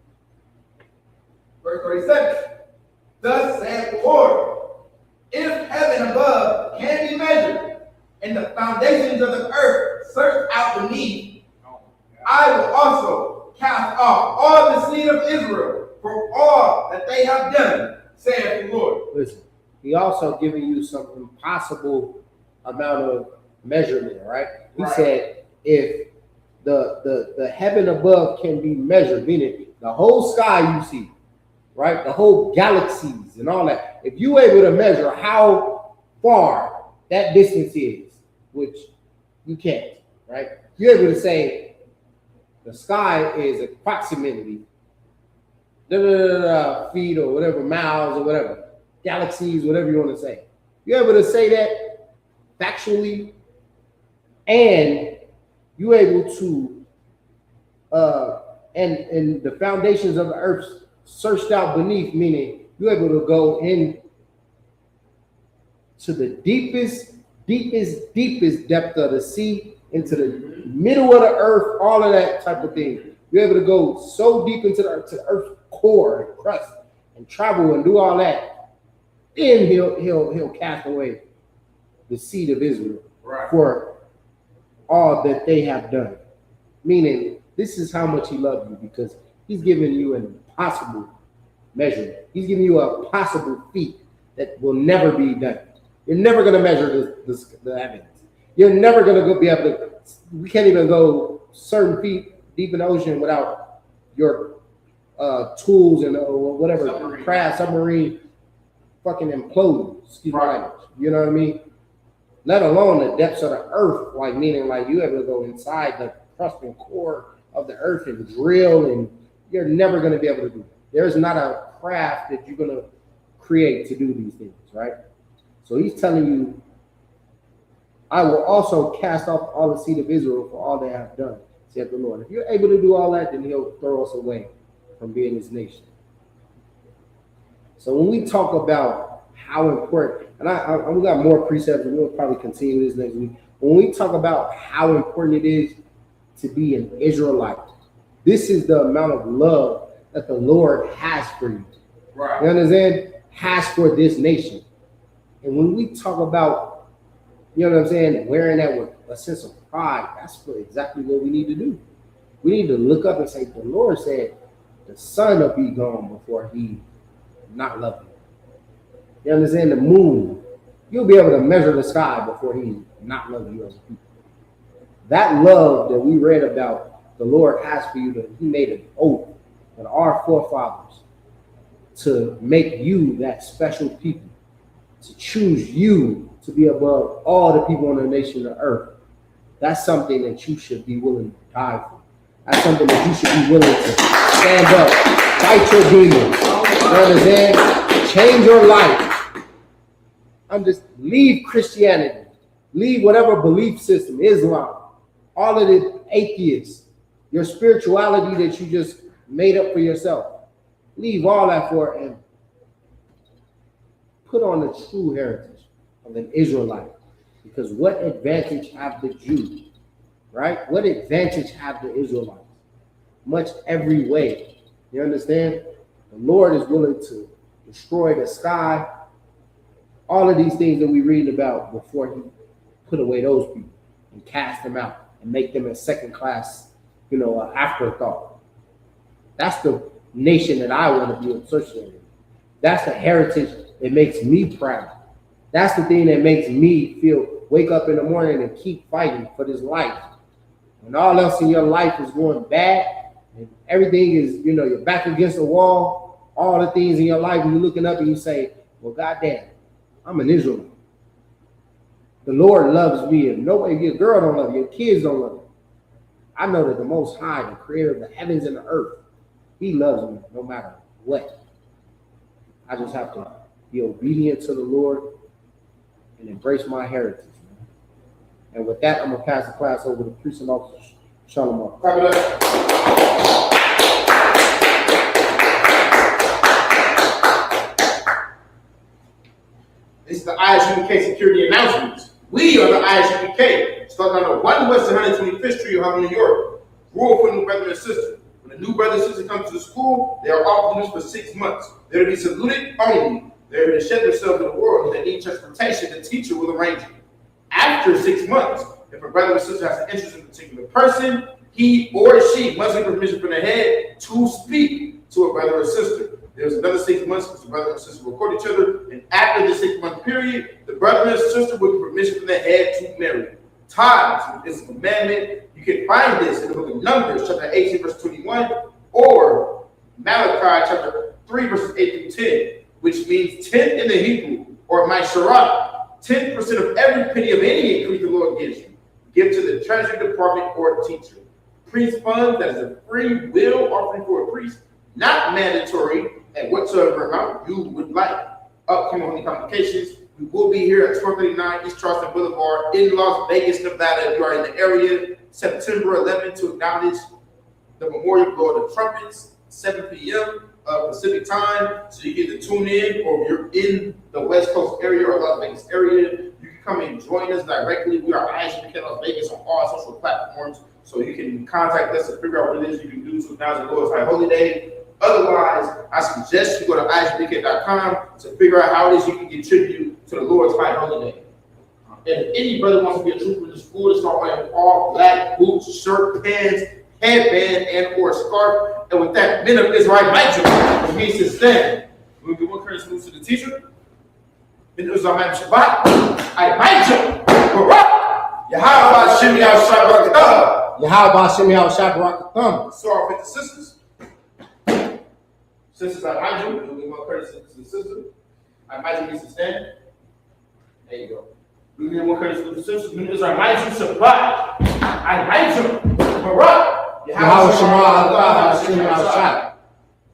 Verse 37. Thus saith the Lord, if heaven above can be measured, and the foundations of the earth searched out beneath, I will also cast off all the seed of Israel from all that they have done, saith the Lord. Listen, He also giving you some impossible amount of measurement, right? He said, if the heaven above can be measured, meaning the whole sky you see, right? The whole galaxies and all that. If you able to measure how far that distance is, which you can't, right? You're able to say, The sky is approximately feet or whatever, miles or whatever, galaxies, whatever you want to say. You're able to say that factually, and you're able to, and the foundations of the earth searched out beneath, meaning you're able to go in to the deepest depth of the sea, into the middle of the earth, all of that type of thing. You're able to go so deep into the earth's core and crust and travel and do all that. Then he'll cast away the seed of Israel for all that they have done. Meaning, this is how much he loved you, because he's giving you an impossible measurement. He's giving you a possible feat that will never be done. You're never going to measure the heavens. You're never going to be able to. We can't even go certain feet deep in the ocean without your tools and whatever submarine fucking implode. Excuse my language. You know what I mean? Let alone the depths of the earth, like meaning like you able to go inside the crust and core of the earth and drill, and you're never going to be able to do it. There's not a craft that you're going to create to do these things, right? So he's telling you, I will also cast off all the seed of Israel for all they have done, said the Lord. If you're able to do all that, then he'll throw us away from being his nation. So when we talk about how important, and we got more precepts, and we'll probably continue this next week. When we talk about how important it is to be an Israelite, this is the amount of love that the Lord has for you. Right. You understand? Has for this nation. And when we talk about, you know what I'm saying, wearing that with a sense of pride, that's exactly what we need to do. We need to look up and say, the Lord said the sun will be gone before he not love you. You understand? The moon, you'll be able to measure the sky before he not love you as a people. That love that we read about, the Lord has for you, that he made an oath with our forefathers to make you that special people, to choose you to be above all the people on the nation of earth. That's something that you should be willing to die for. That's something that you should be willing to stand up, fight your demons. You understand? Change your life. Leave Christianity. Leave whatever belief system, Islam, all of the atheists, your spirituality that you just made up for yourself. Leave all that for it and put on the true heritage of an Israelite. Because what advantage have the Jews, right? What advantage have the Israelites? Much every way. You understand? The Lord is willing to destroy the sky, all of these things that we read about before he put away those people and cast them out and make them a second class, afterthought. That's the nation that I want to be associated with. That's the heritage that makes me proud. That's the thing that makes me wake up in the morning and keep fighting for this life. When all else in your life is going bad and everything is, you're back against the wall, all the things in your life, and you're looking up and you say, well, goddamn, I'm an Israelite. The Lord loves me, and no way, your girl don't love you, your kids don't love you. I know that the Most High, the creator of the heavens and the earth, he loves me no matter what. I just have to be obedient to the Lord and embrace my heritage. Man. And with that, I'm going to pass the class over to Priest and Officer Shalom. Clap it up. This is the ISUPK security announcements. We are the ISUPK, starting on the 1 West 125th Street, Harlem, New York. Rule for new brother and sister. When a new brother and sister comes to the school, they are off limits for 6 months. They will be saluted only. They are to shed themselves in the world. If they need transportation, the teacher will arrange it. After 6 months, if a brother or sister has an interest in a particular person, he or she must get permission from the head to speak to a brother or sister. There's another 6 months because the brother and sister will court each other, and after the 6 month period, the brother and sister will get permission from the head to marry. Tithes is a commandment. You can find this in the book of Numbers, chapter 18, verse 21, or Malachi, chapter 3, verses 8 through 10, which means 10 in the Hebrew, or Maishara, 10% of every penny of any increase the Lord gives you. Give to the treasury department or teacher. priest funds, that is a free will offering for a priest, not mandatory at whatsoever amount you would like. Upcoming holy convocations, we will be here at 1239 East Charleston Boulevard in Las Vegas, Nevada. If you are in the area, September 11th, to acknowledge the memorial blow of the trumpets, 7 p.m. Pacific time, so you get to tune in, or if you're in the West Coast area or Las Vegas area, you can come and join us directly. We are ISUPK Las Vegas on all social platforms, so you can contact us to figure out what it is you can do to acknowledge the Lord's High Holy Day. Otherwise, I suggest you go to ISUPK.com to figure out how it is you can contribute to the Lord's High Holy Day. If any brother wants to be a trooper in the school, to start wearing all black boots, shirt, pants, headband, and or scarf. And with that, men of Israelite might which means to stand. We'll give one courage salute to the teacher. Men of Israelite Shabbat. I might jump. Yahweh Shimmy out Shabbat. Yahweh Shimmy out Shabbat. Sorry with the sisters. Sisters, I might jump. We'll give one courage salute to the sister. I might jump means to stand. There you go. We'll give one courage salute to the sisters. Men of Israelite might jump Shabbat. I might jump. Barak. Yahweh Shema Shah.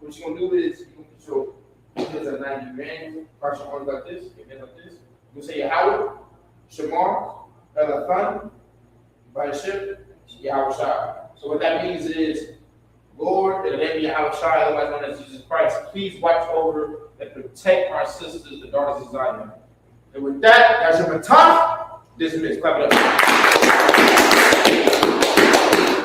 What you're gonna do is you're gonna put your hands at 90 degrees, cross your arms like this, your hands like this. You're gonna say Yahweh, Shema, Elathan, Vayashib, Yahweh Shah. So what that means is, Lord, in the name of Yahweh Shah, otherwise known as Jesus Christ, please watch over and protect our sisters, the daughters of Zion. And with that, that's your baton. Dismiss. Clap it up.